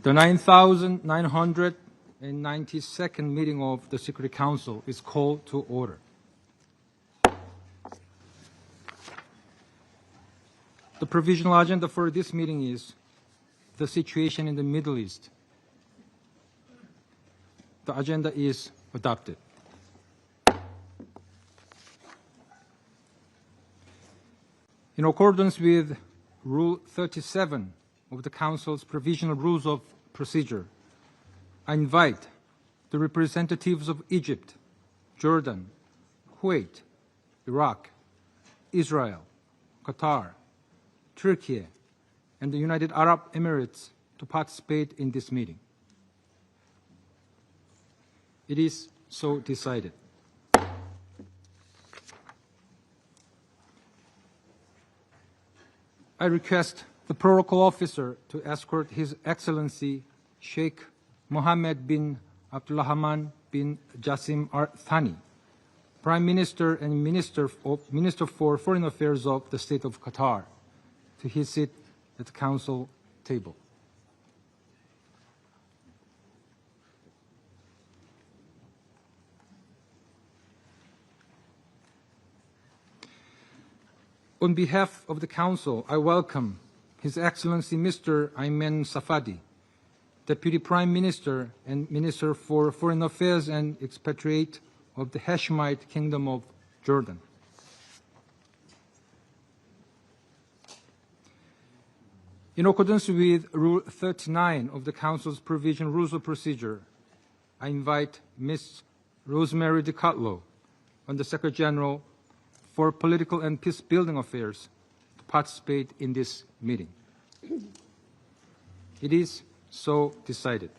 The 9,992nd meeting of the Security Council is called to order. The provisional agenda for this meeting is the situation in the Middle East. The agenda is adopted. In accordance with Rule 37 of the Council's Provisional Rules of Procedure, I invite the representatives of Egypt, Jordan, Kuwait, Iraq, Israel, Qatar, Turkey, and the United Arab Emirates to participate in this meeting. It is so decided. I request the protocol officer to escort His Excellency Sheikh Mohammed bin Abdulrahman bin Jassim Al-Thani, Prime Minister and Minister for Foreign Affairs of the State of Qatar, to his seat at the Council table. On behalf of the Council, I welcome His Excellency Mr. Ayman Safadi, Deputy Prime Minister and Minister for Foreign Affairs and Expatriate of the Hashemite Kingdom of Jordan. In accordance with Rule 39 of the Council's Provisional Rules of Procedure, I invite Ms. Rosemary DiCarlo, Under Secretary General for Political and Peace-Building Affairs, to participate in this meeting. It is so decided.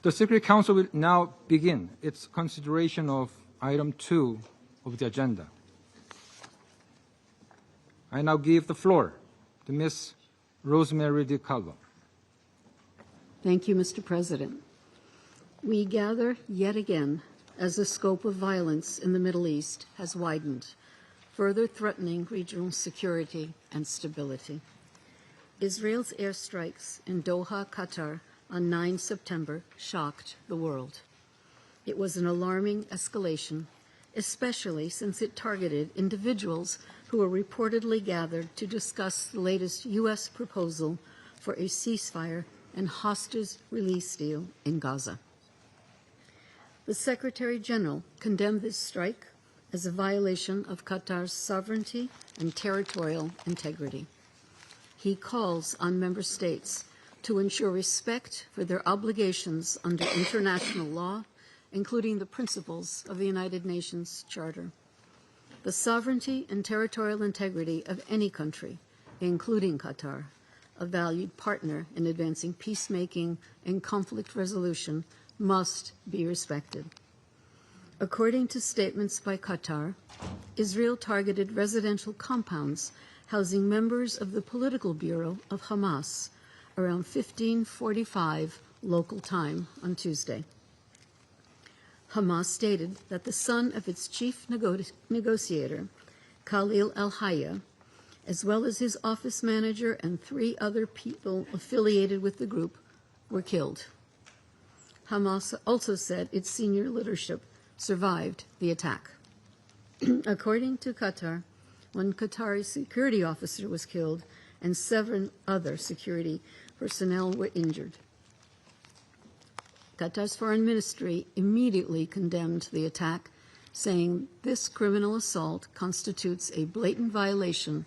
The Security Council will now begin its consideration of item 2 of the agenda. I now give the floor to Ms. Rosemary DiCarlo. Thank you, Mr. President. We gather yet again as the scope of violence in the Middle East has widened, further threatening regional security and stability. Israel's airstrikes in Doha, Qatar on 9 September shocked the world. It was an alarming escalation, especially since it targeted individuals who were reportedly gathered to discuss the latest U.S. proposal for a ceasefire and hostage release deal in Gaza. The Secretary General condemned this strike as a violation of Qatar's sovereignty and territorial integrity. He calls on member states to ensure respect for their obligations under international law, including the principles of the United Nations Charter. The sovereignty and territorial integrity of any country, including Qatar, a valued partner in advancing peacemaking and conflict resolution, must be respected. According to statements by Qatar, Israel targeted residential compounds housing members of the political bureau of Hamas around 15:45 local time on Tuesday. Hamas stated that the son of its chief negotiator, Khalil al-Hayya, as well as his office manager and 3 other people affiliated with the group, were killed. Hamas also said its senior leadership survived the attack. According to Qatar, 1 Qatari security officer was killed and 7 other security personnel were injured. Qatar's foreign ministry immediately condemned the attack, saying this criminal assault constitutes a blatant violation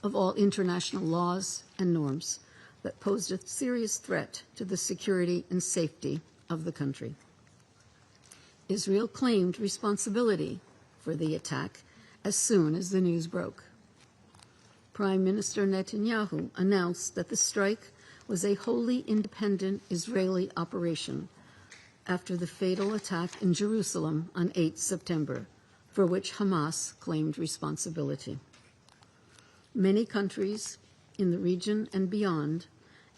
of all international laws and norms that posed a serious threat to the security and safety of the country. Israel claimed responsibility for the attack as soon as the news broke. Prime Minister Netanyahu announced that the strike was a wholly independent Israeli operation after the fatal attack in Jerusalem on 8 September, for which Hamas claimed responsibility. Many countries in the region and beyond,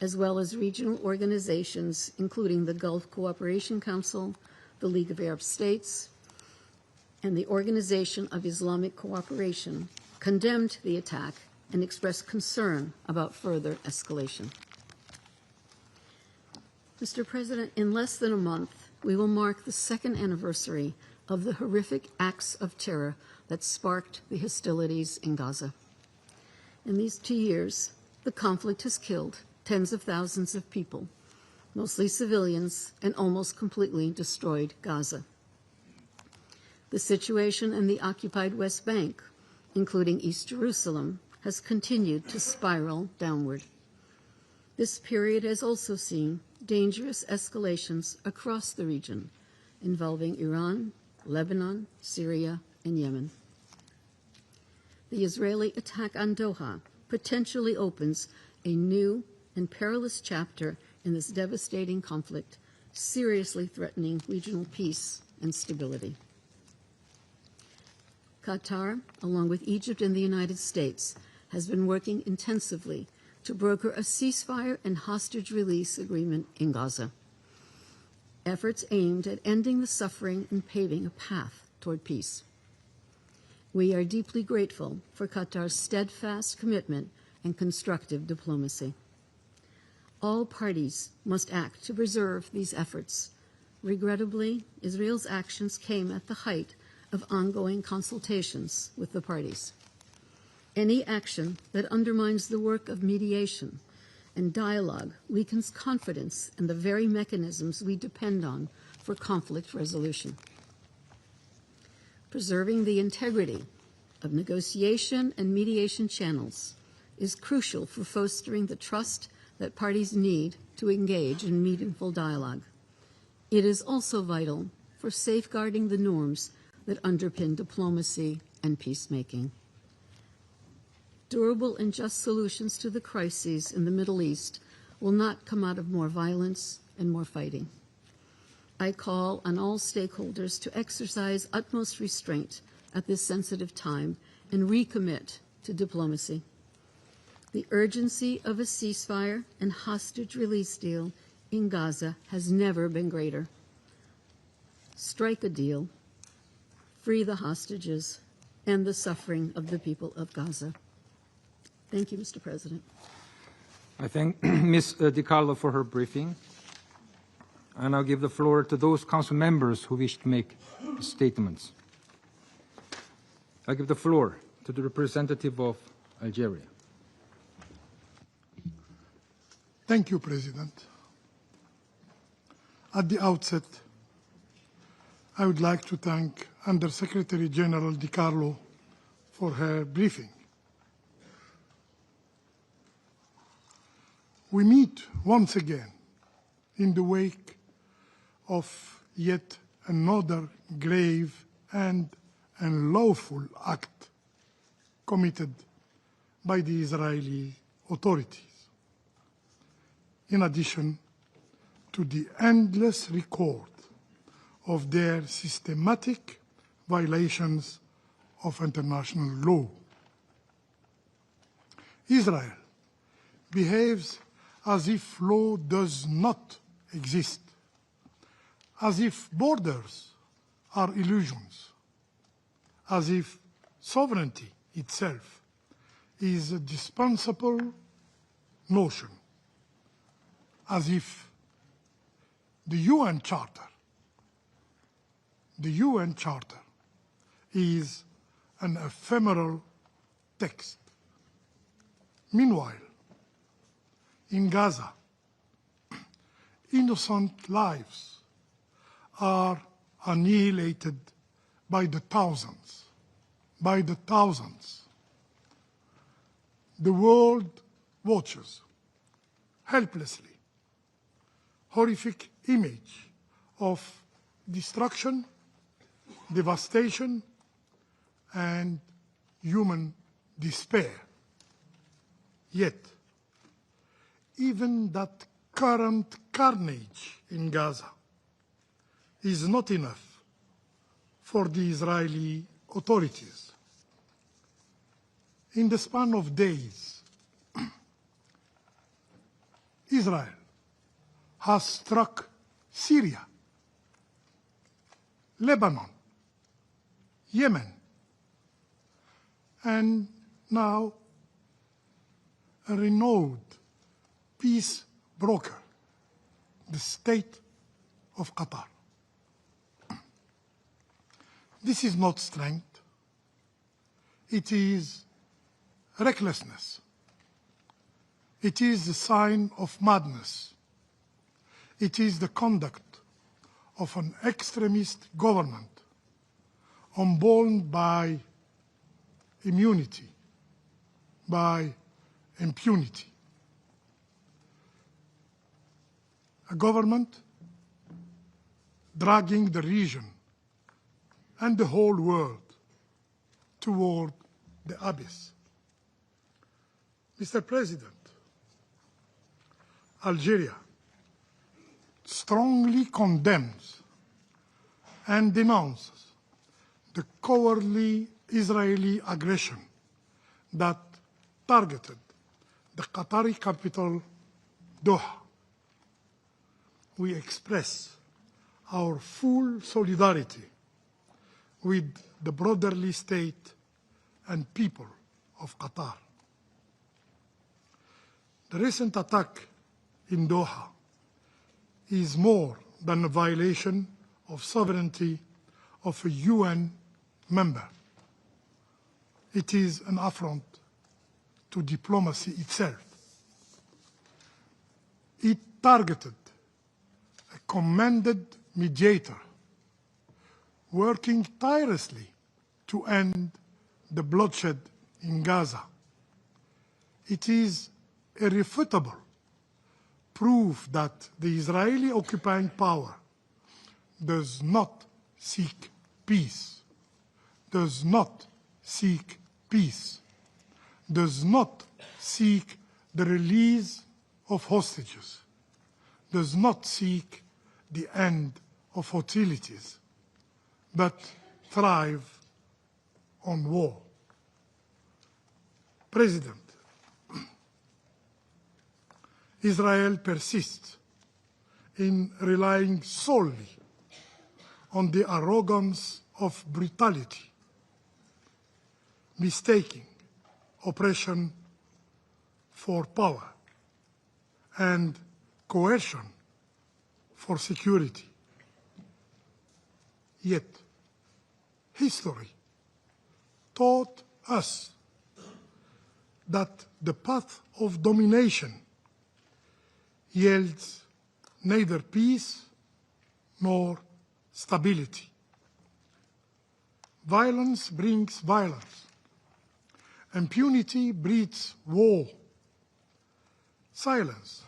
as well as regional organizations, including the Gulf Cooperation Council, the League of Arab States, and the Organization of Islamic Cooperation, condemned the attack and expressed concern about further escalation. Mr. President, in less than a month, we will mark the 2nd anniversary of the horrific acts of terror that sparked the hostilities in Gaza. In these 2 years, the conflict has killed tens of thousands of people, mostly civilians, and almost completely destroyed Gaza. The situation in the occupied West Bank, including East Jerusalem, has continued to spiral downward. This period has also seen dangerous escalations across the region, involving Iran, Lebanon, Syria, and Yemen. The Israeli attack on Doha potentially opens a new and perilous chapter in this devastating conflict, seriously threatening regional peace and stability. Qatar, along with Egypt and the United States, has been working intensively to broker a ceasefire and hostage release agreement in Gaza. Efforts aimed at ending the suffering and paving a path toward peace. We are deeply grateful for Qatar's steadfast commitment and constructive diplomacy. All parties must act to preserve these efforts. Regrettably, Israel's actions came at the height of ongoing consultations with the parties. Any action that undermines the work of mediation and dialogue weakens confidence in the very mechanisms we depend on for conflict resolution. Preserving the integrity of negotiation and mediation channels is crucial for fostering the trust that parties need to engage in meaningful dialogue. It is also vital for safeguarding the norms that underpin diplomacy and peacemaking. Durable and just solutions to the crises in the Middle East will not come out of more violence and more fighting. I call on all stakeholders to exercise utmost restraint at this sensitive time and recommit to diplomacy. The urgency of a ceasefire and hostage release deal in Gaza has never been greater. Strike a deal, free the hostages, end the suffering of the people of Gaza. Thank you, Mr. President. I thank Ms. DiCarlo for her briefing. I now give the floor to those council members who wish to make statements. I give the floor to the representative of Algeria. Thank you, President. At the outset, I would like to thank Under-Secretary General DiCarlo for her briefing. We meet once again in the wake of yet another grave and unlawful act committed by the Israeli authorities, in addition to the endless record of their systematic violations of international law. Israel behaves as if law does not exist, as if borders are illusions, as if sovereignty itself is a dispensable notion, as if the UN Charter is an ephemeral text. Meanwhile, in Gaza, innocent lives are annihilated by the thousands. The world watches helplessly horrific image of destruction, devastation, and human despair. Yet, even that current carnage in Gaza is not enough for the Israeli authorities. In the span of days, Israel has struck Syria, Lebanon, Yemen, and now a renowned peace broker, the state of Qatar. This is not strength. It is recklessness. It is the sign of madness. It is the conduct of an extremist government unborn by immunity, by impunity. A government dragging the region and the whole world toward the abyss. Mr. President, Algeria strongly condemns and denounces the cowardly Israeli aggression that targeted the Qatari capital, Doha. We express our full solidarity with the brotherly state and people of Qatar. The recent attack in Doha is more than a violation of sovereignty of a UN member. It is an affront to diplomacy itself. It targeted a commended mediator working tirelessly to end the bloodshed in Gaza. It is irrefutable proof that the Israeli occupying power does not seek peace, does not seek peace, does not seek the release of hostages, does not seek the end of hostilities, but thrive on war. President, Israel persists in relying solely on the arrogance of brutality, mistaking oppression for power and coercion for security. Yet, history taught us that the path of domination yields neither peace nor stability. Violence brings violence. Impunity breeds war. Silence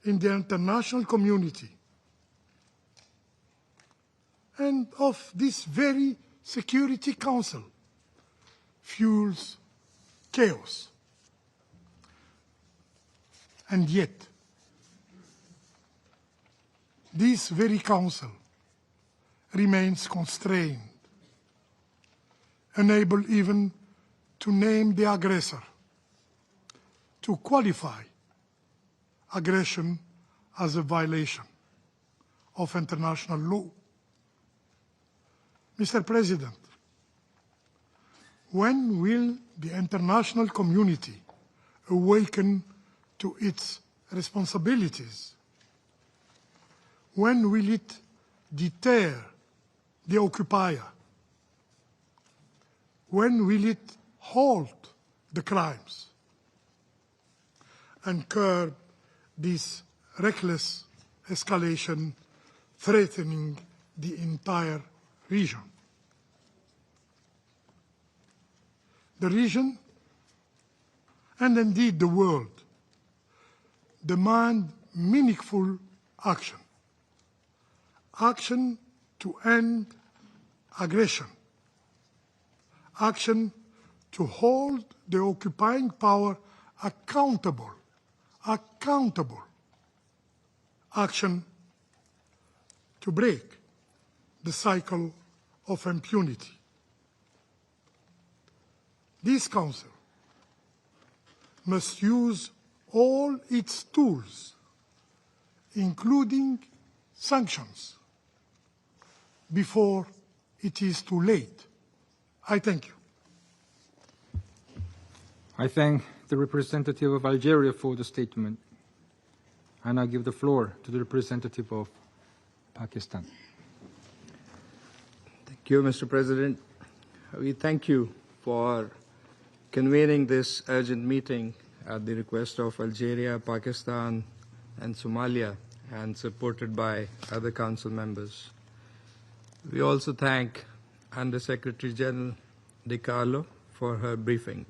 in the international community and of this very Security Council fuels chaos. And yet, this very council remains constrained, unable even to name the aggressor, to qualify aggression as a violation of international law. Mr. President, when will the international community awaken to its responsibilities? When will it deter the occupier? When will it halt the crimes and curb this reckless escalation threatening the entire region? The region, and indeed the world, demand meaningful action. Action to end aggression. Action to hold the occupying power accountable. Action to break the cycle of impunity. This Council must use all its tools, including sanctions, before it is too late. I thank you. I thank the representative of Algeria for the statement, and I give the floor to the representative of Pakistan. Thank you, Mr. President. We thank you for convening this urgent meeting at the request of Algeria, Pakistan, and Somalia, and supported by other Council members. We also thank Under Secretary General De Carlo for her briefing.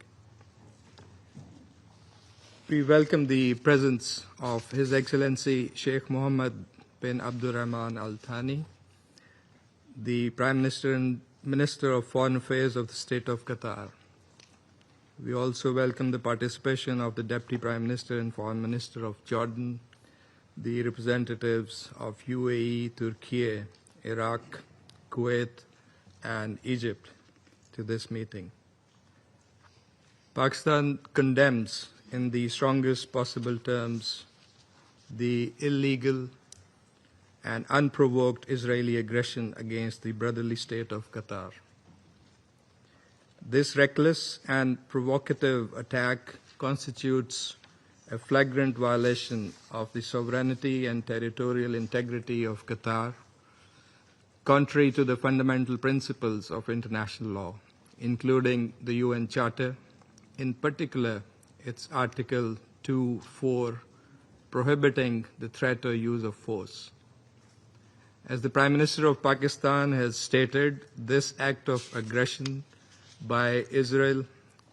We welcome the presence of His Excellency Sheikh Mohammed bin Abdurrahman Al-Thani, the Prime Minister and Minister of Foreign Affairs of the State of Qatar. We also welcome the participation of the Deputy Prime Minister and Foreign Minister of Jordan, the representatives of UAE, Turkey, Iraq, Kuwait, and Egypt to this meeting. Pakistan condemns in the strongest possible terms the illegal and unprovoked Israeli aggression against the brotherly state of Qatar. This reckless and provocative attack constitutes a flagrant violation of the sovereignty and territorial integrity of Qatar, contrary to the fundamental principles of international law, including the UN Charter, in particular its Article 2.4, prohibiting the threat or use of force. As the Prime Minister of Pakistan has stated, this act of aggression by Israel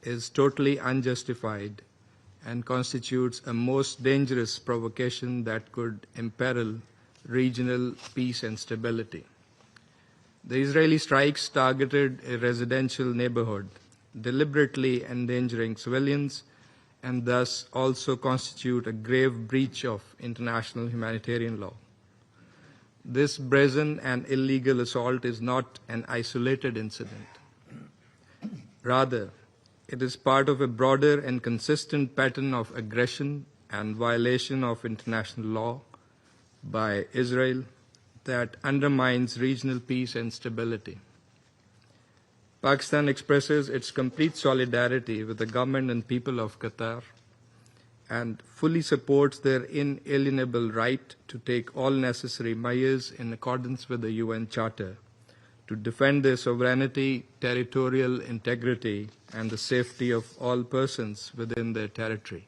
is totally unjustified and constitutes a most dangerous provocation that could imperil regional peace and stability. The Israeli strikes targeted a residential neighborhood, deliberately endangering civilians, and thus also constitute a grave breach of international humanitarian law. This brazen and illegal assault is not an isolated incident. Rather, it is part of a broader and consistent pattern of aggression and violation of international law by Israel that undermines regional peace and stability. Pakistan expresses its complete solidarity with the government and people of Qatar and fully supports their inalienable right to take all necessary measures in accordance with the UN Charter to defend their sovereignty, territorial integrity, and the safety of all persons within their territory.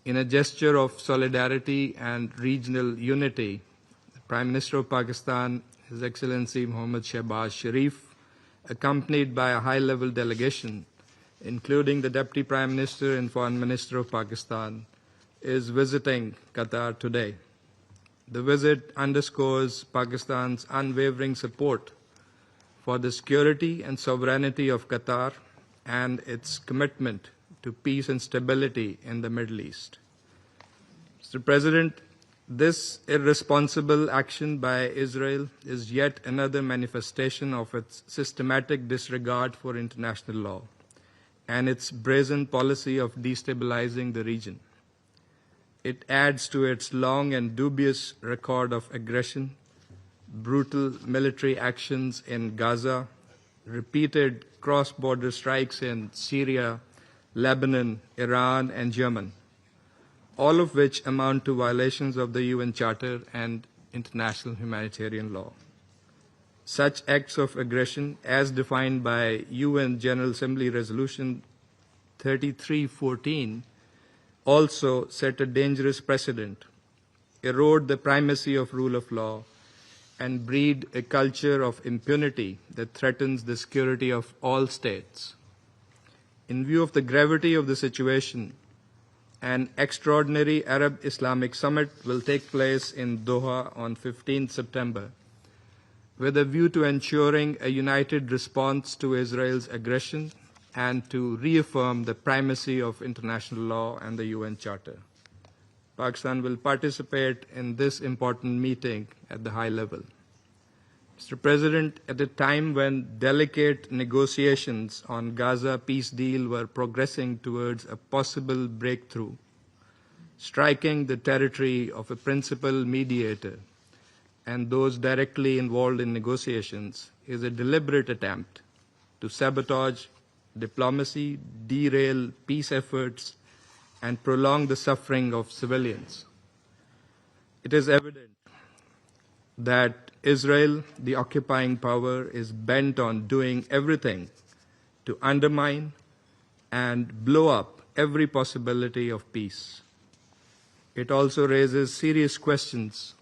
In a gesture of solidarity and regional unity, the Prime Minister of Pakistan, His Excellency Mohammed Sharif, accompanied by a high-level delegation, including the Deputy Prime Minister and Foreign Minister of Pakistan, is visiting Qatar today. The visit underscores Pakistan's unwavering support for the security and sovereignty of Qatar and its commitment to peace and stability in the Middle East. Mr. President, this irresponsible action by Israel is yet another manifestation of its systematic disregard for international law and its brazen policy of destabilizing the region. It adds to its long and dubious record of aggression, brutal military actions in Gaza, repeated cross-border strikes in Syria, Lebanon, Iran, and Yemen, all of which amount to violations of the UN Charter and international humanitarian law. Such acts of aggression, as defined by UN General Assembly Resolution 3314, also set a dangerous precedent, erode the primacy of rule of law, and breed a culture of impunity that threatens the security of all states. In view of the gravity of the situation, an extraordinary Arab-Islamic summit will take place in Doha on 15 September, with a view to ensuring a united response to Israel's aggression and to reaffirm the primacy of international law and the UN Charter. Pakistan will participate in this important meeting at the high level. Mr. President, at a time when delicate negotiations on Gaza peace deal were progressing towards a possible breakthrough, striking the territory of a principal mediator and those directly involved in negotiations is a deliberate attempt to sabotage diplomacy, derail peace efforts, and prolong the suffering of civilians. It is evident that Israel, the occupying power, is bent on doing everything to undermine and blow up every possibility of peace. It also raises serious questions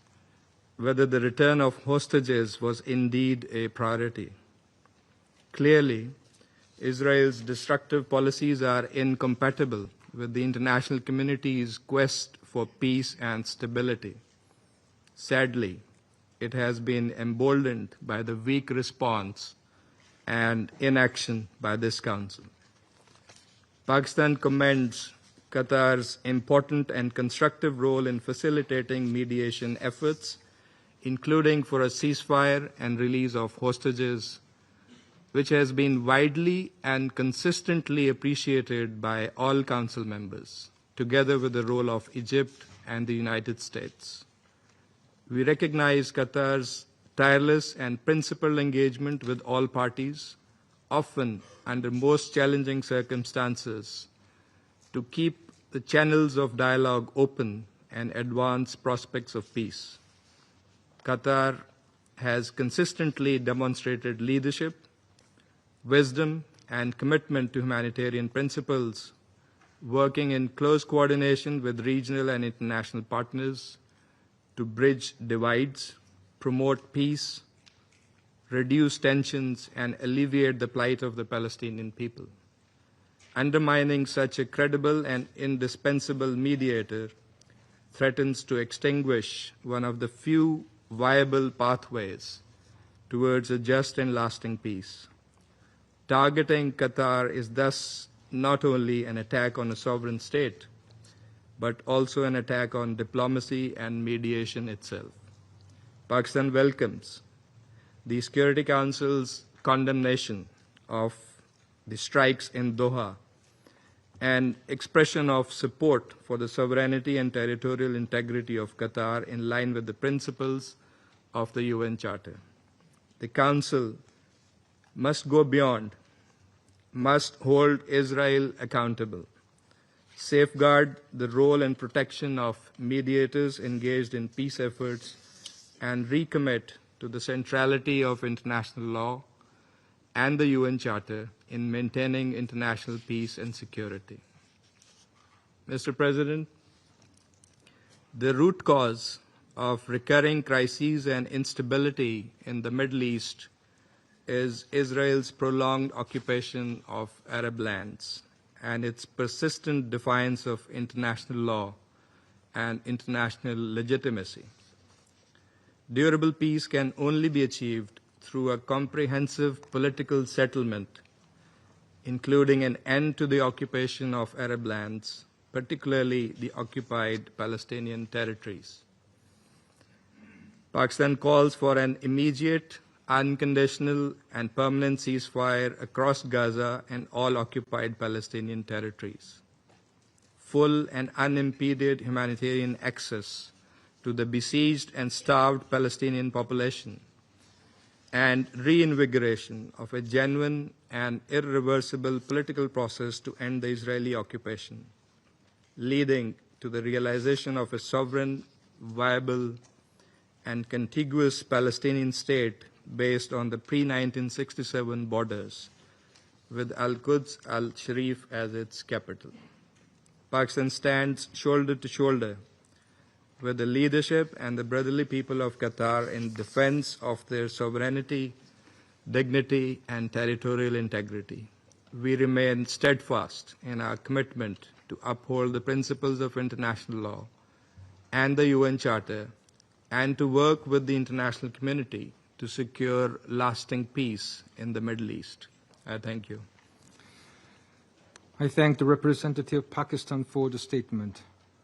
whether the return of hostages was indeed a priority. Clearly, Israel's destructive policies are incompatible with the international community's quest for peace and stability. Sadly, it has been emboldened by the weak response and inaction by this Council. Pakistan commends Qatar's important and constructive role in facilitating mediation efforts, including for a ceasefire and release of hostages, which has been widely and consistently appreciated by all Council members, together with the role of Egypt and the United States. We recognize Qatar's tireless and principled engagement with all parties, often under most challenging circumstances, to keep the channels of dialogue open and advance prospects of peace. Qatar has consistently demonstrated leadership, wisdom, and commitment to humanitarian principles, working in close coordination with regional and international partners to bridge divides, promote peace, reduce tensions, and alleviate the plight of the Palestinian people. Undermining such a credible and indispensable mediator threatens to extinguish one of the few viable pathways towards a just and lasting peace. Targeting Qatar is thus not only an attack on a sovereign state, but also an attack on diplomacy and mediation itself. Pakistan welcomes the Security Council's condemnation of the strikes in Doha and expression of support for the sovereignty and territorial integrity of Qatar in line with the principles of the UN Charter. The Council must go beyond, must hold Israel accountable, safeguard the role and protection of mediators engaged in peace efforts, and recommit to the centrality of international law and the UN Charter in maintaining international peace and security. Mr. President, the root cause of recurring crises and instability in the Middle East is Israel's prolonged occupation of Arab lands and its persistent defiance of international law and international legitimacy. Durable peace can only be achieved through a comprehensive political settlement, including an end to the occupation of Arab lands, particularly the occupied Palestinian territories. Pakistan calls for an immediate, unconditional, and permanent ceasefire across Gaza and all occupied Palestinian territories. Full and unimpeded humanitarian access to the besieged and starved Palestinian population, and reinvigoration of a genuine and irreversible political process to end the Israeli occupation, leading to the realization of a sovereign, viable, and contiguous Palestinian state based on the pre-1967 borders, with Al-Quds al-Sharif as its capital. Pakistan stands shoulder to shoulder with the leadership and the brotherly people of Qatar in defense of their sovereignty, dignity, and territorial integrity. We remain steadfast in our commitment to uphold the principles of international law and the UN Charter, and to work with the international community to secure lasting peace in the Middle East. I thank you. I thank the representative of Pakistan for the statement.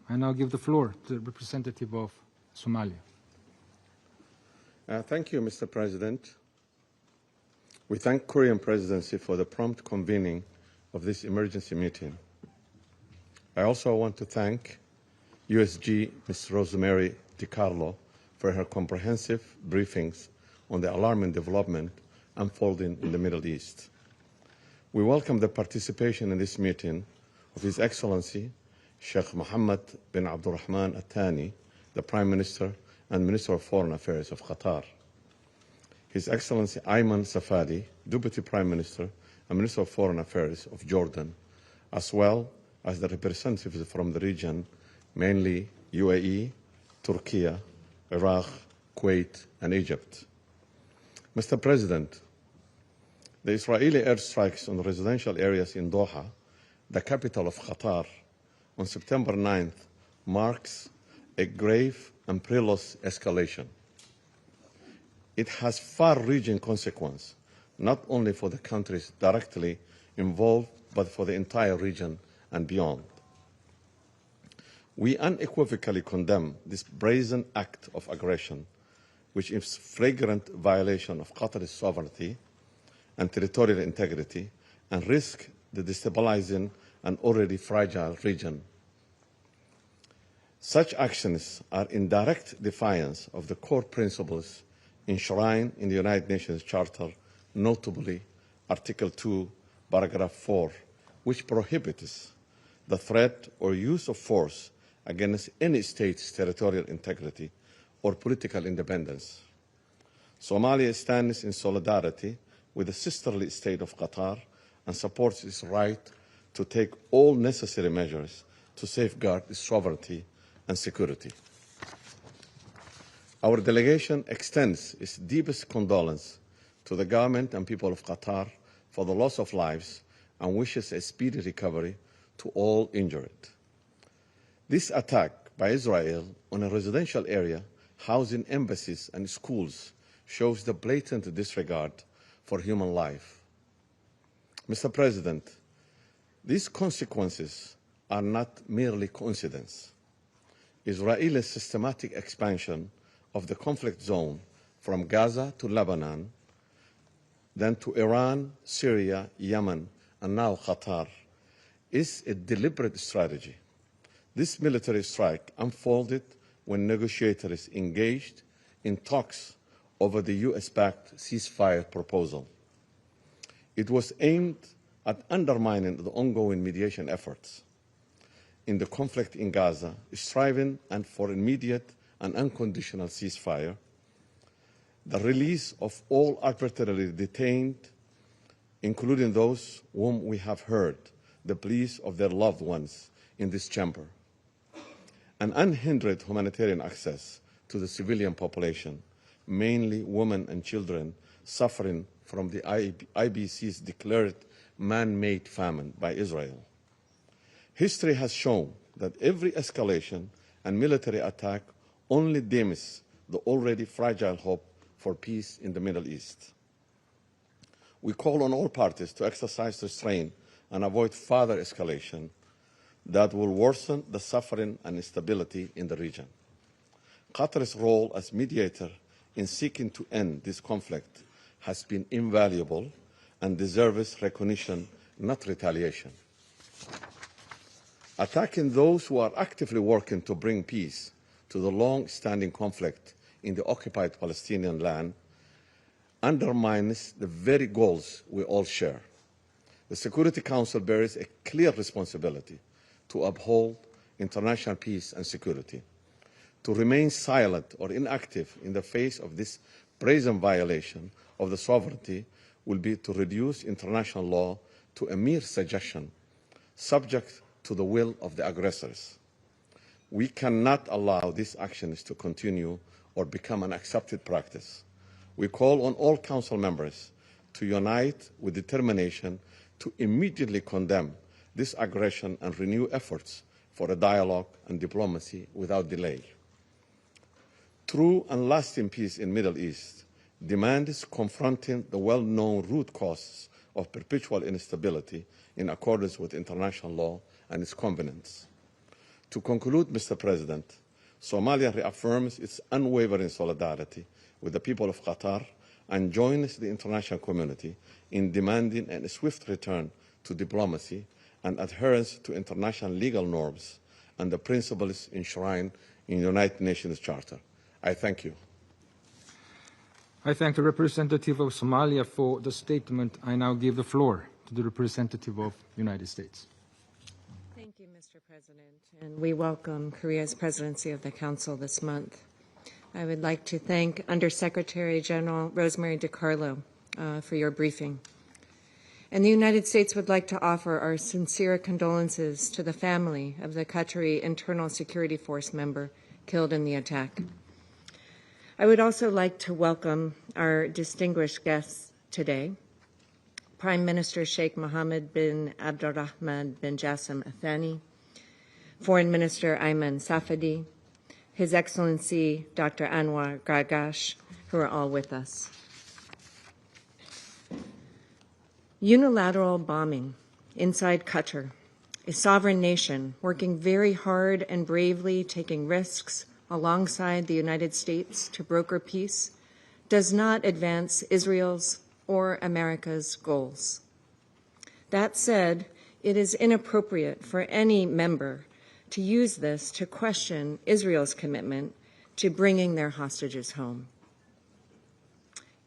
I now give the floor to the representative of Somalia. Thank you, Mr. President. We thank Korean Presidency for the prompt convening of this emergency meeting. I also want to thank USG Ms. Rosemary DiCarlo for her comprehensive briefings on the alarming development unfolding in the Middle East. We welcome the participation in this meeting of His Excellency Sheikh Mohammed bin Abdulrahman Al-Thani, the Prime Minister and Minister of Foreign Affairs of Qatar, His Excellency Ayman Safadi, Deputy Prime Minister and Minister of Foreign Affairs of Jordan, as well as the representatives from the region, mainly UAE, Turkey, Iraq, Kuwait, and Egypt. Mr. President, the Israeli airstrikes on residential areas in Doha, the capital of Qatar, on September 9th marks a grave and perilous escalation. It has far-reaching consequences, not only for the countries directly involved, but for the entire region and beyond. We unequivocally condemn this brazen act of aggression, which is flagrant violation of Qatar's sovereignty and territorial integrity and risk the destabilizing an already fragile region. Such actions are in direct defiance of the core principles enshrined in the United Nations Charter, notably Article 2, Paragraph 4, which prohibits the threat or use of force against any state's territorial integrity or political independence. Somalia stands in solidarity with the sisterly state of Qatar and supports its right to take all necessary measures to safeguard its sovereignty and security. Our delegation extends its deepest condolence to the government and people of Qatar for the loss of lives and wishes a speedy recovery to all injured. This attack by Israel on a residential area housing embassies and schools shows the blatant disregard for human life. Mr. President, these consequences are not merely coincidence. Israel's systematic expansion of the conflict zone from Gaza to Lebanon, then to Iran, Syria, Yemen, and now Qatar, is a deliberate strategy. This military strike unfolded when negotiators engaged in talks over the US-backed ceasefire proposal. It was aimed at undermining the ongoing mediation efforts in the conflict in Gaza, striving and for immediate and unconditional ceasefire, the release of all arbitrarily detained, including those whom we have heard the pleas of their loved ones in this chamber, and unhindered humanitarian access to the civilian population, mainly women and children suffering from the IBC's declared man-made famine by Israel. History has shown that every escalation and military attack only dims the already fragile hope for peace in the Middle East. We call on all parties to exercise restraint and avoid further escalation that will worsen the suffering and instability in the region. Qatar's role as mediator in seeking to end this conflict has been invaluable and deserves recognition, not retaliation. Attacking those who are actively working to bring peace to the long-standing conflict in the occupied Palestinian land undermines the very goals we all share. The Security Council bears a clear responsibility to uphold international peace and security. To remain silent or inactive in the face of this brazen violation of the sovereignty will be to reduce international law to a mere suggestion, subject to the will of the aggressors. We cannot allow these actions to continue or become an accepted practice. We call on all Council members to unite with determination to immediately condemn this aggression and renew efforts for a dialogue and diplomacy without delay. True and lasting peace in the Middle East demands confronting the well-known root causes of perpetual instability in accordance with international law and its covenants. To conclude, Mr. President, Somalia reaffirms its unwavering solidarity with the people of Qatar and joins the international community in demanding a swift return to diplomacy and adherence to international legal norms and the principles enshrined in the United Nations Charter. I thank you. I thank the representative of Somalia for the statement. I now give the floor to the representative of the United States. Thank you, Mr. President, and we welcome Korea's presidency of the Council this month. I would like to thank Undersecretary General Rosemary DiCarlo for your briefing. And the United States would like to offer our sincere condolences to the family of the Qatari Internal Security Force member killed in the attack. I would also like to welcome our distinguished guests today, Prime Minister Sheikh Mohammed bin Abdulrahman bin Jassim Al-Thani, Foreign Minister Ayman Safadi, His Excellency Dr. Anwar Gargash, who are all with us. Unilateral bombing inside Qatar, a sovereign nation working very hard and bravely taking risks alongside the United States to broker peace, does not advance Israel's or America's goals. That said, it is inappropriate for any member to use this to question Israel's commitment to bringing their hostages home.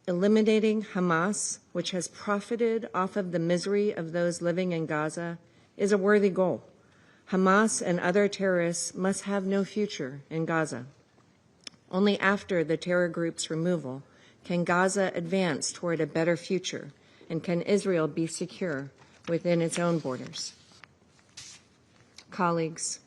Eliminating Hamas, which has profited off of the misery of those living in Gaza, is a worthy goal. Hamas and other terrorists must have no future in Gaza. Only after the terror group's removal can Gaza advance toward a better future, and can Israel be secure within its own borders. Colleagues,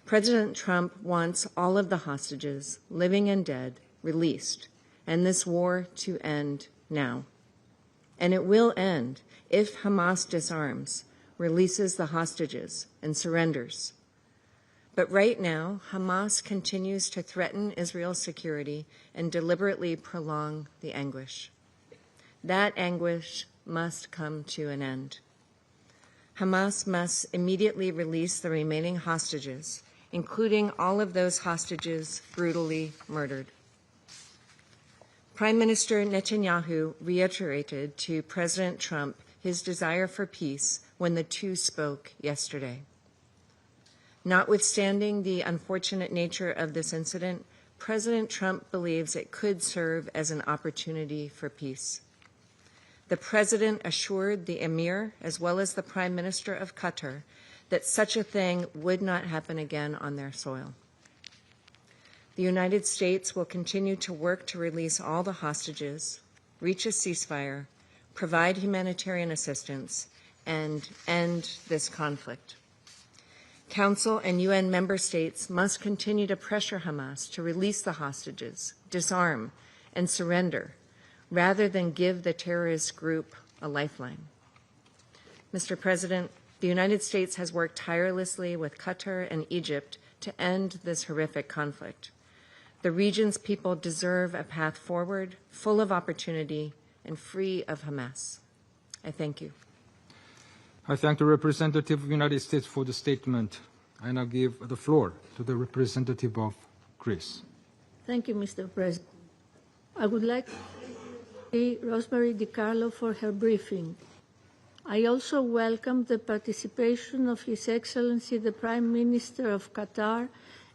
President Trump wants all of the hostages, living and dead, released, and this war to end now. And it will end if Hamas disarms, releases the hostages, and surrenders. But right now, Hamas continues to threaten Israel's security and deliberately prolong the anguish. That anguish must come to an end. Hamas must immediately release the remaining hostages, including all of those hostages brutally murdered. Prime Minister Netanyahu reiterated to President Trump his desire for peace when the two spoke yesterday. Notwithstanding the unfortunate nature of this incident, President Trump believes it could serve as an opportunity for peace. The President assured the Emir, as well as the Prime Minister of Qatar, that such a thing would not happen again on their soil. The United States will continue to work to release all the hostages, reach a ceasefire, provide humanitarian assistance, and end this conflict. Council and UN member states must continue to pressure Hamas to release the hostages, disarm, and surrender, rather than give the terrorist group a lifeline. Mr. President, the United States has worked tirelessly with Qatar and Egypt to end this horrific conflict. The region's people deserve a path forward, full of opportunity and free of Hamas. I thank you. I thank the representative of the United States for the statement. I now give the floor to the representative of Greece. Thank you, Mr. President. I would like to thank Rosemary DiCarlo for her briefing. I also welcome the participation of His Excellency the Prime Minister of Qatar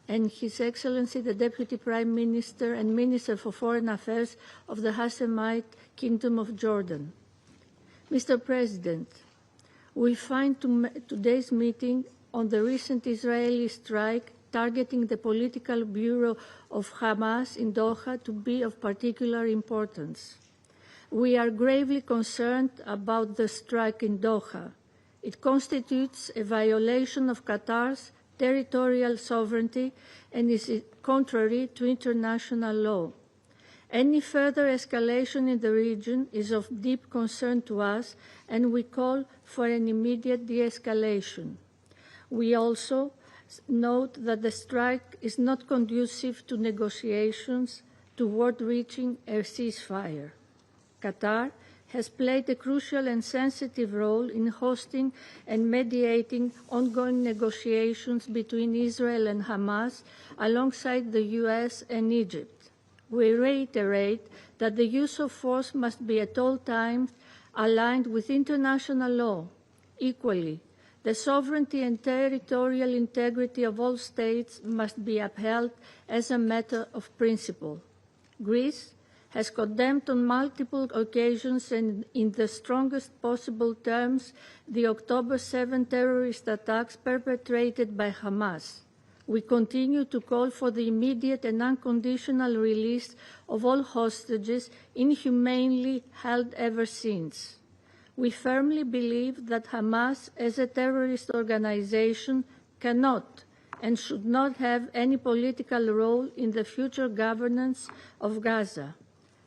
and His Excellency the Deputy Prime Minister and Minister for Foreign Affairs of the Hashemite Kingdom of Jordan. Mr. President, we find today's meeting on the recent Israeli strike targeting the political bureau of Hamas in Doha to be of particular importance. We are gravely concerned about the strike in Doha. It constitutes a violation of Qatar's territorial sovereignty and is contrary to international law. Any further escalation in the region is of deep concern to us, and we call for an immediate de-escalation. We also note that the strike is not conducive to negotiations toward reaching a ceasefire. Qatar has played a crucial and sensitive role in hosting and mediating ongoing negotiations between Israel and Hamas alongside the US and Egypt. We reiterate that the use of force must be at all times aligned with international law. Equally, the sovereignty and territorial integrity of all states must be upheld as a matter of principle. Greece has condemned on multiple occasions and in the strongest possible terms the October 7 terrorist attacks perpetrated by Hamas. We continue to call for the immediate and unconditional release of all hostages inhumanely held ever since. We firmly believe that Hamas, as a terrorist organization, cannot and should not have any political role in the future governance of Gaza.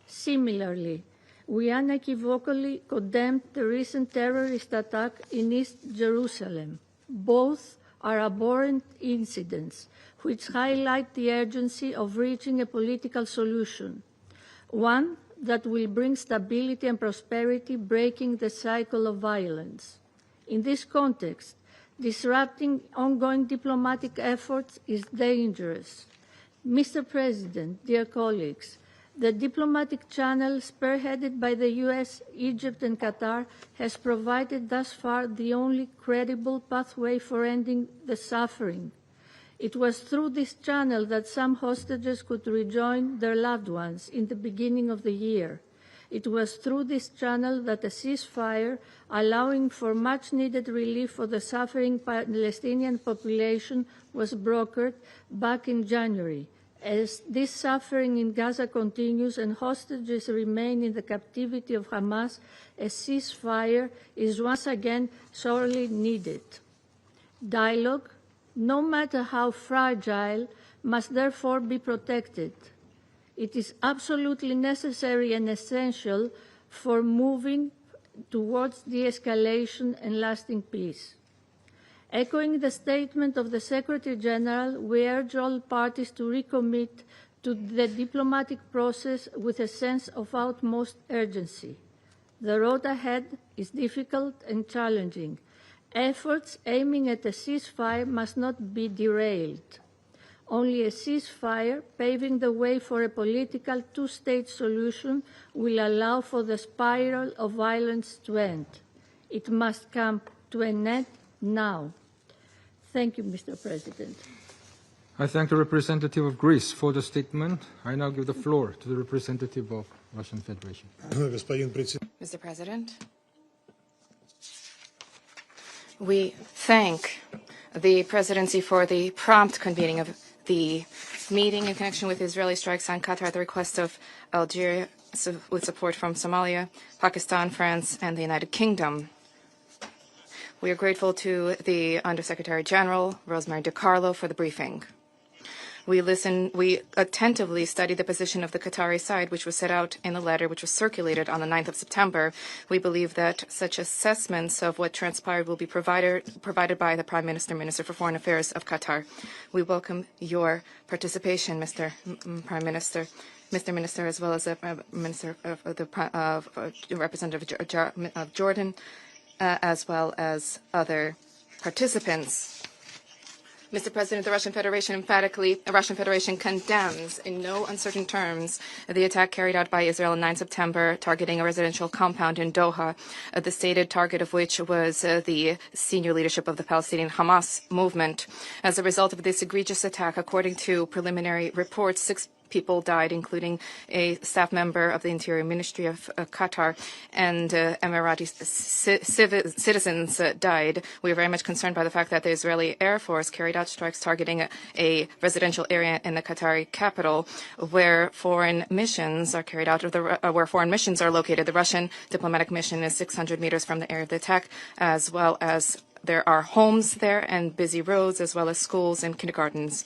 Similarly, we unequivocally condemned the recent terrorist attack in East Jerusalem. Both are abhorrent incidents, which highlight the urgency of reaching a political solution, one that will bring stability and prosperity, breaking the cycle of violence. In this context, disrupting ongoing diplomatic efforts is dangerous. Mr. President, dear colleagues, the diplomatic channel spearheaded by the US, Egypt, and Qatar has provided thus far the only credible pathway for ending the suffering. It was through this channel that some hostages could rejoin their loved ones in the beginning of the year. It was through this channel that a ceasefire, allowing for much-needed relief for the suffering Palestinian population, was brokered back in January. As this suffering in Gaza continues and hostages remain in the captivity of Hamas, a ceasefire is once again sorely needed. Dialogue, no matter how fragile, must therefore be protected. It is absolutely necessary and essential for moving towards de-escalation and lasting peace. Echoing the statement of the Secretary General, we urge all parties to recommit to the diplomatic process with a sense of utmost urgency. The road ahead is difficult and challenging. Efforts aiming at a ceasefire must not be derailed. Only a ceasefire, paving the way for a political two-state solution, will allow for the spiral of violence to end. It must come to an end now. Thank you, Mr. President. I thank the representative of Greece for the statement. I now give the floor to the representative of Russian Federation. Mr. President, we thank the presidency for the prompt convening of the meeting in connection with Israeli strikes on Qatar at the request of Algeria, with support from Somalia, Pakistan, France, and the United Kingdom. We are grateful to the Undersecretary General, Rosemary DiCarlo, for the briefing. We attentively studied the position of the Qatari side, which was set out in the letter which was circulated on the 9th of September. We believe that such assessments of what transpired will be provided by the Prime Minister, Minister for Foreign Affairs of Qatar. We welcome your participation, Mr. Prime Minister, Mr. Minister, as well as the Minister of Representative of Jordan, as well as other participants. Mr. President, the Russian Federation condemns in no uncertain terms the attack carried out by Israel on 9 September targeting a residential compound in Doha, the stated target of which was the senior leadership of the Palestinian Hamas movement. As a result of this egregious attack, according to preliminary reports, 6 people died, including a staff member of the Interior Ministry of Qatar, and Emirati citizens died. We are very much concerned by the fact that the Israeli Air Force carried out strikes targeting a residential area in the Qatari capital, where foreign missions are carried out, where foreign missions are located. The Russian diplomatic mission is 600 meters from the area of the attack, as well as there are homes there and busy roads, as well as schools and kindergartens.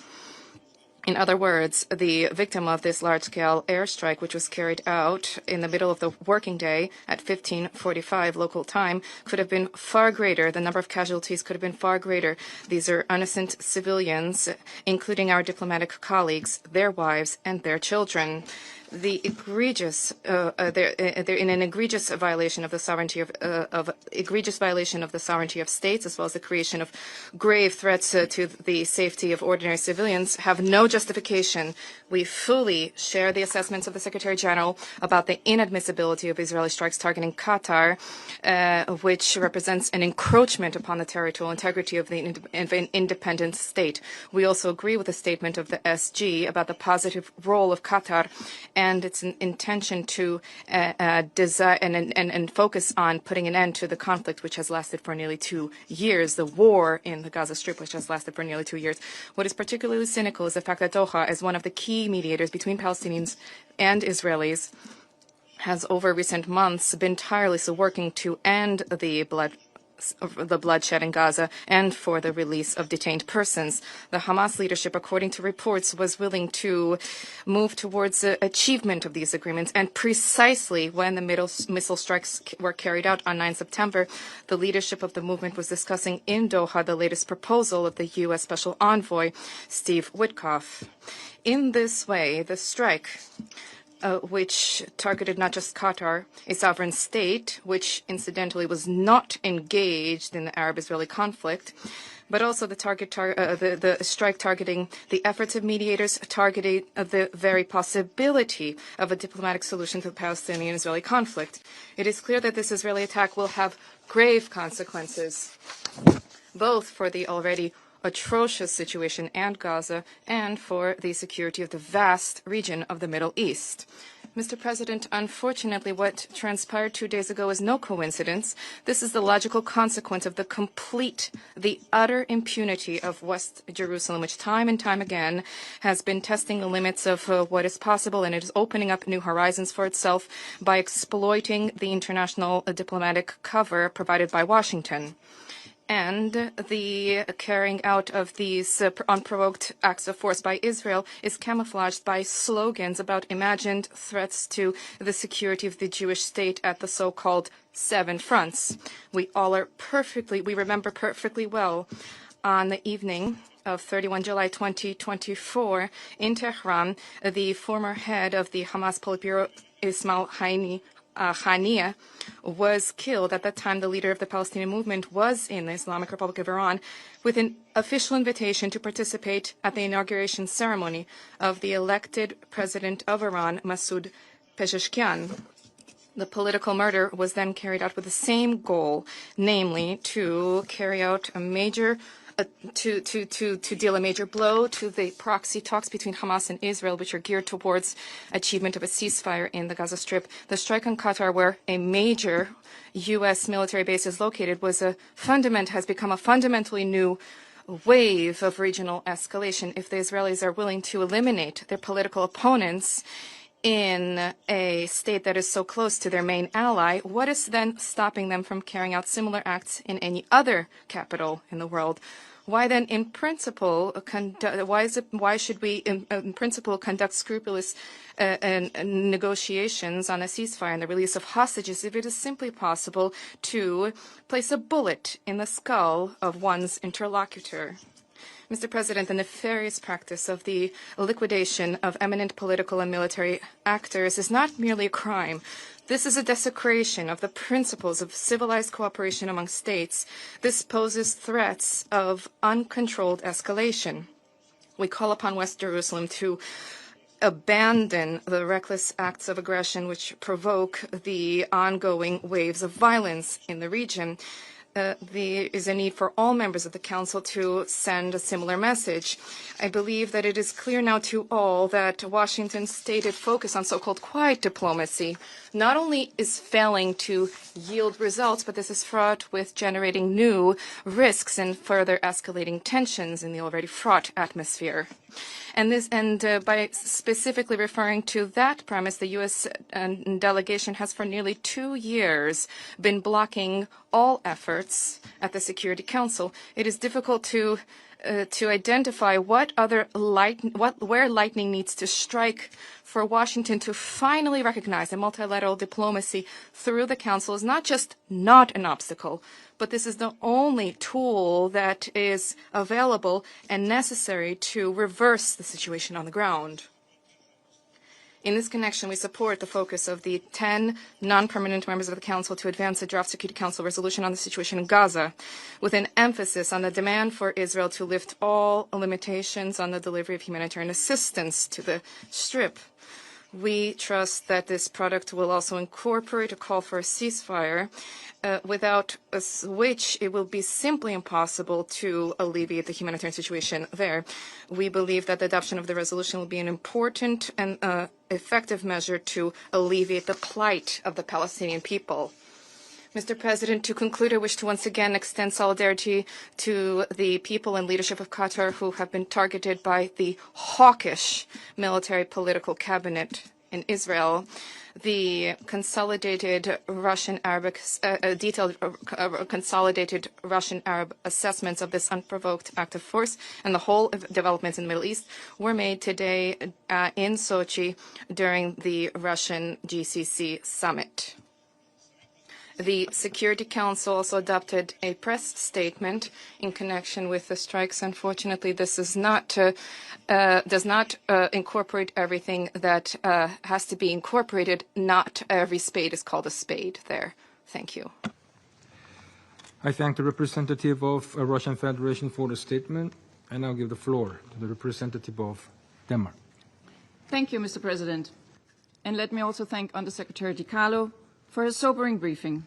In other words, the victim of this large-scale airstrike, which was carried out in the middle of the working day at 15:45 local time, could have been far greater. The number of casualties could have been far greater. These are innocent civilians, including our diplomatic colleagues, their wives, and their children. They're in an egregious violation of the sovereignty of sovereignty of states, as well as the creation of grave threats to the safety of ordinary civilians, have no justification. We fully share the assessments of the Secretary General about the inadmissibility of Israeli strikes targeting Qatar, which represents an encroachment upon the territorial integrity of an independent state. We also agree with the statement of the SG about the positive role of Qatar and its intention to desire and focus on putting an end to the conflict, which has lasted for nearly 2 years, the war in the Gaza Strip, which has lasted for nearly 2 years. What is particularly cynical is the fact that Doha, as one of the key mediators between Palestinians and Israelis, has over recent months been tirelessly working to end the blood the bloodshed in Gaza and for the release of detained persons. The Hamas leadership, according to reports, was willing to move towards the achievement of these agreements. And precisely when the missile strikes were carried out on 9 September, the leadership of the movement was discussing in Doha the latest proposal of the U.S. Special Envoy, Steve Witkoff. In this way, the strike, which targeted not just Qatar, a sovereign state, which incidentally was not engaged in the Arab-Israeli conflict, but also the strike targeting the efforts of mediators, targeting the very possibility of a diplomatic solution to the Palestinian-Israeli conflict. It is clear that this Israeli attack will have grave consequences, both for the already atrocious situation in Gaza and for the security of the vast region of the Middle East. Mr. President, unfortunately, what transpired 2 days ago is no coincidence. This is the logical consequence of the utter impunity of West Jerusalem, which time and time again has been testing the limits of what is possible, and it is opening up new horizons for itself by exploiting the international diplomatic cover provided by Washington. And the carrying out of these unprovoked acts of force by Israel is camouflaged by slogans about imagined threats to the security of the Jewish state at the so-called 7 fronts. We remember perfectly well on the evening of 31 July 2024 in Tehran, the former head of the Hamas Politburo, Ismail Haniyeh, was killed. At that time, the leader of the Palestinian movement was in the Islamic Republic of Iran with an official invitation to participate at the inauguration ceremony of the elected president of Iran, Masoud Pezeshkian. The political murder was then carried out with the same goal, namely to carry out a major to deal a major blow to the proxy talks between Hamas and Israel, which are geared towards achievement of a ceasefire in the Gaza Strip. The strike on Qatar, where a major U.S. military base is located, has become a fundamentally new wave of regional escalation. If the Israelis are willing to eliminate their political opponents in a state that is so close to their main ally, what is then stopping them from carrying out similar acts in any other capital in the world? Why then, in principle, why should we, in principle, conduct scrupulous negotiations on a ceasefire and the release of hostages if it is simply possible to place a bullet in the skull of one's interlocutor? Mr. President, the nefarious practice of the liquidation of eminent political and military actors is not merely a crime. This is a desecration of the principles of civilized cooperation among states. This poses threats of uncontrolled escalation. We call upon West Jerusalem to abandon the reckless acts of aggression which provoke the ongoing waves of violence in the region. There is a need for all members of the Council to send a similar message. I believe that it is clear now to all that Washington's stated focus on so-called quiet diplomacy not only is failing to yield results, but this is fraught with generating new risks and further escalating tensions in the already fraught atmosphere. By specifically referring to that premise, the U.S. delegation has for nearly 2 years been blocking all efforts at the Security Council. It is difficult to identify where lightning needs to strike for Washington to finally recognize that multilateral diplomacy through the Council is not just not an obstacle, but this is the only tool that is available and necessary to reverse the situation on the ground. In this connection, we support the focus of the 10 non-permanent members of the Council to advance a draft Security Council resolution on the situation in Gaza, with an emphasis on the demand for Israel to lift all limitations on the delivery of humanitarian assistance to the Strip. We trust that this product will also incorporate a call for a ceasefire, without which it will be simply impossible to alleviate the humanitarian situation there. We believe that the adoption of the resolution will be an important and effective measure to alleviate the plight of the Palestinian people. Mr. President, to conclude, I wish to once again extend solidarity to the people and leadership of Qatar who have been targeted by the hawkish military political cabinet in Israel, the consolidated detailed consolidated Russian-Arab assessments of this unprovoked act of force and the whole developments in the Middle East were made today in Sochi during the Russian GCC summit. The Security Council also adopted a press statement in connection with the strikes. Unfortunately, this is not does not incorporate everything that has to be incorporated. Not every spade is called a spade there. Thank you. I thank the representative of Russian Federation for the statement. I now give the floor to the representative of Denmark. Thank you, Mr. President. And let me also thank Undersecretary Di Carlo for his sobering briefing.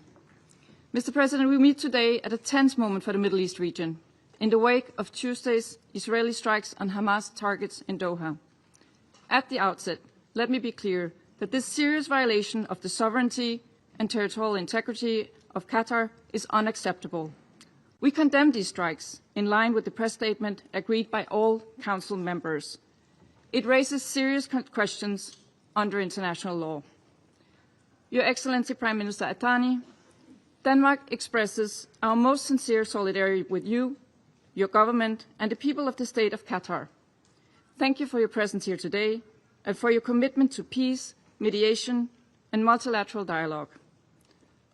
Mr. President, we meet today at a tense moment for the Middle East region, in the wake of Tuesday's Israeli strikes on Hamas targets in Doha. At the outset, let me be clear that this serious violation of the sovereignty and territorial integrity of Qatar is unacceptable. We condemn these strikes in line with the press statement agreed by all Council members. It raises serious questions under international law. Your Excellency Prime Minister Al-Thani, Denmark expresses our most sincere solidarity with you, your government, and the people of the state of Qatar. Thank you for your presence here today and for your commitment to peace, mediation, and multilateral dialogue.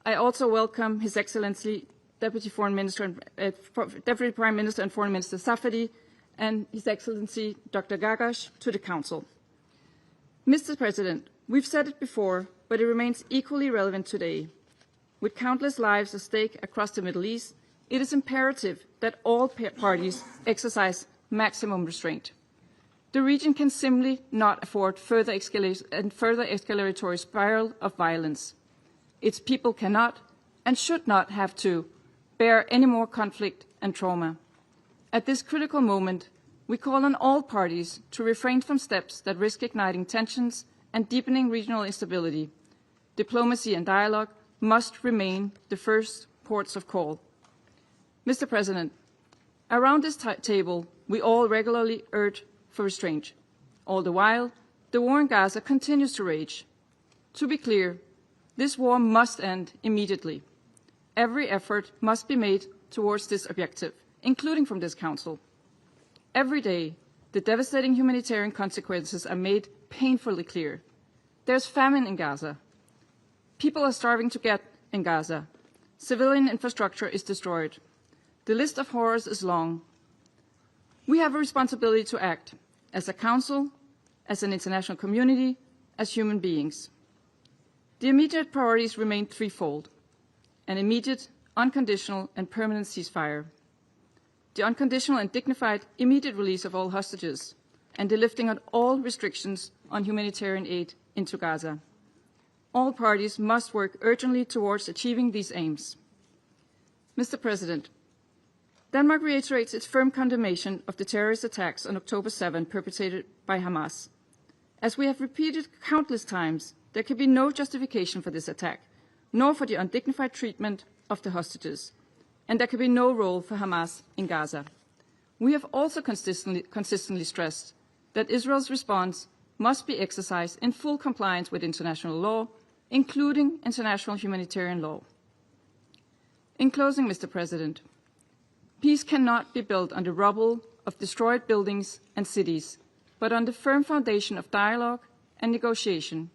I also welcome His Excellency Deputy Prime Minister and Foreign Minister Safadi and His Excellency Dr. Gagash to the Council. Mr. President, we've said it before, but it remains equally relevant today. With countless lives at stake across the Middle East, it is imperative that all parties exercise maximum restraint. The region can simply not afford further escalatory spiral of violence. Its people cannot and should not have to bear any more conflict and trauma. At this critical moment, we call on all parties to refrain from steps that risk igniting tensions and deepening regional instability. Diplomacy and dialogue must remain the first ports of call. Mr. President, around this table, we all regularly urge for restraint. All the while, the war in Gaza continues to rage. To be clear, this war must end immediately. Every effort must be made towards this objective, including from this Council. Every day, the devastating humanitarian consequences are made painfully clear. There's famine in Gaza. People are starving to death in Gaza. Civilian infrastructure is destroyed. The list of horrors is long. We have a responsibility to act as a Council, as an international community, as human beings. The immediate priorities remain threefold: an immediate, unconditional, and permanent ceasefire, the unconditional and dignified immediate release of all hostages, and the lifting of all restrictions on humanitarian aid into Gaza. All parties must work urgently towards achieving these aims. Mr. President, Denmark reiterates its firm condemnation of the terrorist attacks on October 7 perpetrated by Hamas. As we have repeated countless times, there can be no justification for this attack, nor for the undignified treatment of the hostages, and there can be no role for Hamas in Gaza. We have also consistently stressed that Israel's response must be exercised in full compliance with international law, including international humanitarian law. In closing, Mr. President, peace cannot be built on the rubble of destroyed buildings and cities, but on the firm foundation of dialogue and negotiation,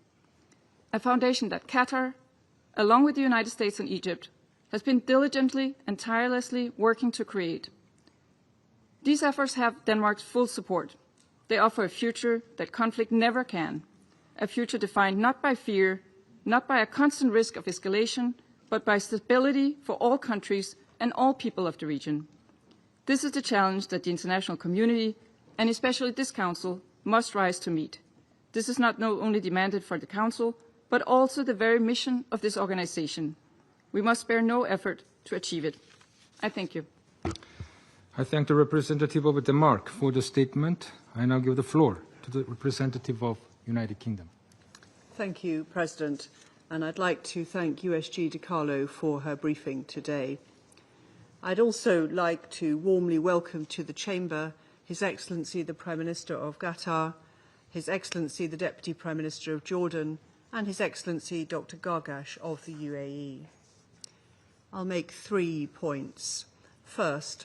a foundation that Qatar, along with the United States and Egypt, has been diligently and tirelessly working to create. These efforts have Denmark's full support. They offer a future that conflict never can, a future defined not by fear, not by a constant risk of escalation, but by stability for all countries and all people of the region. This is the challenge that the international community, and especially this Council, must rise to meet. This is not only demanded for the Council, but also the very mission of this organization. We must spare no effort to achieve it. I thank you. I thank the representative of Denmark for the statement. I now give the floor to the representative of United Kingdom. Thank you, President. And I'd like to thank USG Di Carlo for her briefing today. I'd also like to warmly welcome to the Chamber His Excellency the Prime Minister of Qatar, His Excellency the Deputy Prime Minister of Jordan, and His Excellency Dr. Gargash of the UAE. I'll make 3 points. First,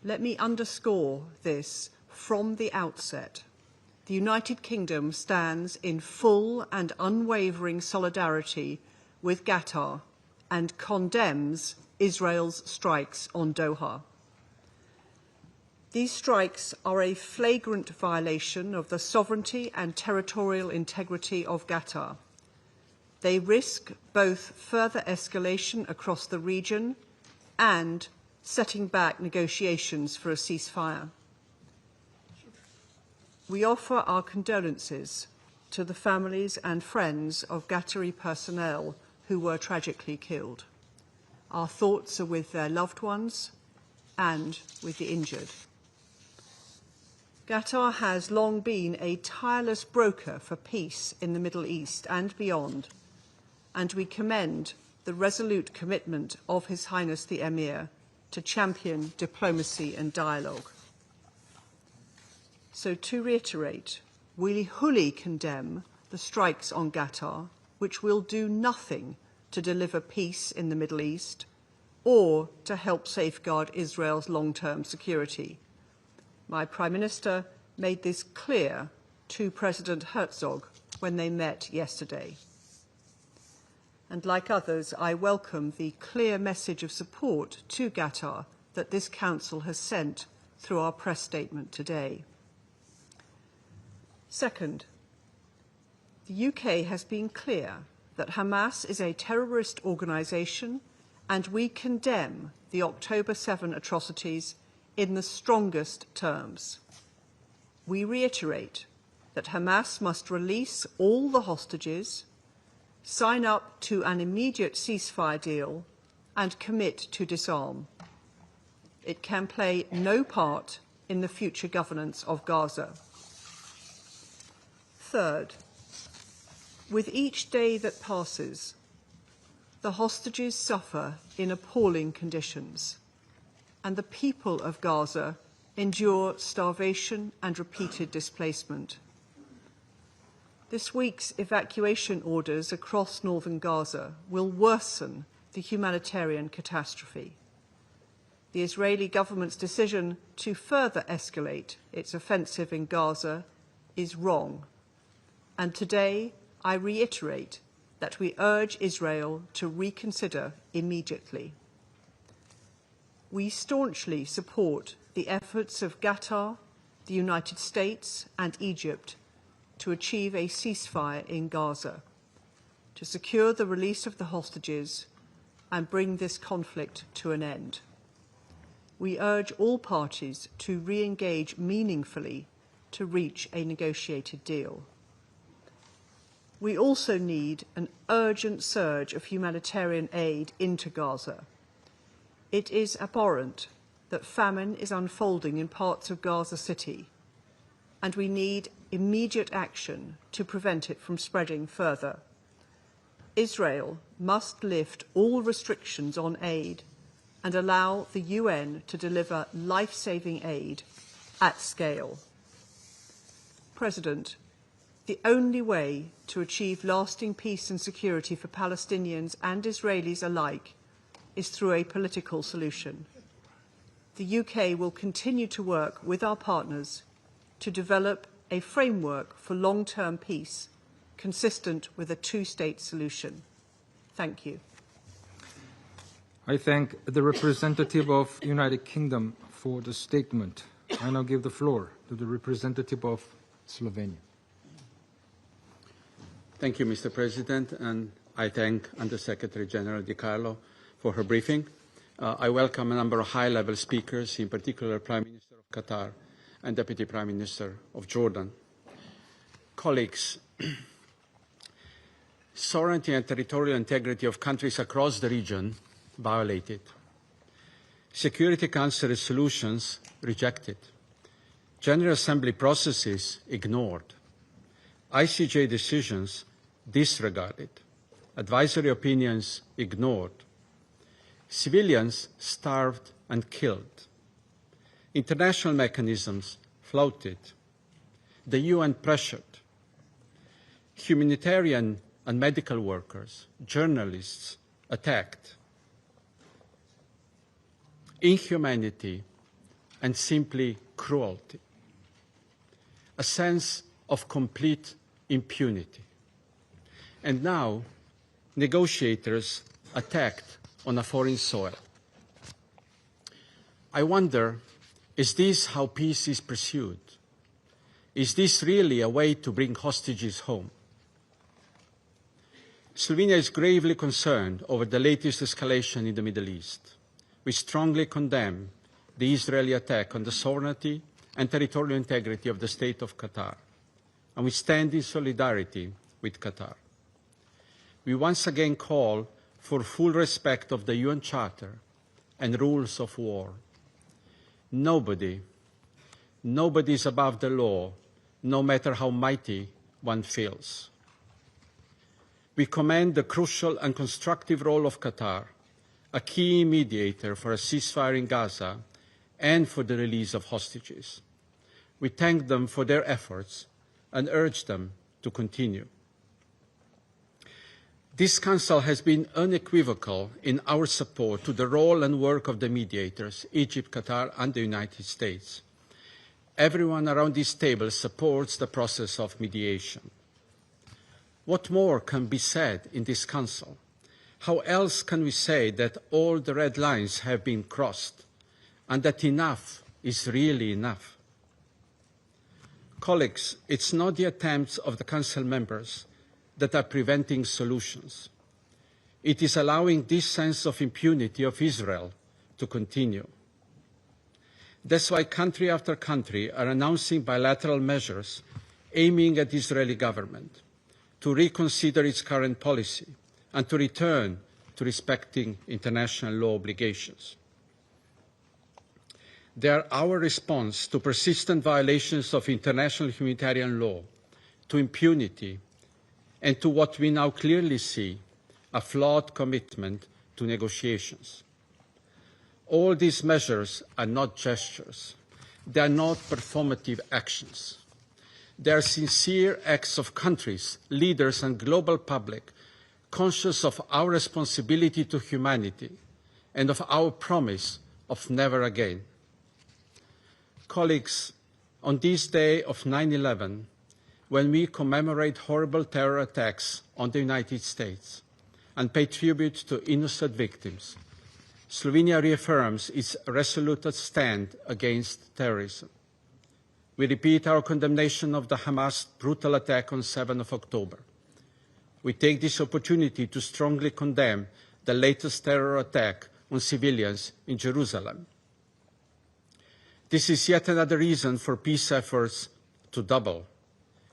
let me underscore this from the outset. The United Kingdom stands in full and unwavering solidarity with Qatar and condemns Israel's strikes on Doha. These strikes are a flagrant violation of the sovereignty and territorial integrity of Qatar. They risk both further escalation across the region and setting back negotiations for a ceasefire. We offer our condolences to the families and friends of Qatari personnel who were tragically killed. Our thoughts are with their loved ones and with the injured. Qatar has long been a tireless broker for peace in the Middle East and beyond, and we commend the resolute commitment of His Highness the Emir to champion diplomacy and dialogue. So to reiterate, we wholly condemn the strikes on Qatar, which will do nothing to deliver peace in the Middle East or to help safeguard Israel's long-term security. My Prime Minister made this clear to President Herzog when they met yesterday. And like others, I welcome the clear message of support to Qatar that this Council has sent through our press statement today. Second, the UK has been clear that Hamas is a terrorist organisation, and we condemn the October 7 atrocities in the strongest terms. We reiterate that Hamas must release all the hostages, sign up to an immediate ceasefire deal, and commit to disarm. It can play no part in the future governance of Gaza. Third, with each day that passes, the hostages suffer in appalling conditions, and the people of Gaza endure starvation and repeated displacement. This week's evacuation orders across northern Gaza will worsen the humanitarian catastrophe. The Israeli government's decision to further escalate its offensive in Gaza is wrong. And today, I reiterate that we urge Israel to reconsider immediately. We staunchly support the efforts of Qatar, the United States, and Egypt to achieve a ceasefire in Gaza, to secure the release of the hostages and bring this conflict to an end. We urge all parties to re-engage meaningfully to reach a negotiated deal. We also need an urgent surge of humanitarian aid into Gaza. It is abhorrent that famine is unfolding in parts of Gaza City, and we need immediate action to prevent it from spreading further. Israel must lift all restrictions on aid and allow the UN to deliver life-saving aid at scale. President, the only way to achieve lasting peace and security for Palestinians and Israelis alike is through a political solution. The UK will continue to work with our partners to develop a framework for long-term peace consistent with a two-state solution. Thank you. I thank the representative of United Kingdom for the statement. I now give the floor to the representative of Slovenia. Thank you, Mr. President, and I thank Under-Secretary General Di Carlo for her briefing. I welcome a number of high-level speakers, in particular Prime Minister of Qatar and Deputy Prime Minister of Jordan. Colleagues, sovereignty and territorial integrity of countries across the region violated. Security Council resolutions rejected. General Assembly processes ignored. ICJ decisions disregarded. Advisory opinions ignored. Civilians starved and killed. International mechanisms flouted. the UN pressured. Humanitarian and medical workers, journalists attacked. Inhumanity and simply cruelty. A sense of complete impunity. And now, negotiators attacked on a foreign soil. I wonder, is this how peace is pursued? Is this really a way to bring hostages home? Slovenia is gravely concerned over the latest escalation in the Middle East. We strongly condemn the Israeli attack on the sovereignty and territorial integrity of the State of Qatar, and we stand in solidarity with Qatar. We once again call for full respect of the UN Charter and rules of war. Nobody is above the law, no matter how mighty one feels. We commend the crucial and constructive role of Qatar, a key mediator for a ceasefire in Gaza and for the release of hostages. We thank them for their efforts and urge them to continue. This Council has been unequivocal in our support to the role and work of the mediators, Egypt, Qatar, and the United States. Everyone around this table supports the process of mediation. What more can be said in this Council? How else can we say that all the red lines have been crossed and that enough is really enough? Colleagues, it's not the attempts of the Council members that are preventing solutions. It is allowing this sense of impunity of Israel to continue. That's why country after country are announcing bilateral measures aiming at the Israeli government to reconsider its current policy and to return to respecting international law obligations. They are our response to persistent violations of international humanitarian law, to impunity, and to what we now clearly see, a flawed commitment to negotiations. All these measures are not gestures. They are not performative actions. They are sincere acts of countries, leaders, and global public conscious of our responsibility to humanity and of our promise of never again. Colleagues, on this day of 9/11, when we commemorate horrible terror attacks on the United States and pay tribute to innocent victims, Slovenia reaffirms its resolute stand against terrorism. We repeat our condemnation of the Hamas brutal attack on 7 October. We take this opportunity to strongly condemn the latest terror attack on civilians in Jerusalem. This is yet another reason for peace efforts to double.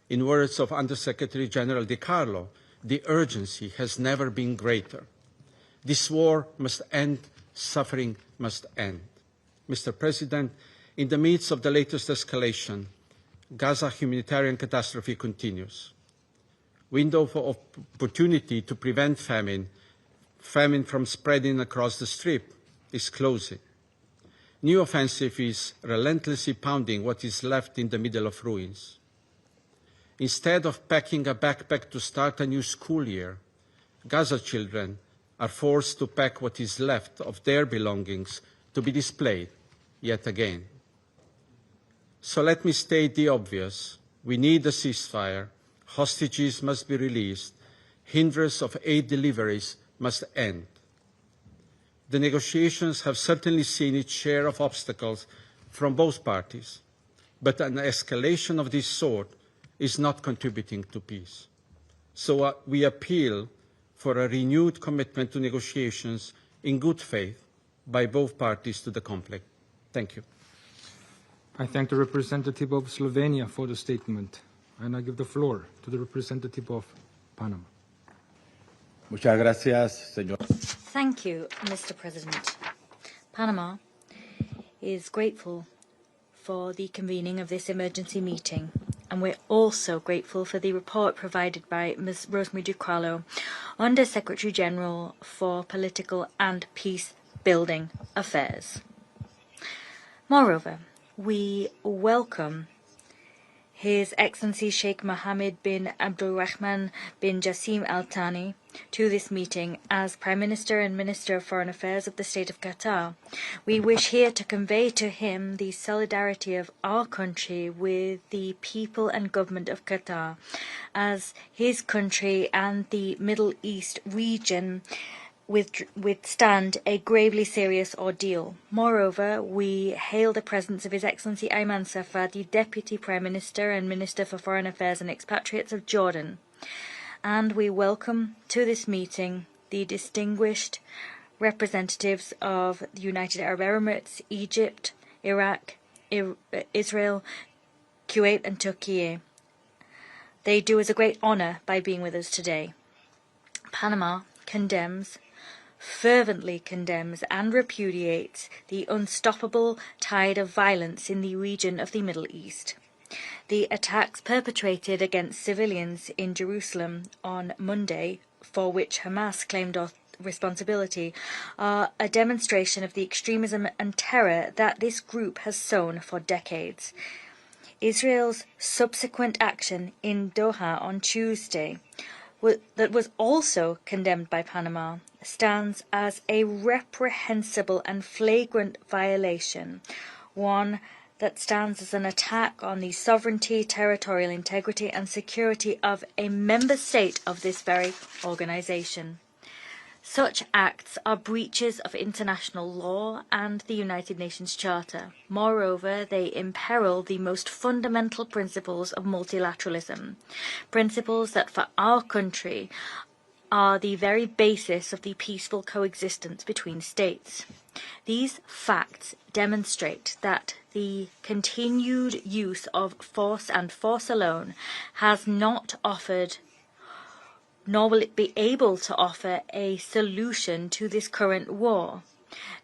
In words of Under-Secretary General Di Carlo, the urgency has never been greater. This war must end, suffering must end. Mr. President, in the midst of the latest escalation, Gaza humanitarian catastrophe continues. Window of opportunity to prevent famine from spreading across the Strip is closing. New offensive is relentlessly pounding what is left in the middle of ruins. Instead of packing a backpack to start a new school year, Gaza children are forced to pack what is left of their belongings to be displayed yet again. So let me state the obvious. We need a ceasefire. Hostages must be released. Hindrance of aid deliveries must end. The negotiations have certainly seen its share of obstacles from both parties, but an escalation of this sort is not contributing to peace. So we appeal for a renewed commitment to negotiations in good faith by both parties to the conflict. Thank you. I thank the representative of Slovenia for the statement, and I give the floor to the representative of Panama. Muchas gracias, señor. Thank you, Mr. President. Panama is grateful for the convening of this emergency meeting, and we're also grateful for the report provided by Ms. Rosemary DiCarlo, Under Secretary General for Political and Peace-Building Affairs. Moreover, we welcome His Excellency Sheikh Mohammed bin Abdulrahman bin Jassim Al-Thani to this meeting as Prime Minister and Minister of Foreign Affairs of the State of Qatar. We wish here to convey to him the solidarity of our country with the people and government of Qatar, as his country and the Middle East region withstand a gravely serious ordeal. Moreover, we hail the presence of His Excellency Ayman Safar, the Deputy Prime Minister and Minister for Foreign Affairs and Expatriates of Jordan, and we welcome to this meeting the distinguished representatives of the United Arab Emirates, Egypt, Iraq, Israel, Kuwait and Turkey. They do us a great honour by being with us today. Panama fervently condemns and repudiates the unstoppable tide of violence in the region of the Middle East. The attacks perpetrated against civilians in Jerusalem on Monday, for which Hamas claimed responsibility, are a demonstration of the extremism and terror that this group has sown for decades. Israel's subsequent action in Doha on Tuesday, that was also condemned by Panama, stands as a reprehensible and flagrant violation, one that stands as an attack on the sovereignty, territorial integrity and security of a member state of this very organization. Such acts are breaches of international law and the United Nations Charter. Moreover, they imperil the most fundamental principles of multilateralism, principles that for our country are the very basis of the peaceful coexistence between states. These facts demonstrate that the continued use of force and force alone has not offered, nor will it be able to offer, a solution to this current war.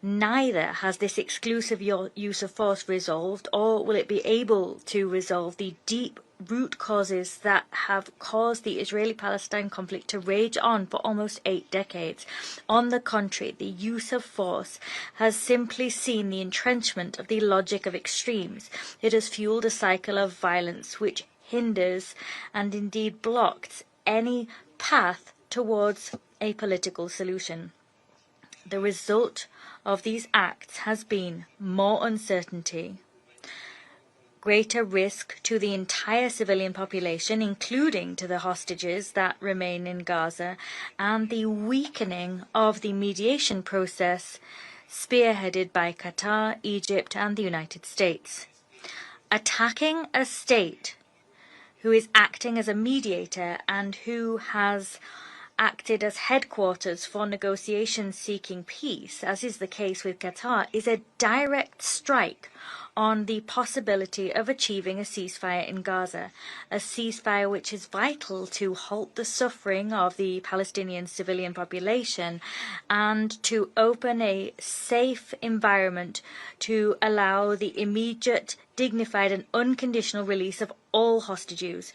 Neither has this exclusive use of force resolved, or will it be able to resolve, the deep root causes that have caused the Israeli-Palestine conflict to rage on for almost 8 decades. On the contrary, the use of force has simply seen the entrenchment of the logic of extremes. It has fueled a cycle of violence which hinders and indeed blocks any path towards a political solution. The result of these acts has been more uncertainty, greater risk to the entire civilian population, including to the hostages that remain in Gaza, and the weakening of the mediation process spearheaded by Qatar, Egypt and the United States. Attacking a state who is acting as a mediator and who has acted as headquarters for negotiations seeking peace, as is the case with Qatar, is a direct strike on the possibility of achieving a ceasefire in Gaza, a ceasefire which is vital to halt the suffering of the Palestinian civilian population and to open a safe environment to allow the immediate, dignified and unconditional release of all hostages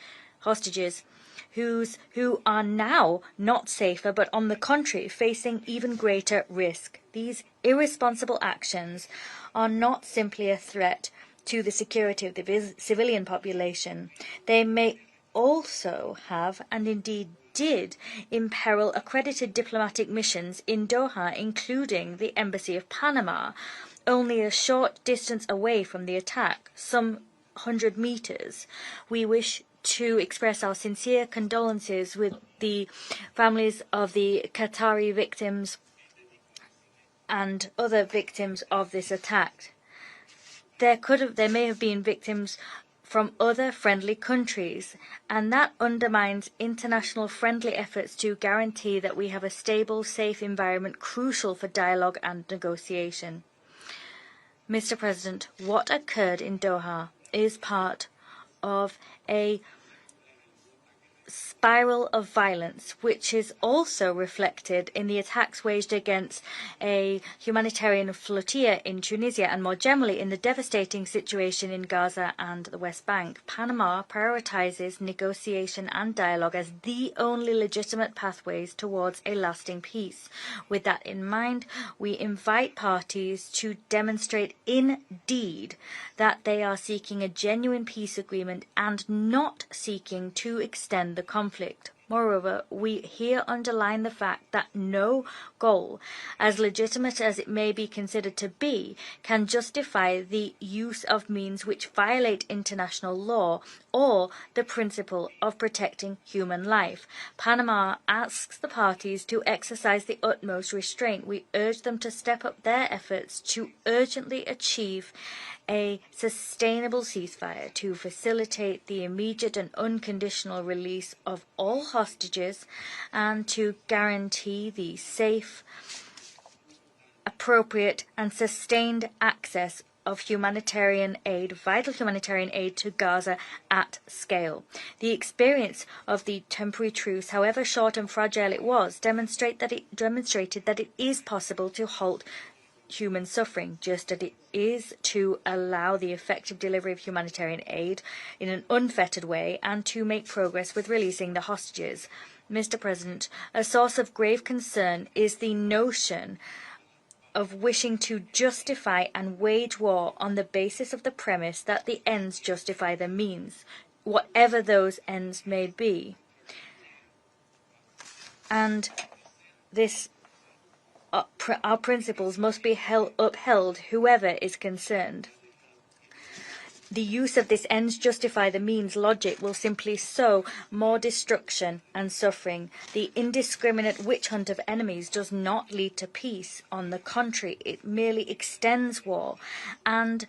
who are now not safer but on the contrary facing even greater risk. These irresponsible actions are not simply a threat to the security of the civilian population. They may also have, and indeed did, imperil accredited diplomatic missions in Doha, including the Embassy of Panama, only a short distance away from the attack, some 100 meters. We wish to express our sincere condolences with the families of the Qatari victims and other victims of this attack. There may have been victims from other friendly countries, and that undermines international friendly efforts to guarantee that we have a stable, safe environment crucial for dialogue and negotiation. Mr. President, what occurred in Doha is part of a spiral of violence, which is also reflected in the attacks waged against a humanitarian flotilla in Tunisia and more generally in the devastating situation in Gaza and the West Bank. Panama prioritizes negotiation and dialogue as the only legitimate pathways towards a lasting peace. With that in mind, we invite parties to demonstrate indeed that they are seeking a genuine peace agreement and not seeking to extend the conflict. Moreover, we here underline the fact that no goal, as legitimate as it may be considered to be, can justify the use of means which violate international law or the principle of protecting human life. Panama asks the parties to exercise the utmost restraint. We urge them to step up their efforts to urgently achieve a sustainable ceasefire to facilitate the immediate and unconditional release of all hostages and to guarantee the safe, appropriate and sustained access of humanitarian aid, vital humanitarian aid to Gaza at scale. The experience of the temporary truce, however short and fragile it was, demonstrated that it is possible to halt human suffering, just as it is to allow the effective delivery of humanitarian aid in an unfettered way and to make progress with releasing the hostages. Mr. President, a source of grave concern is the notion of wishing to justify and wage war on the basis of the premise that the ends justify the means, whatever those ends may be. And this our principles must be upheld, whoever is concerned. The use of this ends justify the means logic will simply sow more destruction and suffering. The indiscriminate witch hunt of enemies does not lead to peace. On the contrary, it merely extends war and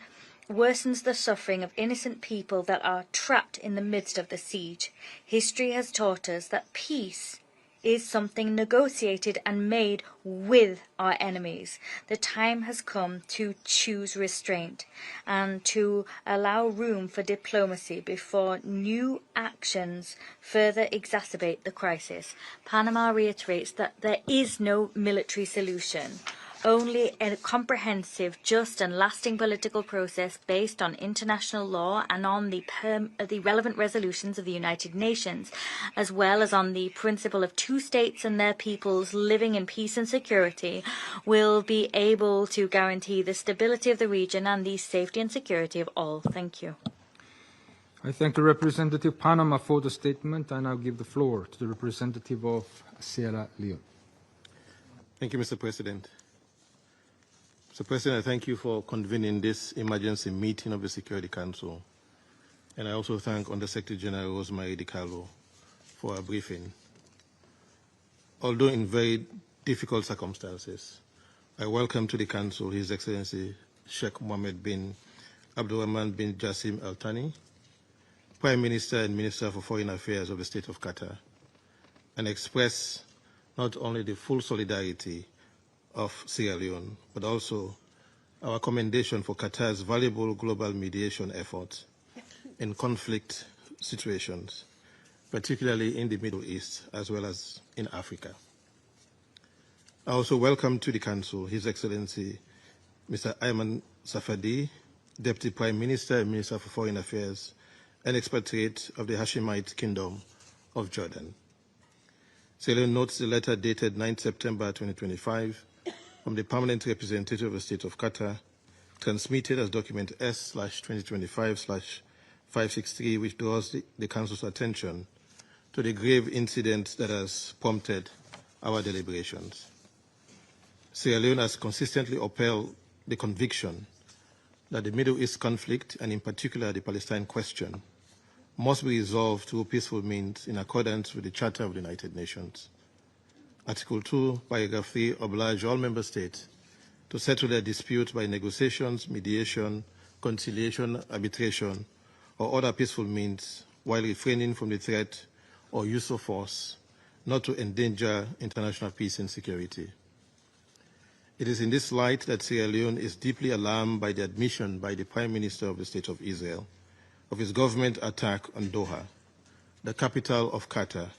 worsens the suffering of innocent people that are trapped in the midst of the siege. History has taught us that peace is something negotiated and made with our enemies. The time has come to choose restraint and to allow room for diplomacy before new actions further exacerbate the crisis. Panama reiterates that there is no military solution, only a comprehensive, just and lasting political process based on international law and on the relevant resolutions of the United Nations, as well as on the principle of two states and their peoples living in peace and security, will be able to guarantee the stability of the region and the safety and security of all. Thank you. I thank the representative of Panama for the statement. I now give the floor to the representative of Sierra Leone. Thank you, Mr. President. Mr. President, I thank you for convening this emergency meeting of the Security Council. And I also thank Under-Secretary General Rosemary DiCarlo for her briefing. Although in very difficult circumstances, I welcome to the Council His Excellency Sheikh Mohammed bin Abdulrahman bin Jassim Al-Thani, Prime Minister and Minister for Foreign Affairs of the State of Qatar, and express not only the full solidarity of Sierra Leone, but also our commendation for Qatar's valuable global mediation efforts in conflict situations, particularly in the Middle East as well as in Africa. I also welcome to the Council His Excellency Mr. Ayman Safadi, Deputy Prime Minister and Minister for Foreign Affairs and Expatriate of the Hashemite Kingdom of Jordan. Sierra Leone notes the letter dated 9 September 2025 from the Permanent Representative of the State of Qatar, transmitted as document S/2025/563, which draws the Council's attention to the grave incident that has prompted our deliberations. Sierra Leone has consistently upheld the conviction that the Middle East conflict, and in particular the Palestine question, must be resolved through peaceful means in accordance with the Charter of the United Nations. Article 2, Paragraph 3 obliges all member states to settle their disputes by negotiations, mediation, conciliation, arbitration, or other peaceful means, while refraining from the threat or use of force, not to endanger international peace and security. It is in this light that Sierra Leone is deeply alarmed by the admission by the Prime Minister of the State of Israel of his government attack on Doha, the capital of Qatar,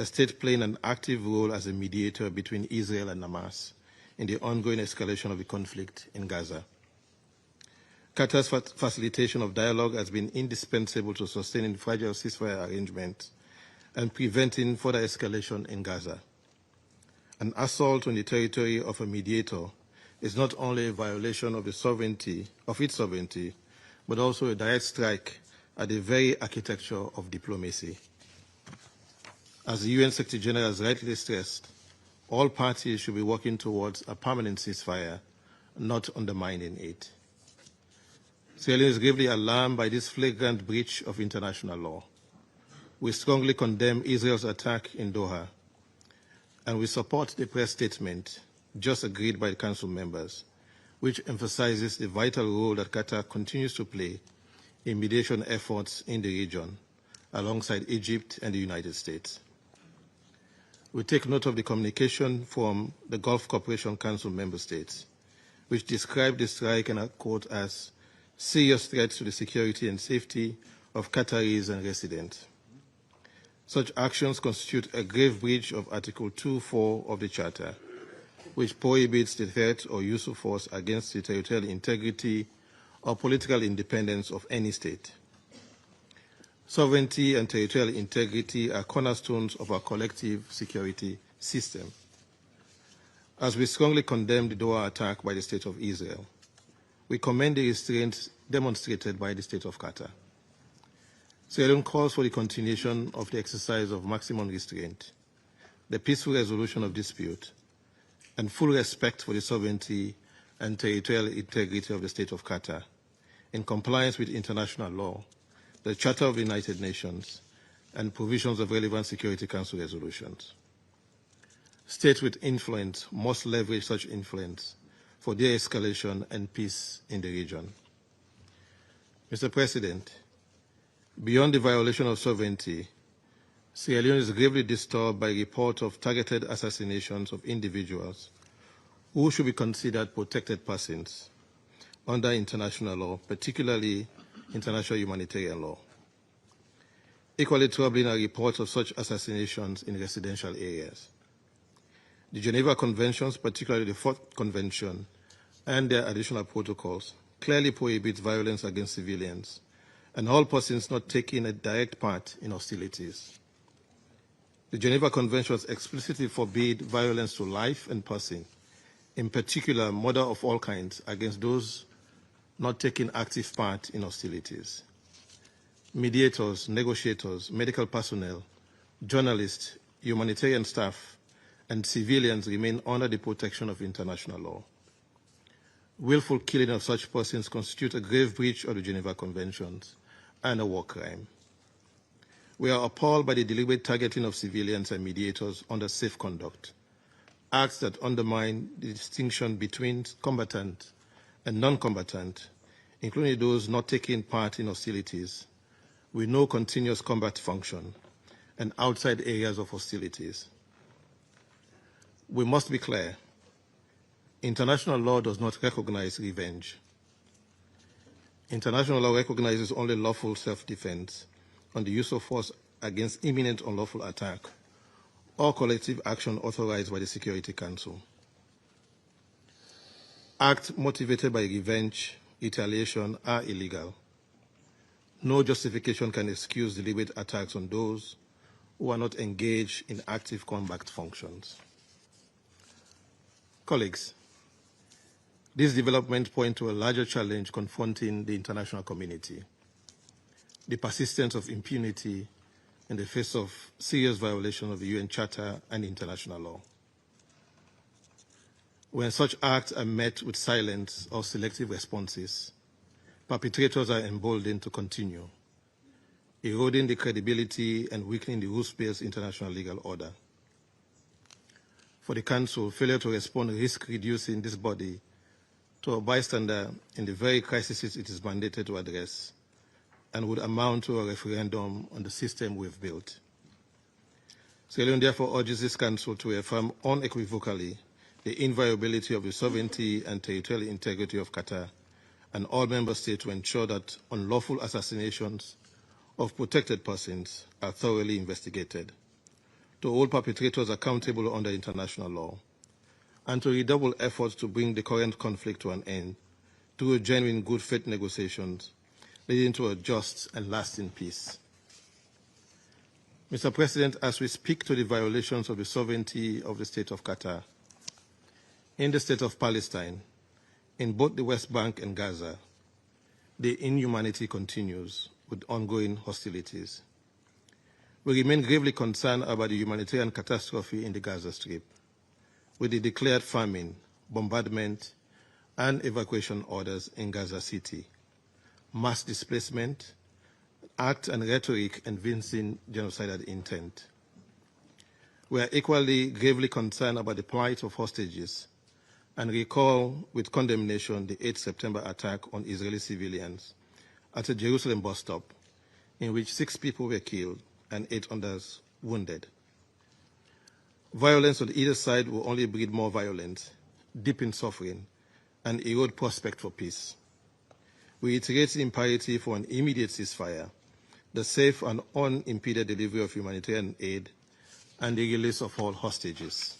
a state playing an active role as a mediator between Israel and Hamas in the ongoing escalation of the conflict in Gaza. Qatar's facilitation of dialogue has been indispensable to sustaining fragile ceasefire arrangements and preventing further escalation in Gaza. An assault on the territory of a mediator is not only a violation of its sovereignty, but also a direct strike at the very architecture of diplomacy. As the UN Secretary General has rightly stressed, all parties should be working towards a permanent ceasefire, not undermining it. Sierra Leone is gravely alarmed by this flagrant breach of international law. We strongly condemn Israel's attack in Doha, and we support the press statement just agreed by the Council members, which emphasizes the vital role that Qatar continues to play in mediation efforts in the region, alongside Egypt and the United States. We take note of the communication from the Gulf Cooperation Council member states, which described the strike, and I quote, as serious threats to the security and safety of Qataris and residents. Such actions constitute a grave breach of Article 2.4 of the Charter, which prohibits the threat or use of force against the territorial integrity or political independence of any state. Sovereignty and territorial integrity are cornerstones of our collective security system. As we strongly condemn the Doha attack by the State of Israel, we commend the restraint demonstrated by the State of Qatar. Sierra Leone calls for the continuation of the exercise of maximum restraint, the peaceful resolution of dispute, and full respect for the sovereignty and territorial integrity of the State of Qatar, in compliance with international law, the Charter of the United Nations, and provisions of relevant Security Council resolutions. States with influence must leverage such influence for de-escalation and peace in the region. Mr. President, beyond the violation of sovereignty, Sierra Leone is gravely disturbed by reports of targeted assassinations of individuals who should be considered protected persons under international law, particularly international humanitarian law. Equally troubling are reports of such assassinations in residential areas. The Geneva Conventions, particularly the Fourth Convention, and their additional protocols, clearly prohibit violence against civilians and all persons not taking a direct part in hostilities. The Geneva Conventions explicitly forbid violence to life and person, in particular murder of all kinds, against those not taking active part in hostilities. Mediators, negotiators, medical personnel, journalists, humanitarian staff, and civilians remain under the protection of international law. Willful killing of such persons constitutes a grave breach of the Geneva Conventions and a war crime. We are appalled by the deliberate targeting of civilians and mediators under safe conduct, acts that undermine the distinction between combatant and non-combatant, including those not taking part in hostilities, with no continuous combat function, and outside areas of hostilities. We must be clear. International law does not recognize revenge. International law recognizes only lawful self-defense on the use of force against imminent unlawful attack or collective action authorized by the Security Council. Acts motivated by revenge, retaliation are illegal. No justification can excuse deliberate attacks on those who are not engaged in active combat functions. Colleagues, this development points to a larger challenge confronting the international community: the persistence of impunity in the face of serious violation of the UN Charter and international law. When such acts are met with silence or selective responses, perpetrators are emboldened to continue, eroding the credibility and weakening the rules-based international legal order. For the Council, failure to respond risks reducing this body to a bystander in the very crises it is mandated to address, and would amount to a referendum on the system we've built. Sierra Leone therefore urges this Council to affirm unequivocally the inviolability of the sovereignty and territorial integrity of Qatar and all member states to ensure that unlawful assassinations of protected persons are thoroughly investigated. to hold perpetrators accountable under international law, and to redouble efforts to bring the current conflict to an end through genuine good faith negotiations leading to a just and lasting peace. Mr. President, as we speak to the violations of the sovereignty of the State of Qatar, in the State of Palestine, in both the West Bank and Gaza, the inhumanity continues with ongoing hostilities. We remain gravely concerned about the humanitarian catastrophe in the Gaza Strip, with the declared famine, bombardment, and evacuation orders in Gaza City, mass displacement, act and rhetoric evincing genocidal intent. We are equally gravely concerned about the plight of hostages and recall with condemnation the 8 September attack on Israeli civilians at a Jerusalem bus stop in which 6 people were killed and 8 others wounded. Violence on either side will only breed more violence, deepen suffering, and erode prospect for peace. We reiterate the imperative for an immediate ceasefire, the safe and unimpeded delivery of humanitarian aid, and the release of all hostages.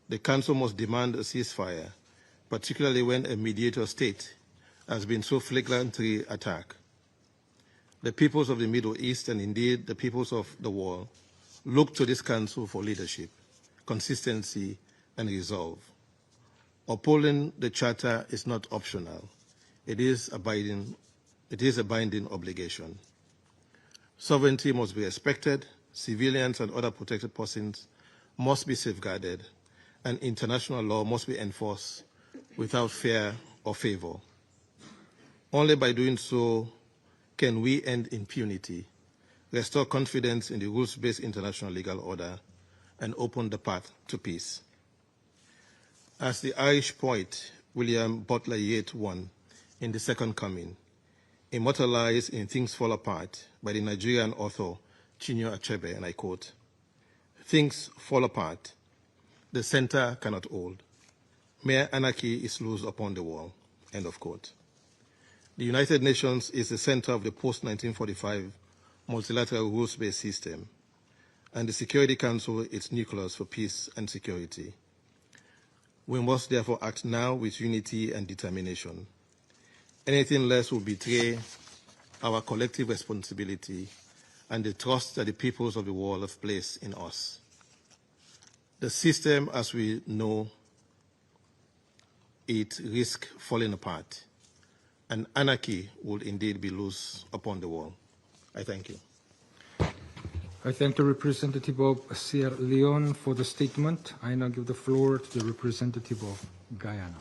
The Council must demand a ceasefire, particularly when a mediator state has been so flagrantly attacked. The peoples of the Middle East, and indeed the peoples of the world, look to this Council for leadership, consistency, and resolve. Upholding the Charter is not optional. It is a binding obligation. Sovereignty must be respected, civilians and other protected persons must be safeguarded, and international law must be enforced without fear or favor. Only by doing so can we end impunity, restore confidence in the rules-based international legal order, and open the path to peace. As the Irish poet William Butler Yeats won in The Second Coming, immortalized in Things Fall Apart by the Nigerian author Chinua Achebe, and I quote, "Things fall apart, the center cannot hold. Mere anarchy is loose upon the wall," end of quote. The United Nations is the center of the post-1945 multilateral rules-based system, and the Security Council its nucleus for peace and security. We must therefore act now with unity and determination. Anything less will betray our collective responsibility and the trust that the peoples of the world have placed in us. The system, as we know it, risks falling apart, and anarchy will indeed be loose upon the world. I thank you. I thank the representative of Sierra Leone for the statement. I now give the floor to the representative of Guyana.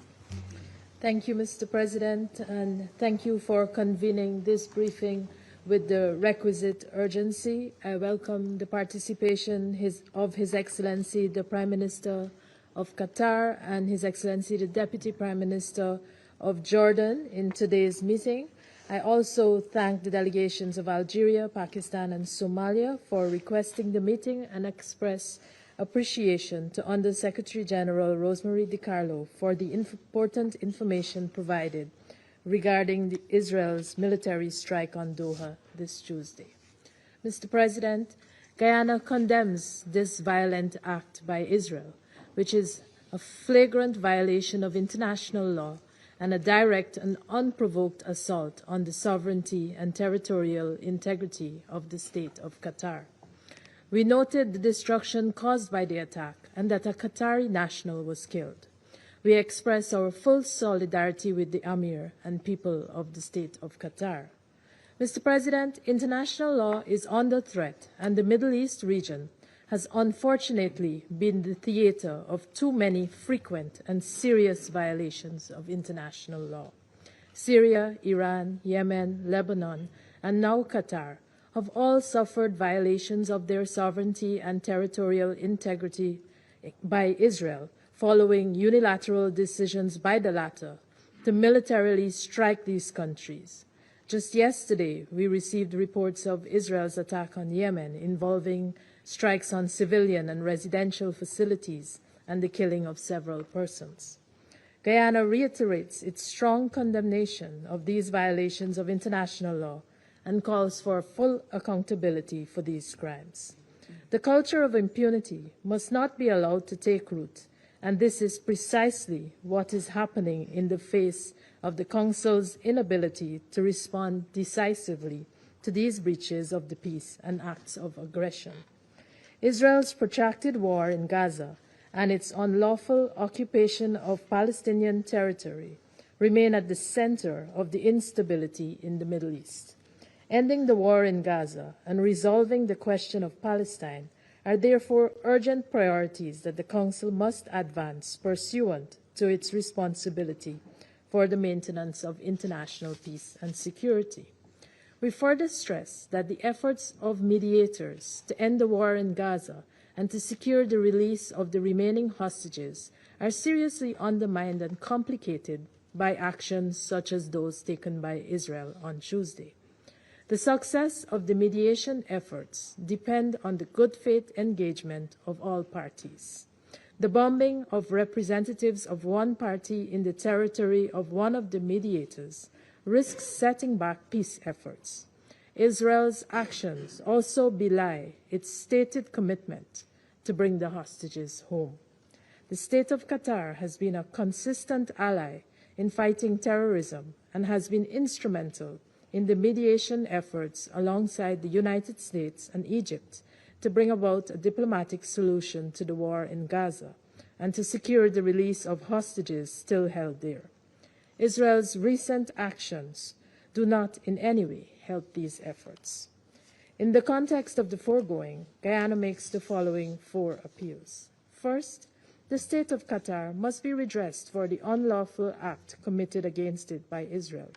Thank you, Mr. President, and thank you for convening this briefing with the requisite urgency. I welcome the participation of His Excellency the Prime Minister of Qatar and His Excellency the Deputy Prime Minister of Jordan in today's meeting. I also thank the delegations of Algeria, Pakistan, and Somalia for requesting the meeting and express appreciation to Under-Secretary General Rosemary DiCarlo for the important information provided regarding Israel's military strike on Doha this Tuesday. Mr. President, Guyana condemns this violent act by Israel, which is a flagrant violation of international law and a direct and unprovoked assault on the sovereignty and territorial integrity of the State of Qatar. We noted the destruction caused by the attack and that a Qatari national was killed. We express our full solidarity with the Amir and people of the State of Qatar. Mr. President, international law is under threat, and the Middle East region has unfortunately been the theater of too many frequent and serious violations of international law. Syria, Iran, Yemen, Lebanon, and now Qatar have all suffered violations of their sovereignty and territorial integrity by Israel, following unilateral decisions by the latter to militarily strike these countries. Just yesterday, we received reports of Israel's attack on Yemen involving strikes on civilian and residential facilities and the killing of several persons. Guyana reiterates its strong condemnation of these violations of international law and calls for full accountability for these crimes. The culture of impunity must not be allowed to take root, and this is precisely what is happening in the face of the Council's inability to respond decisively to these breaches of the peace and acts of aggression. Israel's protracted war in Gaza and its unlawful occupation of Palestinian territory remain at the center of the instability in the Middle East. Ending the war in Gaza and resolving the question of Palestine are therefore urgent priorities that the Council must advance pursuant to its responsibility for the maintenance of international peace and security. We further stress that the efforts of mediators to end the war in Gaza and to secure the release of the remaining hostages are seriously undermined and complicated by actions such as those taken by Israel on Tuesday. The success of the mediation efforts depend on the good faith engagement of all parties. The bombing of representatives of one party in the territory of one of the mediators risks setting back peace efforts. Israel's actions also belie its stated commitment to bring the hostages home. The state of Qatar has been a consistent ally in fighting terrorism and has been instrumental in the mediation efforts alongside the United States and Egypt to bring about a diplomatic solution to the war in Gaza and to secure the release of hostages still held there. Israel's recent actions do not in any way help these efforts. In the context of the foregoing, Guyana makes the following 4 appeals. First, the state of Qatar must be redressed for the unlawful act committed against it by Israel.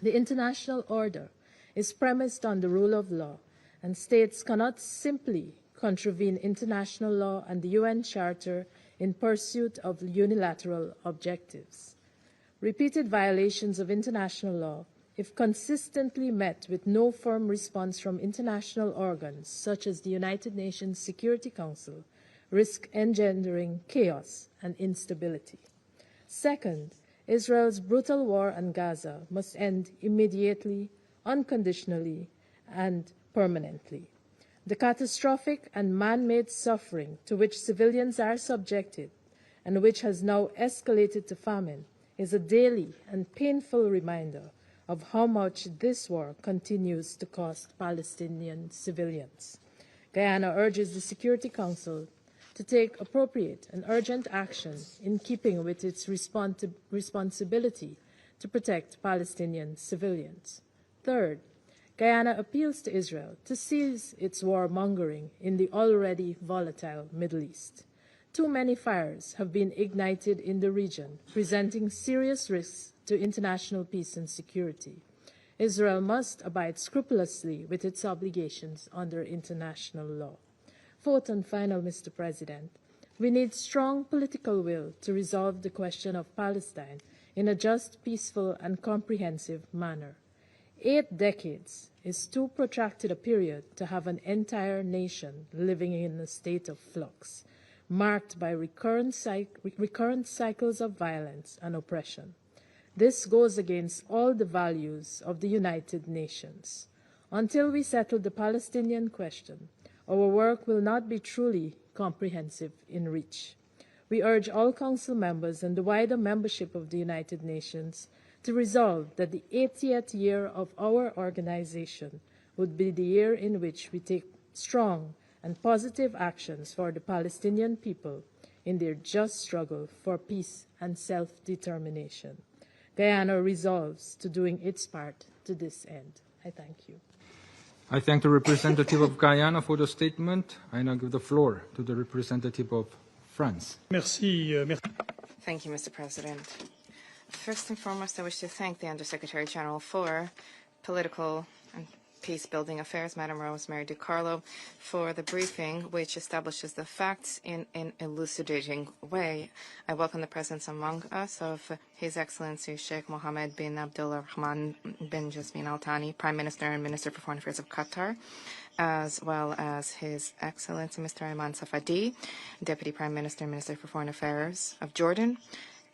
The international order is premised on the rule of law, and states cannot simply contravene international law and the UN Charter in pursuit of unilateral objectives. Repeated violations of international law, if consistently met with no firm response from international organs such as the United Nations Security Council, risk engendering chaos and instability. Second, Israel's brutal war on Gaza must end immediately, unconditionally, and permanently. The catastrophic and man-made suffering to which civilians are subjected, and which has now escalated to famine, is a daily and painful reminder of how much this war continues to cost Palestinian civilians. Guyana urges the Security Council to take appropriate and urgent action in keeping with its responsibility to protect Palestinian civilians. Third, Guyana appeals to Israel to cease its warmongering in the already volatile Middle East. Too many fires have been ignited in the region, presenting serious risks to international peace and security. Israel must abide scrupulously with its obligations under international law. Fourth and final, Mr. President, we need strong political will to resolve the question of Palestine in a just, peaceful, and comprehensive manner. 8 decades is too protracted a period to have an entire nation living in a state of flux, marked by recurrent cycles of violence and oppression. This goes against all the values of the United Nations. Until we settle the Palestinian question, our work will not be truly comprehensive in reach. We urge all Council members and the wider membership of the United Nations to resolve that the 80th year of our organization would be the year in which we take strong and positive actions for the Palestinian people in their just struggle for peace and self-determination. Guyana resolves to doing its part to this end. I thank you. I thank the representative of Guyana for the statement. I now give the floor to the representative of France. Merci. Thank you, Mr. President. First and foremost, I wish to thank the Undersecretary General for Political and Peace-Building Affairs, Madam Rosemary DiCarlo, for the briefing, which establishes the facts in an elucidating way. I welcome the presence among us of His Excellency Sheikh Mohammed bin Abdullah Rahman bin Jasmin Al-Thani, Prime Minister and Minister for Foreign Affairs of Qatar, as well as His Excellency Mr. Ayman Safadi, Deputy Prime Minister and Minister for Foreign Affairs of Jordan,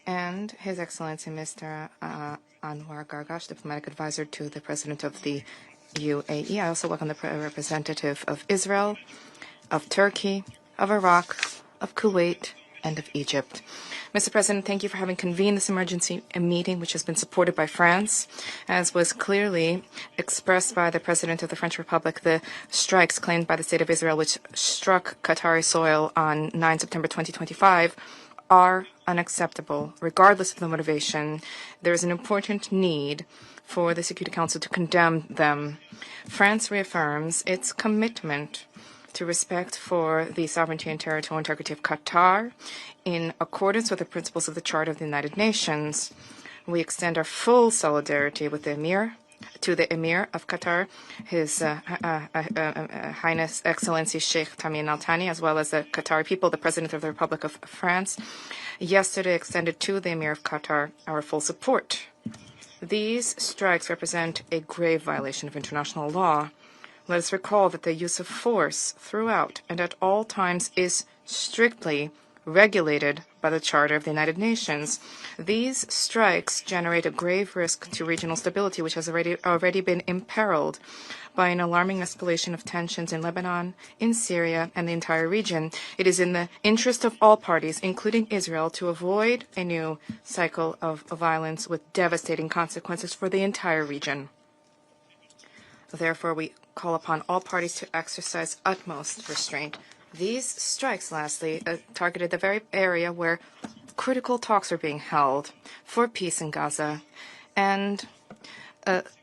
and His Excellency Mr. Anwar Gargash, Diplomatic Advisor to the President of the UAE. I also welcome the representative of Israel, of Turkey, of Iraq, of Kuwait, and of Egypt. Mr. President, thank you for having convened this emergency meeting, which has been supported by France. As was clearly expressed by the President of the French Republic, the strikes claimed by the State of Israel, which struck Qatari soil on 9 September 2025, are unacceptable, regardless of the motivation. There is an important need for the Security Council to condemn them. France reaffirms its commitment to respect for the sovereignty and territorial integrity of Qatar in accordance with the principles of the Charter of the United Nations. We extend our full solidarity with the Emir, to the Emir of Qatar, His Highness Excellency Sheikh Al-Thani, as well as the Qatari people. The President of the Republic of France yesterday extended to the Emir of Qatar our full support. These strikes represent a grave violation of international law. Let us recall that the use of force throughout and at all times is strictly regulated by the Charter of the United Nations. These strikes generate a grave risk to regional stability, which has already been imperiled by an alarming escalation of tensions in Lebanon, in Syria, and the entire region. It is in the interest of all parties, including Israel, to avoid a new cycle of violence with devastating consequences for the entire region. Therefore, we call upon all parties to exercise utmost restraint. These strikes, lastly, targeted the very area where critical talks are being held for peace in Gaza and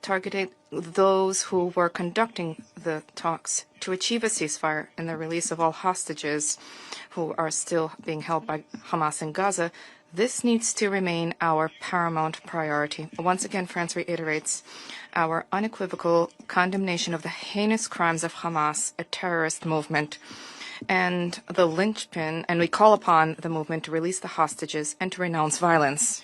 targeted those who were conducting the talks to achieve a ceasefire and the release of all hostages who are still being held by Hamas in Gaza. This needs to remain our paramount priority. Once again, France reiterates our unequivocal condemnation of the heinous crimes of Hamas, a terrorist movement, and the linchpin, and we call upon the movement to release the hostages and to renounce violence.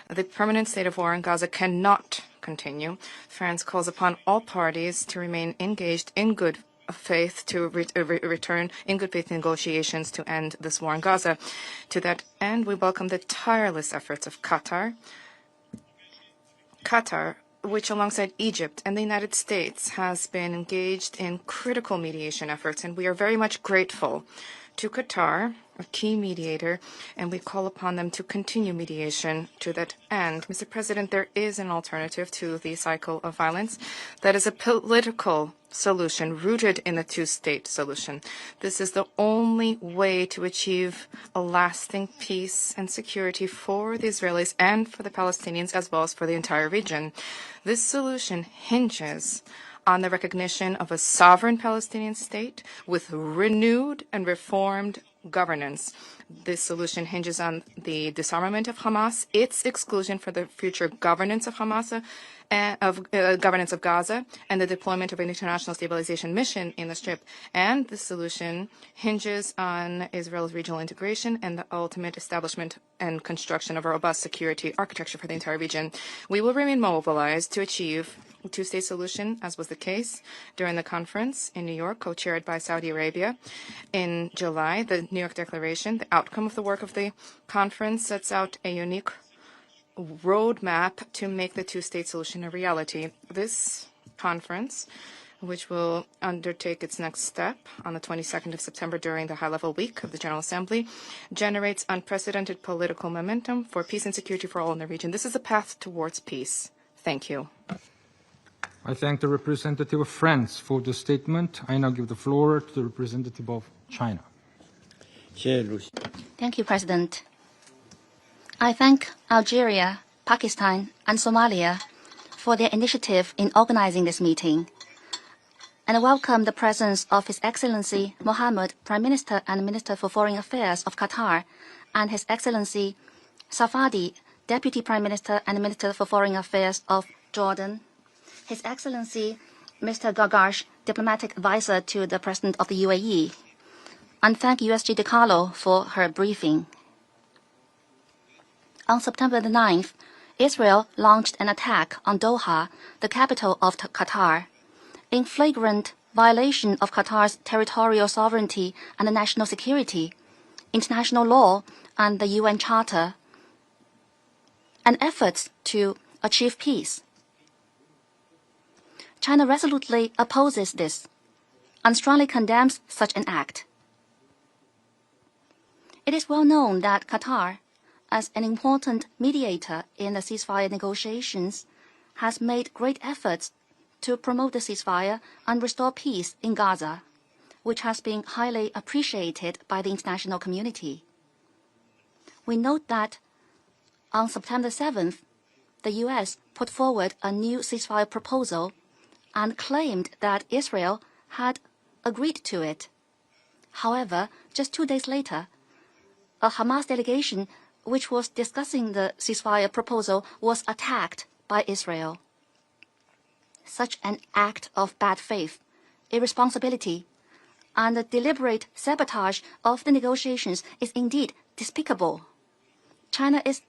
The permanent state of war in Gaza cannot continue. France calls upon all parties to remain engaged in good faith to return in good faith negotiations to end this war in Gaza. To that end, we welcome the tireless efforts of Qatar, which alongside Egypt and the United States has been engaged in critical mediation efforts, and we are very much grateful to Qatar, a key mediator, and we call upon them to continue mediation to that end. Mr. President, there is an alternative to the cycle of violence that is a political solution rooted in the two-state solution. This is the only way to achieve a lasting peace and security for the Israelis and for the Palestinians, as well as for the entire region. This solution hinges on the recognition of a sovereign Palestinian state with renewed and reformed governance. This solution hinges on the disarmament of Hamas, its exclusion for the future governance of Hamas, governance of Gaza, and the deployment of an international stabilization mission in the Strip. And this solution hinges on Israel's regional integration and the ultimate establishment and construction of a robust security architecture for the entire region. We will remain mobilized to achieve a two-state solution, as was the case during the conference in New York, co-chaired by Saudi Arabia in July. The New York Declaration, the outcome of the work of the conference, sets out a unique roadmap to make the two-state solution a reality. This conference, which will undertake its next step on the 22nd of September during the high-level week of the General Assembly, generates unprecedented political momentum for peace and security for all in the region. This is a path towards peace. Thank you. I thank the representative of France for the statement. I now give the floor to the representative of China. Thank you, President. I thank Algeria, Pakistan, and Somalia for their initiative in organizing this meeting, and I welcome the presence of His Excellency Mohammed, Prime Minister and Minister for Foreign Affairs of Qatar, and His Excellency Safadi, Deputy Prime Minister and Minister for Foreign Affairs of Jordan, His Excellency Mr. Gargash, Diplomatic Advisor to the President of the UAE, and thank USG DiCarlo for her briefing. On September the 9th, Israel launched an attack on Doha, the capital of Qatar, in flagrant violation of Qatar's territorial sovereignty and national security, international law, and the UN Charter, and efforts to achieve peace. China resolutely opposes this and strongly condemns such an act. It is well known that Qatar, as an important mediator in the ceasefire negotiations, has made great efforts to promote the ceasefire and restore peace in Gaza, which has been highly appreciated by the international community. We note that on September 7th, the U.S. put forward a new ceasefire proposal and claimed that Israel had agreed to it. However, just 2 days later, a Hamas delegation which was discussing the ceasefire proposal was attacked by Israel. Such an act of bad faith, irresponsibility, and the deliberate sabotage of the negotiations is indeed despicable. China is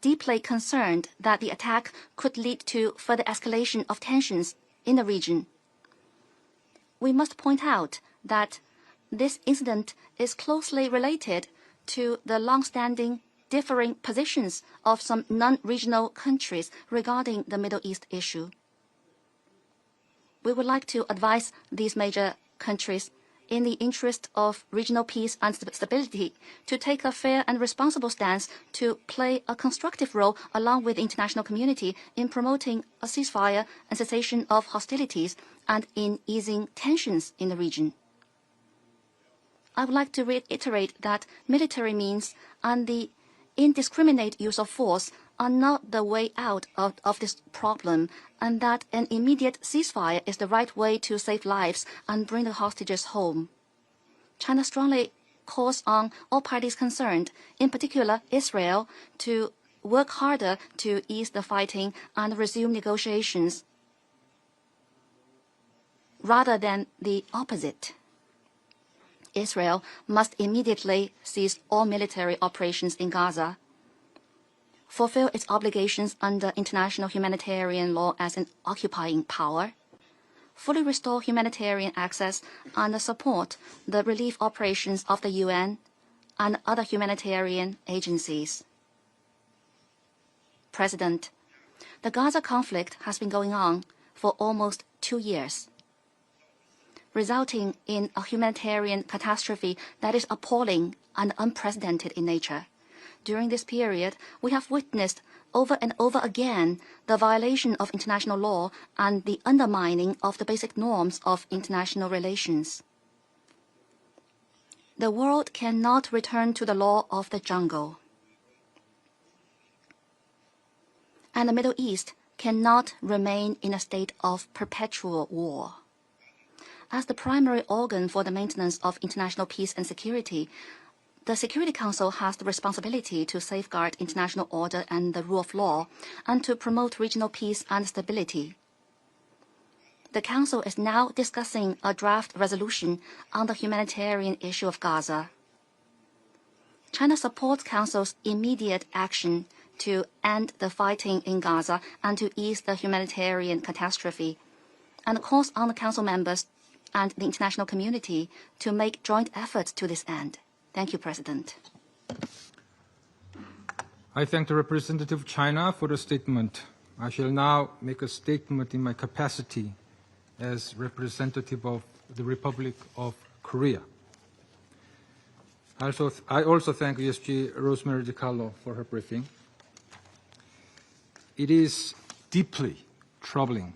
deeply concerned that the attack could lead to further escalation of tensions in the region. We must point out that this incident is closely related to the long-standing differing positions of some non-regional countries regarding the Middle East issue. We would like to advise these major countries, in the interest of regional peace and stability, to take a fair and responsible stance to play a constructive role along with the international community in promoting a ceasefire and cessation of hostilities and in easing tensions in the region. I would like to reiterate that military means and the indiscriminate use of force are not the way out of this problem, and that an immediate ceasefire is the right way to save lives and bring the hostages home. China strongly calls on all parties concerned, in particular Israel, to work harder to ease the fighting and resume negotiations, rather than the opposite. Israel must immediately cease all military operations in Gaza, fulfill its obligations under international humanitarian law as an occupying power, fully restore humanitarian access and support the relief operations of the UN and other humanitarian agencies. President, the Gaza conflict has been going on for almost 2 years, resulting in a humanitarian catastrophe that is appalling and unprecedented in nature. During this period, we have witnessed over and over again the violation of international law and the undermining of the basic norms of international relations. The world cannot return to the law of the jungle, and the Middle East cannot remain in a state of perpetual war. As the primary organ for the maintenance of international peace and security, the Security Council has the responsibility to safeguard international order and the rule of law, and to promote regional peace and stability. The Council is now discussing a draft resolution on the humanitarian issue of Gaza. China supports Council's immediate action to end the fighting in Gaza and to ease the humanitarian catastrophe, and calls on the Council members and the international community to make joint efforts to this end. Thank you, President. I thank the representative of China for the statement. I shall now make a statement in my capacity as representative of the Republic of Korea. I also thank USG Rosemary DiCarlo for her briefing. It is deeply troubling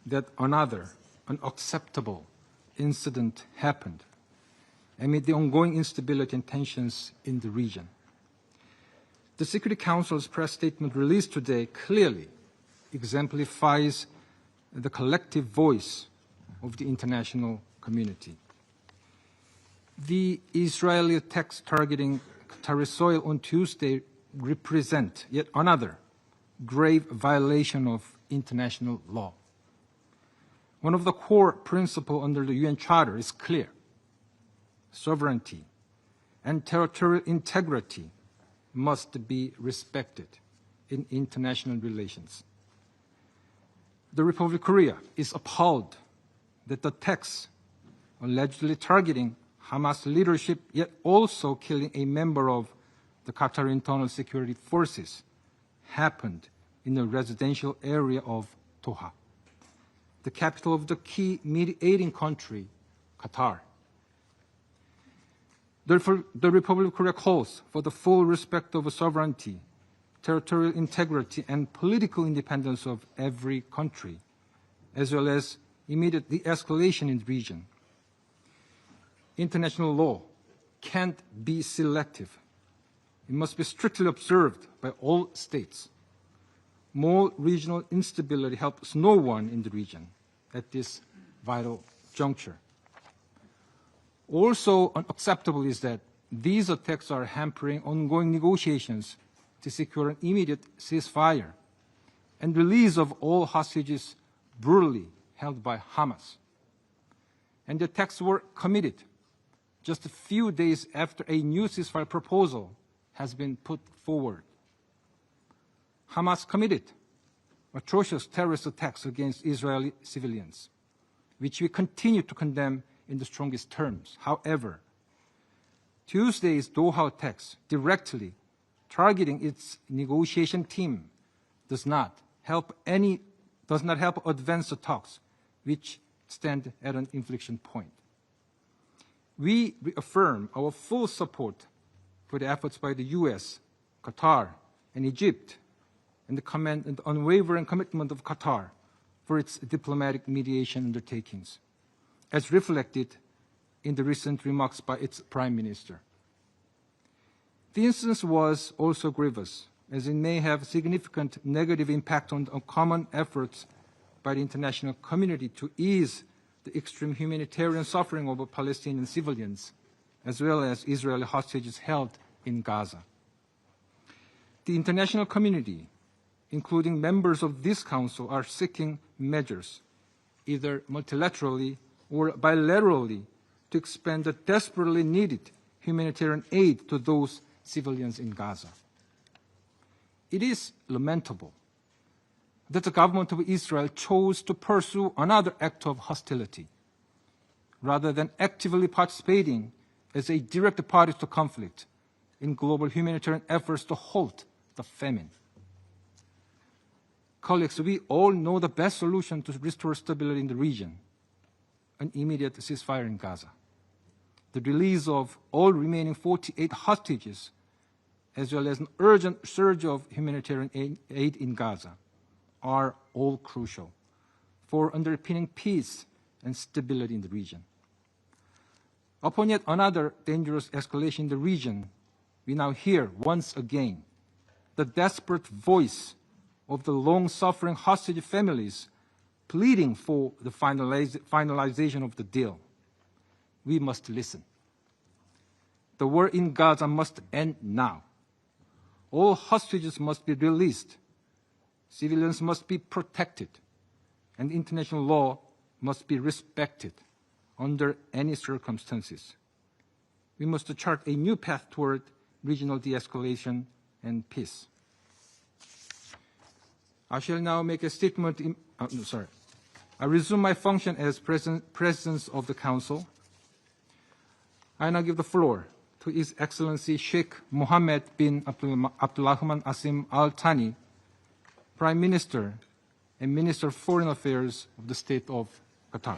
that another unacceptable incident happened amid the ongoing instability and tensions in the region. The Security Council's press statement released today clearly exemplifies the collective voice of the international community. The Israeli attacks targeting Qatar Israel on Tuesday represent yet another grave violation of international law. One of the core principles under the UN Charter is clear: sovereignty and territorial integrity must be respected in international relations. The Republic of Korea is appalled that the attacks allegedly targeting Hamas leadership, yet also killing a member of the Qatar Internal Security Forces, happened in the residential area of Doha, the capital of the key mediating country, Qatar. Therefore, the Republic of Korea calls for the full respect of sovereignty, territorial integrity, and political independence of every country, as well as immediate de-escalation in the region. International law can't be selective. It must be strictly observed by all states. More regional instability helps no one in the region at this vital juncture. Also unacceptable is that these attacks are hampering ongoing negotiations to secure an immediate ceasefire and release of all hostages brutally held by Hamas. And the attacks were committed just a few days after a new ceasefire proposal has been put forward. Hamas committed atrocious terrorist attacks against Israeli civilians, which we continue to condemn in the strongest terms. However, Tuesday's Doha attacks directly targeting its negotiation team does not help advance the talks, which stand at an inflection point. We reaffirm our full support for the efforts by the US, Qatar, and Egypt, and the unwavering commitment of Qatar for its diplomatic mediation undertakings, as reflected in the recent remarks by its Prime Minister. The incident was also grievous, as it may have significant negative impact on common efforts by the international community to ease the extreme humanitarian suffering of Palestinian civilians, as well as Israeli hostages held in Gaza. The international community, including members of this Council, are seeking measures, either multilaterally or bilaterally, to expand the desperately needed humanitarian aid to those civilians in Gaza. It is lamentable that the government of Israel chose to pursue another act of hostility, rather than actively participating as a direct party to conflict in global humanitarian efforts to halt the famine. Colleagues, we all know the best solution to restore stability in the region: an immediate ceasefire in Gaza, the release of all remaining 48 hostages, as well as an urgent surge of humanitarian aid in Gaza, are all crucial for underpinning peace and stability in the region. Upon yet another dangerous escalation in the region, we now hear once again the desperate voice of the long-suffering hostage families pleading for the finalization of the deal. We must listen. The war in Gaza must end now. All hostages must be released. Civilians must be protected, and international law must be respected under any circumstances. We must chart a new path toward regional de-escalation and peace. I shall now make a statement. I resume my function as President of the Council. I now give the floor to His Excellency Sheikh Mohammed bin Abdulrahman Asim Al-Thani, Prime Minister and Minister of Foreign Affairs of the State of Qatar.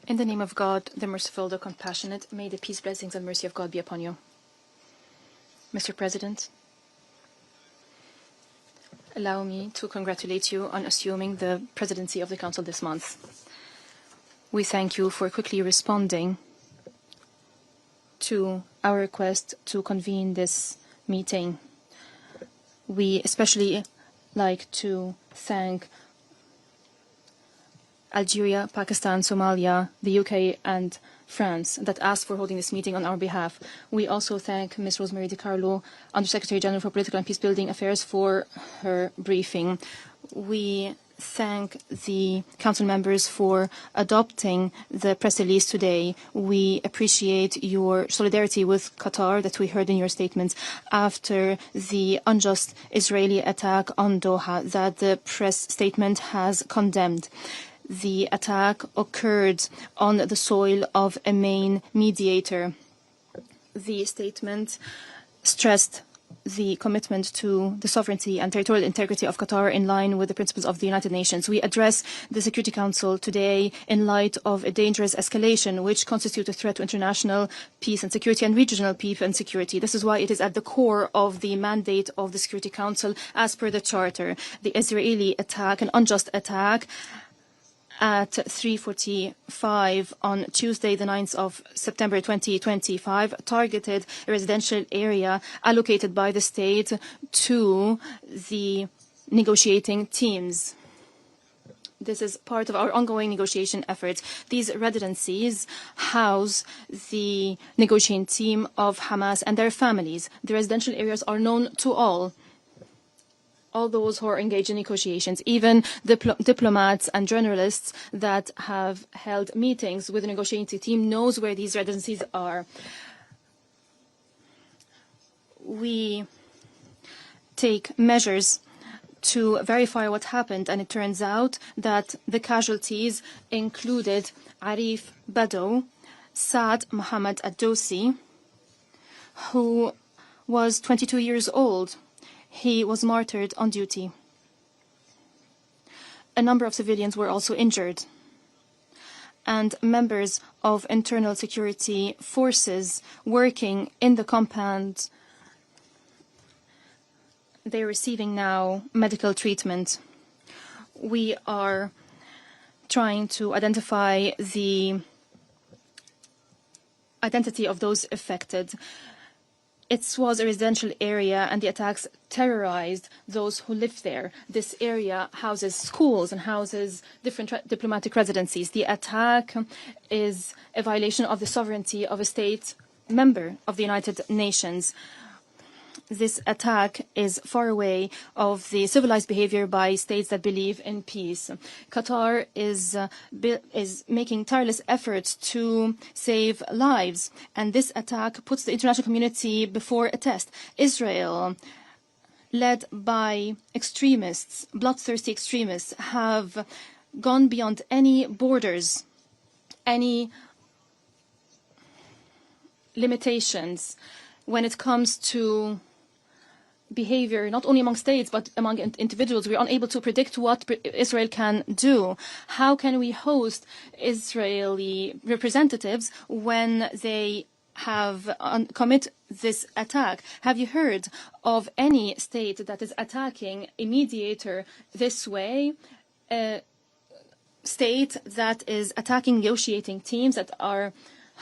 In the name of God, the merciful, the compassionate, may the peace, blessings, and mercy of God be upon you. Mr. President, allow me to congratulate you on assuming the presidency of the Council this month. We thank you for quickly responding to our request to convene this meeting. We especially like to thank Algeria, Pakistan, Somalia, the UK, and France that asked for holding this meeting on our behalf. We also thank Ms. Rosemary DiCarlo, Undersecretary General for Political and Peacebuilding Affairs, for her briefing. We thank the Council members for adopting the press release today. We appreciate your solidarity with Qatar that we heard in your statements after the unjust Israeli attack on Doha that the press statement has condemned. The attack occurred on the soil of a main mediator. The statement stressed the commitment to the sovereignty and territorial integrity of Qatar in line with the principles of the United Nations. We address the Security Council today in light of a dangerous escalation which constitutes a threat to international peace and security and regional peace and security. This is why it is at the core of the mandate of the Security Council as per the Charter. The Israeli attack, an unjust attack, at 3:45 on Tuesday, the 9th of September 2025, targeted a residential area allocated by the state to the negotiating teams. This is part of our ongoing negotiation efforts. These residencies house the negotiating team of Hamas and their families. The residential areas are known to all those who are engaged in negotiations, even diplomats and journalists that have held meetings with the negotiating team knows where these residencies are. We take measures to verify what happened, and it turns out that the casualties included Arif Bado, Saad Mohammed Adosi, who was 22 years old. He was martyred on duty. A number of civilians were also injured, and members of internal security forces working in the compound, they're receiving now medical treatment. We are trying to identify the identity of those affected. It was a residential area, and the attacks terrorized those who lived there. This area houses schools and houses different diplomatic residencies. The attack is a violation of the sovereignty of a state member of the United Nations. This attack is far away of the civilized behavior by states that believe in peace. Qatar is making tireless efforts to save lives, and this attack puts the international community before a test. Israel, led by extremists, bloodthirsty extremists, have gone beyond any borders, any limitations when it comes to behavior, not only among states, but among individuals. We're unable to predict what Israel can do. How can we host Israeli representatives when they have commit this attack? Have you heard of any state that is attacking a mediator this way? A state that is attacking negotiating teams that are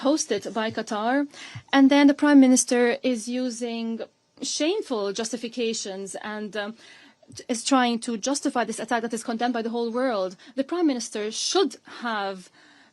hosted by Qatar, and then the Prime Minister is using shameful justifications and is trying to justify this attack that is condemned by the whole world. The Prime Minister should have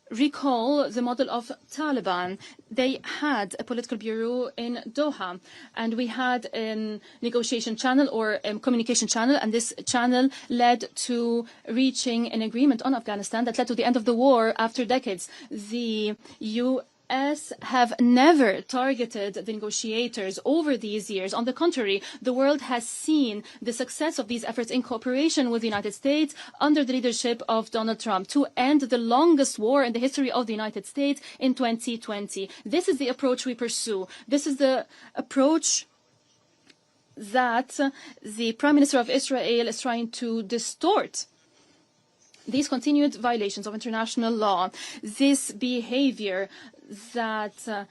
recall the model of Taliban. They had a political bureau in Doha, and we had a negotiation channel or a communication channel, and this channel led to reaching an agreement on Afghanistan that led to the end of the war after decades. The U.S. have never targeted the negotiators over these years. On the contrary, the world has seen the success of these efforts in cooperation with the United States under the leadership of Donald Trump to end the longest war in the history of the United States in 2020. This is the approach we pursue. This is the approach that the Prime Minister of Israel is trying to distort. These continued violations of international law, this behavior that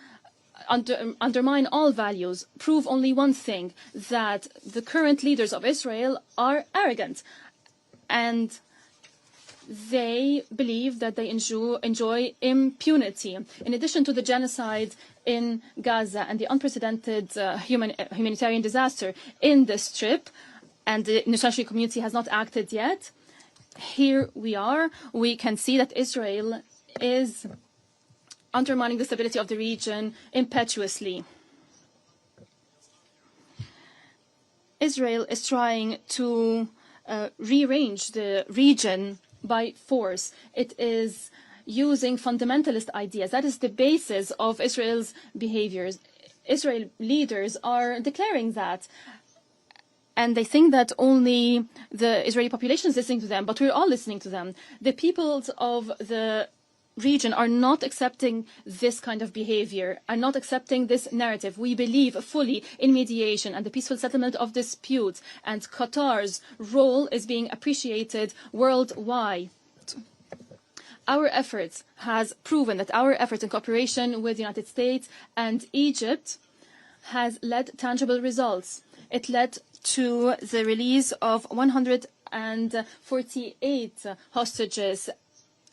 undermine all values, prove only one thing, that the current leaders of Israel are arrogant, and they believe that they enjoy impunity. In addition to the genocide in Gaza and the unprecedented humanitarian disaster in the Strip, and the international community has not acted yet, here we are. We can see that Israel is undermining the stability of the region impetuously. Israel is trying to rearrange the region by force. It is using fundamentalist ideas. That is the basis of Israel's behaviors. Israel leaders are declaring that. And they think that only the Israeli population is listening to them, but we're all listening to them. The peoples of the region are not accepting this kind of behavior, are not accepting this narrative. We believe fully in mediation and the peaceful settlement of disputes, and Qatar's role is being appreciated worldwide. Our efforts has proven that our efforts in cooperation with the United States and Egypt has led tangible results. It led to the release of 148 hostages.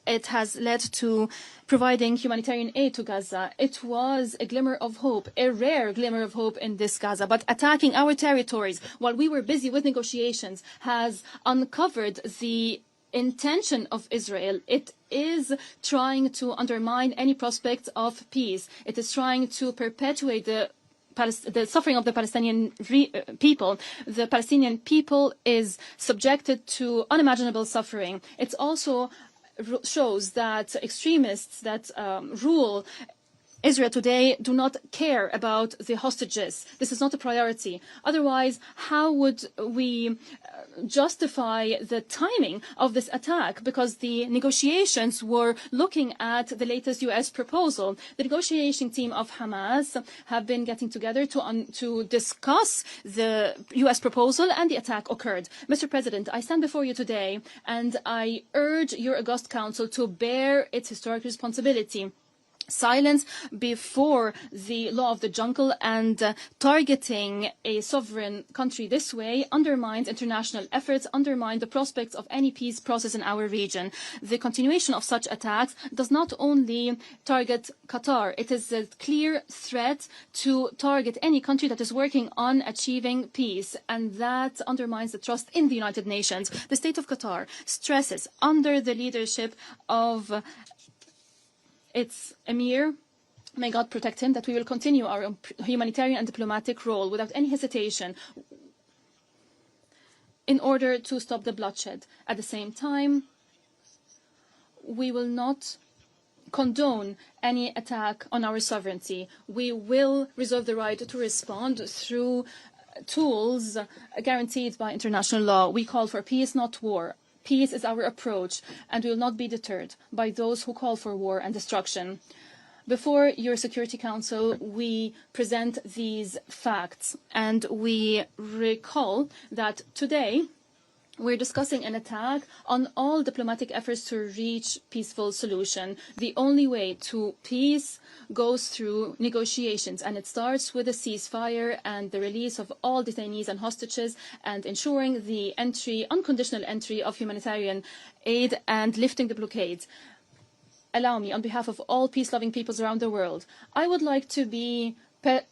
It has led to providing humanitarian aid to Gaza. It was a glimmer of hope, a rare glimmer of hope in this Gaza. But attacking our territories while we were busy with negotiations has uncovered the intention of Israel. It is trying to undermine any prospect of peace. It is trying to perpetuate the suffering of the Palestinian people. The Palestinian people is subjected to unimaginable suffering. It also shows that extremists that rule Israel today do not care about the hostages. This is not a priority. Otherwise, how would we justify the timing of this attack? Because the negotiations were looking at the latest U.S. proposal. The negotiation team of Hamas have been getting together to discuss the U.S. proposal, and the attack occurred. Mr. President, I stand before you today and I urge your august council to bear its historic responsibility. Silence before the law of the jungle and targeting a sovereign country this way undermines international efforts, undermines the prospects of any peace process in our region. The continuation of such attacks does not only target Qatar, it is a clear threat to target any country that is working on achieving peace, and that undermines the trust in the United Nations. The state of Qatar stresses, under the leadership of its emir, may God protect him, that we will continue our humanitarian and diplomatic role without any hesitation in order to stop the bloodshed. At the same time, we will not condone any attack on our sovereignty. We will reserve the right to respond through tools guaranteed by international law. We call for peace, not war. Peace is our approach, and we will not be deterred by those who call for war and destruction. Before your Security Council, we present these facts, and we recall that today we're discussing an attack on all diplomatic efforts to reach peaceful solution. The only way to peace goes through negotiations, and it starts with a ceasefire and the release of all detainees and hostages, and ensuring the unconditional entry of humanitarian aid and lifting the blockade. Allow me, on behalf of all peace-loving peoples around the world, I would like to be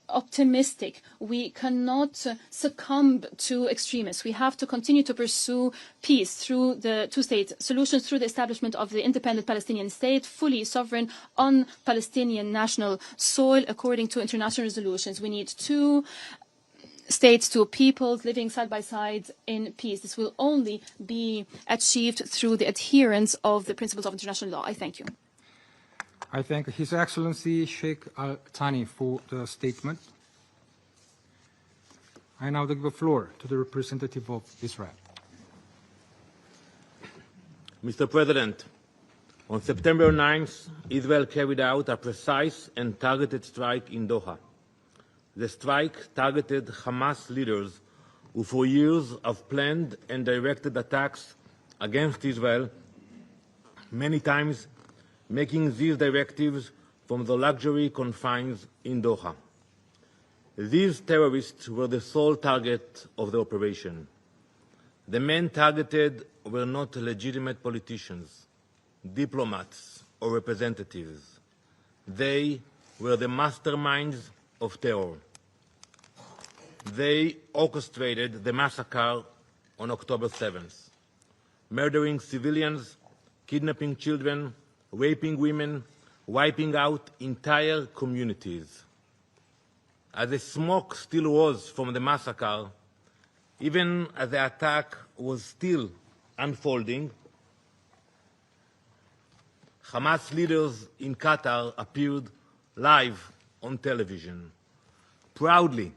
optimistic. We cannot succumb to extremists. We have to continue to pursue peace through the two-state solutions, through the establishment of the independent Palestinian state, fully sovereign on Palestinian national soil according to international resolutions. We need two states, two peoples living side by side in peace. This will only be achieved through the adherence of the principles of international law. I thank you. I thank His Excellency Sheikh Al-Thani for the statement. I now give the floor to the representative of Israel. Mr. President, on September 9th, Israel carried out a precise and targeted strike in Doha. The strike targeted Hamas leaders who for years have planned and directed attacks against Israel, many times making these directives from the luxury confines in Doha. These terrorists were the sole target of the operation. The men targeted were not legitimate politicians, diplomats, or representatives. They were the masterminds of terror. They orchestrated the massacre on October 7th, murdering civilians, kidnapping children, raping women, wiping out entire communities. As the smoke still rose from the massacre, even as the attack was still unfolding, Hamas leaders in Qatar appeared live on television, proudly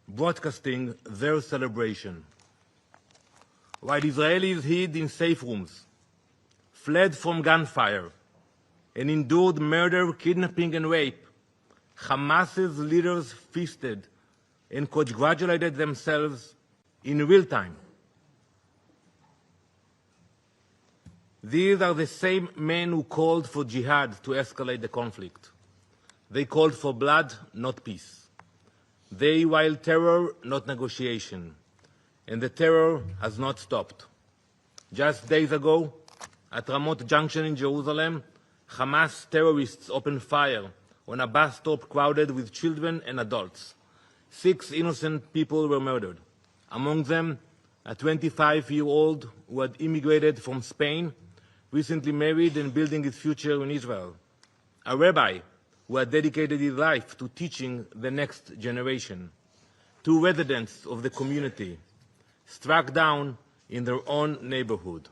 broadcasting their celebration. While Israelis hid in safe rooms, fled from gunfire, and endured murder, kidnapping, and rape, Hamas's leaders feasted and congratulated themselves in real time. These are the same men who called for jihad to escalate the conflict. They called for blood, not peace. They wild terror, not negotiation. And the terror has not stopped. Just days ago, at Ramot Junction in Jerusalem, Hamas terrorists opened fire on a bus stop crowded with children and adults. 6 innocent people were murdered, among them a 25-year-old who had immigrated from Spain, recently married and building his future in Israel, a rabbi who had dedicated his life to teaching the next generation, 2 residents of the community struck down in their own neighborhood.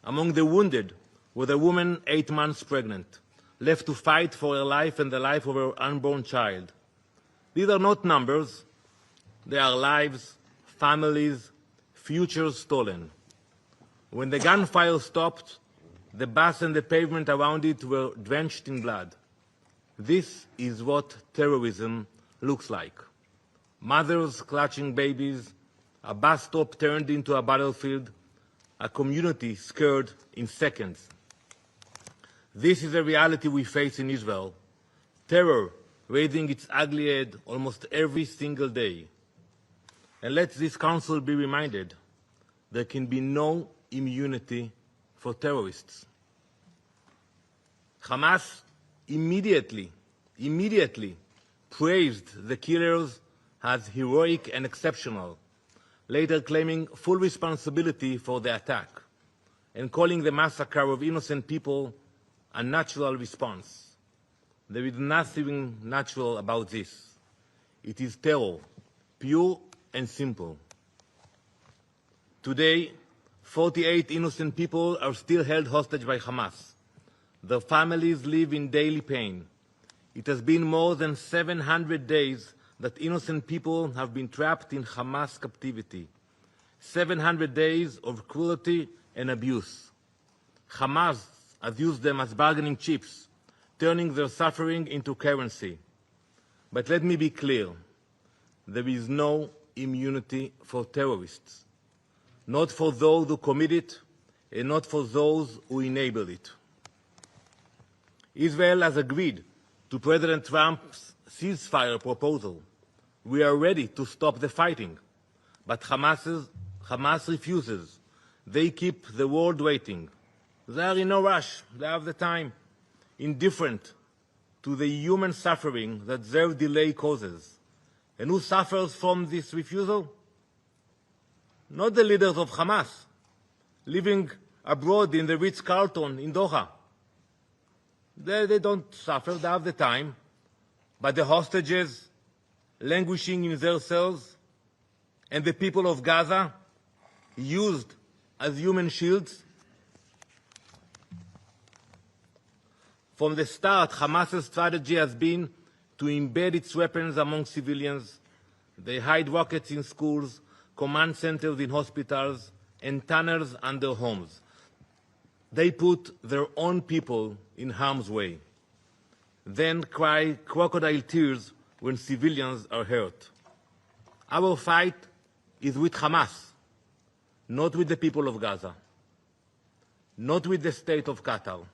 Among the wounded was a woman 8 months pregnant, left to fight for her life and the life of her unborn child. These are not numbers. They are lives, families, futures stolen. When the gunfire stopped, the bus and the pavement around it were drenched in blood. This is what terrorism looks like. Mothers clutching babies, a bus stop turned into a battlefield, a community scared in seconds. This is a reality we face in Israel. Terror raising its ugly head almost every single day. And let this council be reminded, there can be no immunity for terrorists. Hamas immediately praised the killers as heroic and exceptional, later claiming full responsibility for the attack and calling the massacre of innocent people a natural response. There is nothing natural about this. It is terror, pure and simple. Today, 48 innocent people are still held hostage by Hamas. Their families live in daily pain. It has been more than 700 days that innocent people have been trapped in Hamas captivity. 700 days of cruelty and abuse. Hamas has used them as bargaining chips, turning their suffering into currency. But let me be clear, there is no immunity for terrorists. Not for those who commit it, and not for those who enable it. Israel has agreed to President Trump's ceasefire proposal. We are ready to stop the fighting, but Hamas refuses. They keep the world waiting. They are in no rush. They have the time. Indifferent to the human suffering that their delay causes. And who suffers from this refusal? Not the leaders of Hamas, living abroad in the Ritz-Carlton in Doha. They don't suffer, they have the time. But the hostages languishing in their cells and the people of Gaza used as human shields. From the start, Hamas's strategy has been to embed its weapons among civilians. They hide rockets in schools, command centers in hospitals, and tunnels under homes. They put their own people in harm's way, then cry crocodile tears when civilians are hurt. Our fight is with Hamas, not with the people of Gaza, not with the state of Qatar.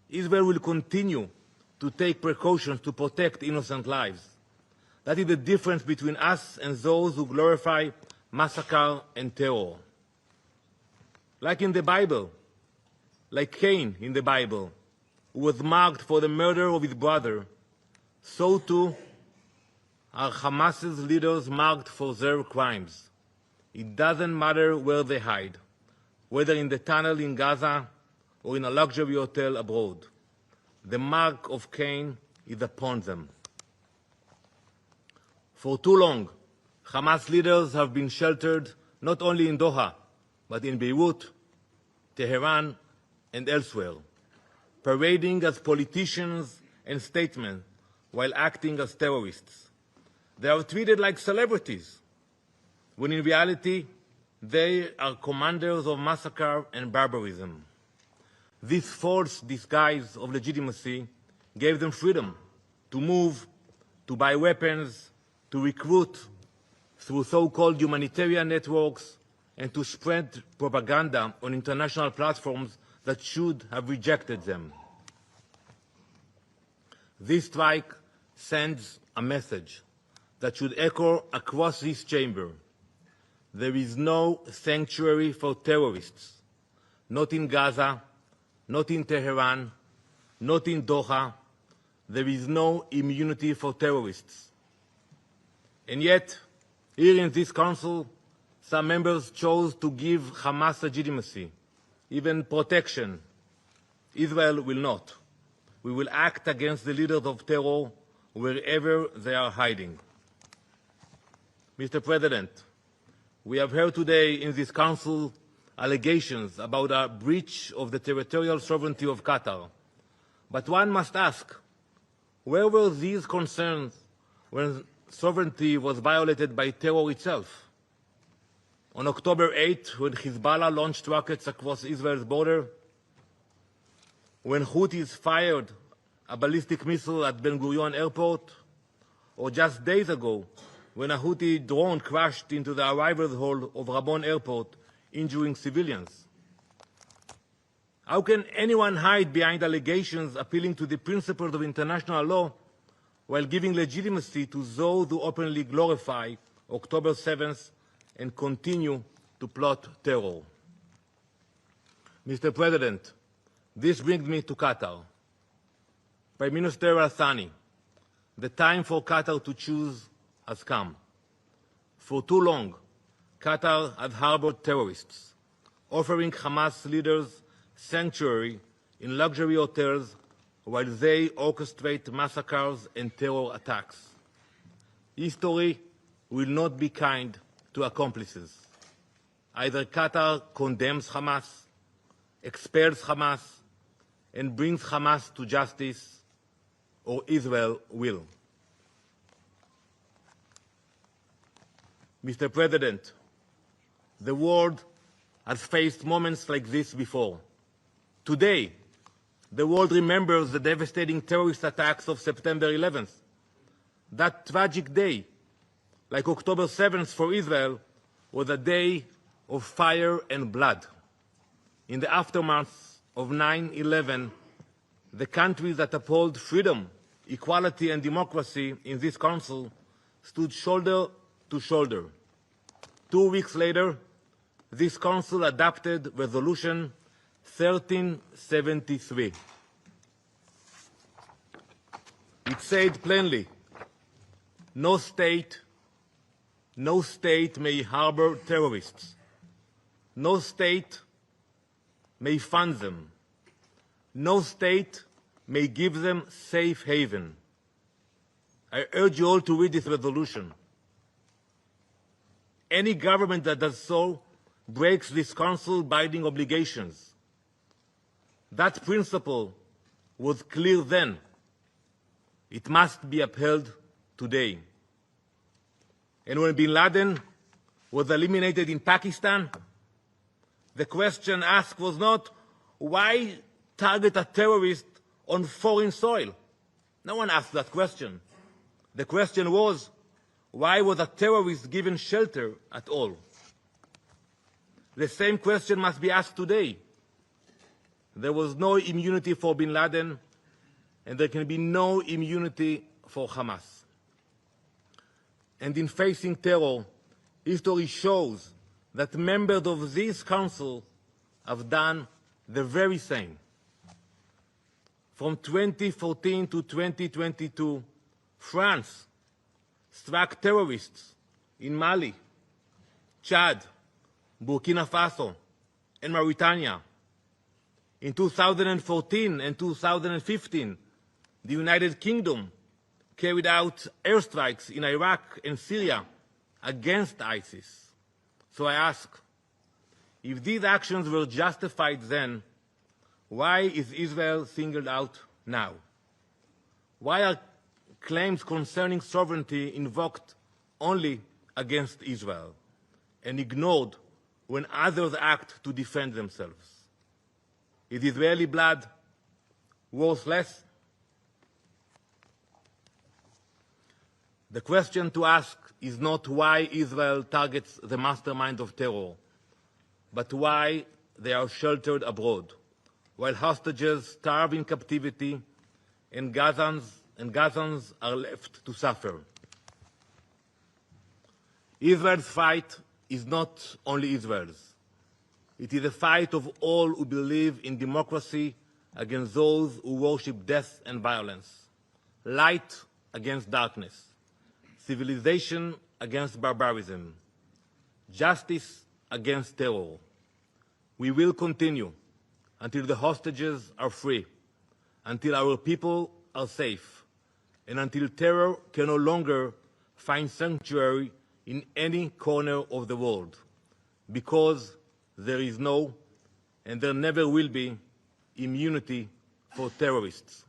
Israel will continue to take precautions to protect innocent lives. That is the difference between us and those who glorify massacre and terror. Like in the Bible, like Cain in the Bible, who was marked for the murder of his brother, so too are Hamas's leaders marked for their crimes. It doesn't matter where they hide, whether in the tunnel in Gaza or in a luxury hotel abroad. The mark of Cain is upon them. For too long, Hamas leaders have been sheltered not only in Doha, but in Beirut, Tehran, and elsewhere, parading as politicians and statesmen while acting as terrorists. They are treated like celebrities, when in reality, they are commanders of massacre and barbarism. This false disguise of legitimacy gave them freedom to move, to buy weapons, to recruit through so-called humanitarian networks, and to spread propaganda on international platforms that should have rejected them. This strike sends a message that should echo across this chamber. There is no sanctuary for terrorists, not in Gaza, not in Tehran, not in Doha. There is no immunity for terrorists. And yet, here in this Council, some members chose to give Hamas legitimacy, even protection. Israel will not. We will act against the leaders of terror wherever they are hiding. Mr. President, we have heard today in this Council allegations about a breach of the territorial sovereignty of Qatar. But one must ask, where were these concerns when sovereignty was violated by terror itself? On October 8, when Hezbollah launched rockets across Israel's border, when Houthis fired a ballistic missile at Ben Gurion airport, or just days ago, when a Houthi drone crashed into the arrivals hall of Rabon airport, injuring civilians. How can anyone hide behind allegations appealing to the principles of international law while giving legitimacy to those who openly glorify October 7th and continue to plot terror? Mr. President, this brings me to Qatar. Prime Minister Al-Thani, the time for Qatar to choose has come. For too long, Qatar has harbored terrorists, offering Hamas leaders sanctuary in luxury hotels while they orchestrate massacres and terror attacks. History will not be kind to accomplices. Either Qatar condemns Hamas, expels Hamas, and brings Hamas to justice, or Israel will. Mr. President, the world has faced moments like this before. Today, the world remembers the devastating terrorist attacks of September 11th. That tragic day, like October 7th for Israel, was a day of fire and blood. In the aftermath of 9/11, the countries that uphold freedom, equality, and democracy in this Council stood shoulder to shoulder. 2 weeks later, this Council adopted Resolution 1373. It said plainly, no state may harbor terrorists. No state may fund them. No state may give them safe haven. I urge you all to read this resolution. Any government that does so breaks this Council-binding obligations. That principle was clear then. It must be upheld today. And when bin Laden was eliminated in Pakistan, the question asked was not, why target a terrorist on foreign soil? No one asked that question. The question was, why was a terrorist given shelter at all? The same question must be asked today. There was no immunity for bin Laden, and there can be no immunity for Hamas. And in facing terror, history shows that members of this Council have done the very same. From 2014 to 2022, France struck terrorists in Mali, Chad, Burkina Faso, and Mauritania. In 2014 and 2015, the United Kingdom carried out airstrikes in Iraq and Syria against ISIS. So I ask, if these actions were justified then, why is Israel singled out now? Why are claims concerning sovereignty invoked only against Israel and ignored when others act to defend themselves? Is Israeli blood worth less? The question to ask is not why Israel targets the mastermind of terror, but why they are sheltered abroad, while hostages starve in captivity and Gazans are left to suffer. Israel's fight is not only Israel's. It is a fight of all who believe in democracy against those who worship death and violence, light against darkness, civilization against barbarism, justice against terror. We will continue until the hostages are free, until our people are safe, and until terror can no longer find sanctuary in any corner of the world, because there is no, and there never will be, immunity for terrorists.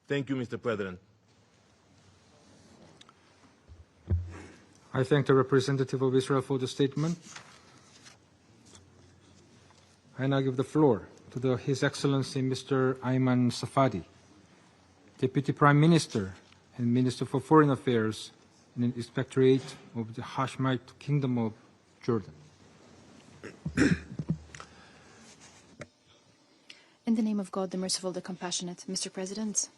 Thank you, Mr. President. I thank the representative of Israel for the statement. I now give the floor to His Excellency Mr. Ayman Safadi, Deputy Prime Minister and Minister for Foreign Affairs in the Inspectorate of the Hashemite Kingdom of Jordan. In the name of God, the merciful, the compassionate, Mr. President,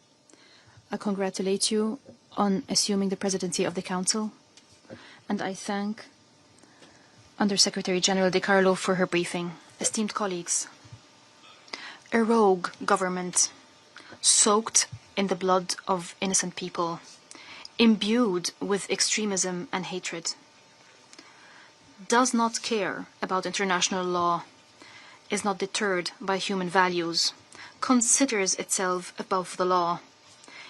I congratulate you on assuming the presidency of the Council, and I thank Under-Secretary General De Carlo for her briefing. Esteemed colleagues, a rogue government soaked in the blood of innocent people, imbued with extremism and hatred, does not care about international law, is not deterred by human values, considers itself above the law,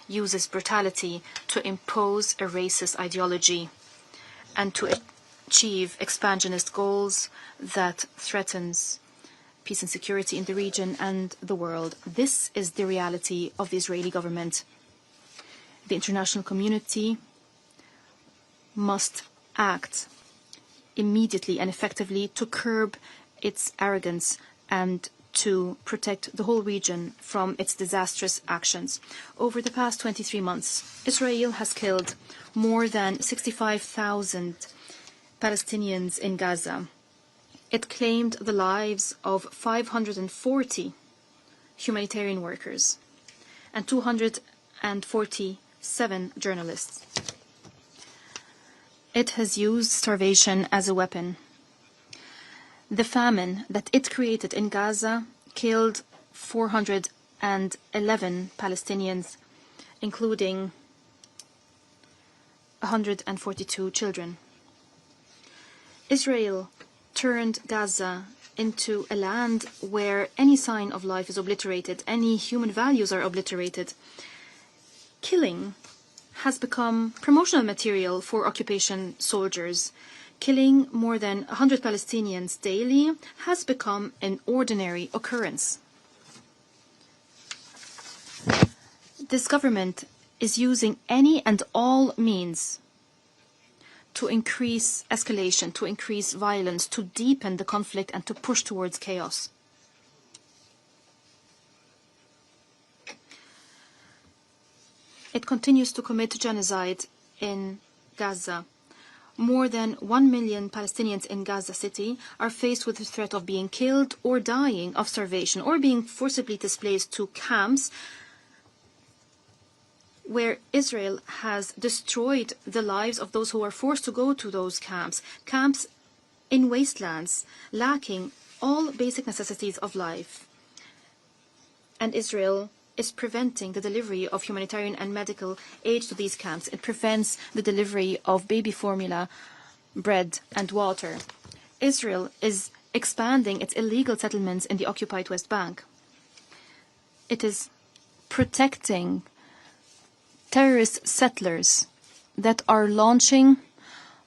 uses brutality to impose a racist ideology, and to achieve expansionist goals that threatens peace and security in the region and the world. This is the reality of the Israeli government. The international community must act immediately and effectively to curb its arrogance and to protect the whole region from its disastrous actions. Over the past 23 months, Israel has killed more than 65,000 Palestinians in Gaza. It claimed the lives of 540 humanitarian workers and 247 journalists. It has used starvation as a weapon. The famine that it created in Gaza killed 411 Palestinians, including 142 children. Israel turned Gaza into a land where any sign of life is obliterated, any human values are obliterated. Killing has become promotional material for occupation soldiers. Killing more than 100 Palestinians daily has become an ordinary occurrence. This government is using any and all means to increase escalation, to increase violence, to deepen the conflict, and to push towards chaos. It continues to commit genocide in Gaza. More than 1 million Palestinians in Gaza City are faced with the threat of being killed or dying of starvation or being forcibly displaced to camps where Israel has destroyed the lives of those who are forced to go to those camps, camps in wastelands, lacking all basic necessities of life. And Israel is preventing the delivery of humanitarian and medical aid to these camps. It prevents the delivery of baby formula, bread, and water. Israel is expanding its illegal settlements in the occupied West Bank. It is protecting terrorist settlers that are launching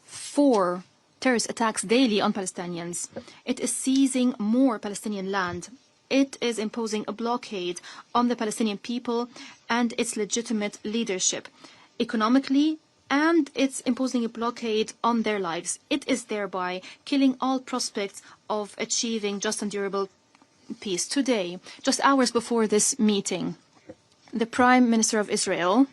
4 terrorist attacks daily on Palestinians. It is seizing more Palestinian land. It is imposing a blockade on the Palestinian people and its legitimate leadership economically, and it's imposing a blockade on their lives. It is thereby killing all prospects of achieving just and durable peace. Today, just hours before this meeting, the Prime Minister of Israel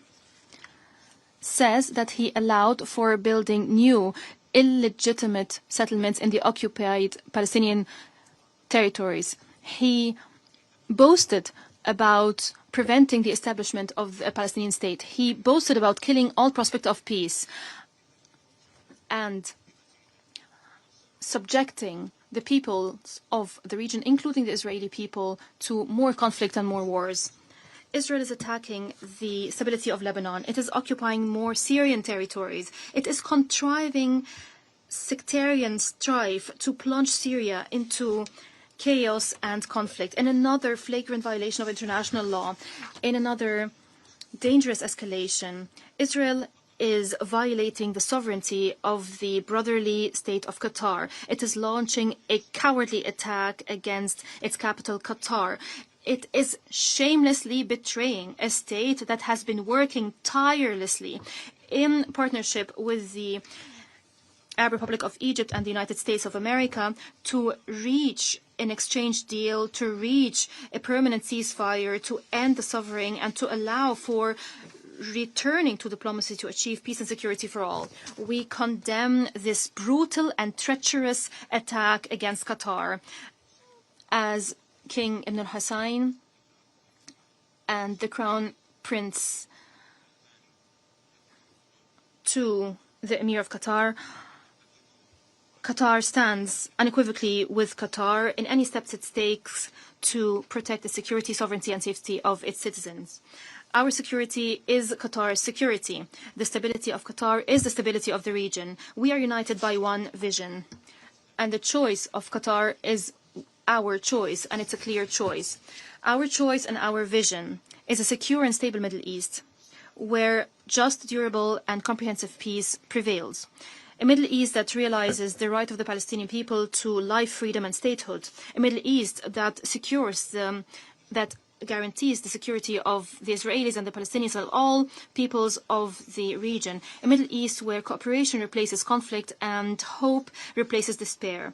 says that he allowed for building new illegitimate settlements in the occupied Palestinian territories. He boasted about preventing the establishment of a Palestinian state. He boasted about killing all prospect of peace and subjecting the peoples of the region, including the Israeli people, to more conflict and more wars. Israel is attacking the stability of Lebanon. It is occupying more Syrian territories. It is contriving sectarian strife to plunge Syria into chaos and conflict, in another flagrant violation of international law, in another dangerous escalation. Israel is violating the sovereignty of the brotherly state of Qatar. It is launching a cowardly attack against its capital, Qatar. It is shamelessly betraying a state that has been working tirelessly in partnership with the Arab Republic of Egypt and the United States of America to reach an exchange deal, to reach a permanent ceasefire, to end the suffering, and to allow for returning to diplomacy to achieve peace and security for all. We condemn this brutal and treacherous attack against Qatar. As King Ibn al-Hussein and the Crown Prince to the Emir of Qatar, Qatar stands unequivocally with Qatar in any steps it takes to protect the security, sovereignty, and safety of its citizens. Our security is Qatar's security. The stability of Qatar is the stability of the region. We are united by one vision, and the choice of Qatar is our choice, and it's a clear choice. Our choice and our vision is a secure and stable Middle East, where just, durable, and comprehensive peace prevails. A Middle East that realizes the right of the Palestinian people to life, freedom, and statehood. A Middle East that secures that guarantees the security of the Israelis and the Palestinians and all peoples of the region. A Middle East where cooperation replaces conflict and hope replaces despair.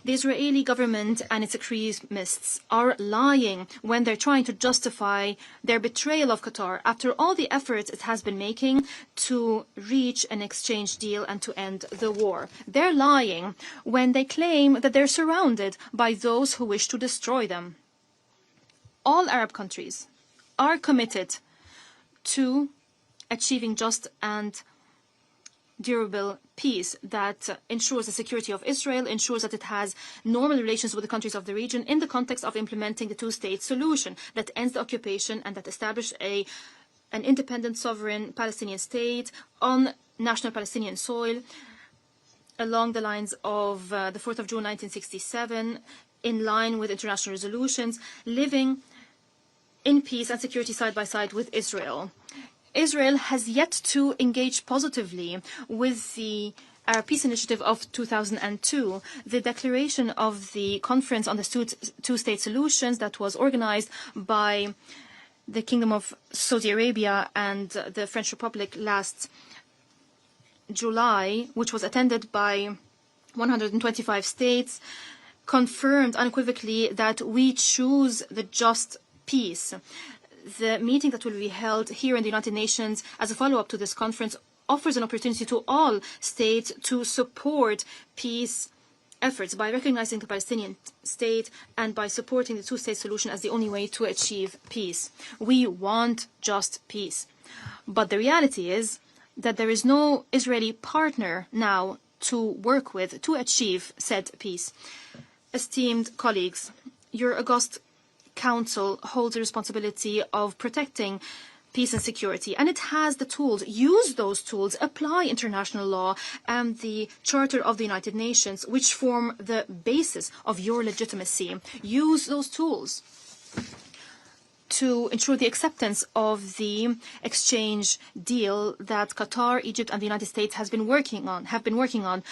The Israeli government and its extremists are lying when they're trying to justify their betrayal of Qatar after all the efforts it has been making to reach an exchange deal and to end the war. They're lying when they claim that they're surrounded by those who wish to destroy them. All Arab countries are committed to achieving just and durable peace that ensures the security of Israel, ensures that it has normal relations with the countries of the region in the context of implementing the two-state solution that ends the occupation and that establishes an independent sovereign Palestinian state on national Palestinian soil along the lines of the 4th of June 1967, in line with international resolutions, living in peace and security side by side with Israel. Israel has yet to engage positively with the Arab Peace Initiative of 2002, the declaration of the Conference on the Two-State Solutions that was organized by the Kingdom of Saudi Arabia and the French Republic last July, which was attended by 125 states, confirmed unequivocally that we choose the just peace. The meeting that will be held here in the United Nations as a follow-up to this conference offers an opportunity to all states to support peace efforts by recognizing the Palestinian state and by supporting the two-state solution as the only way to achieve peace. We want just peace. But the reality is that there is no Israeli partner now to work with to achieve said peace. Esteemed colleagues, your august Council holds the responsibility of protecting peace and security, and it has the tools. Use those tools, apply international law and the Charter of the United Nations, which form the basis of your legitimacy. Use those tools to ensure the acceptance of the exchange deal that Qatar, Egypt, and the United States have been working on.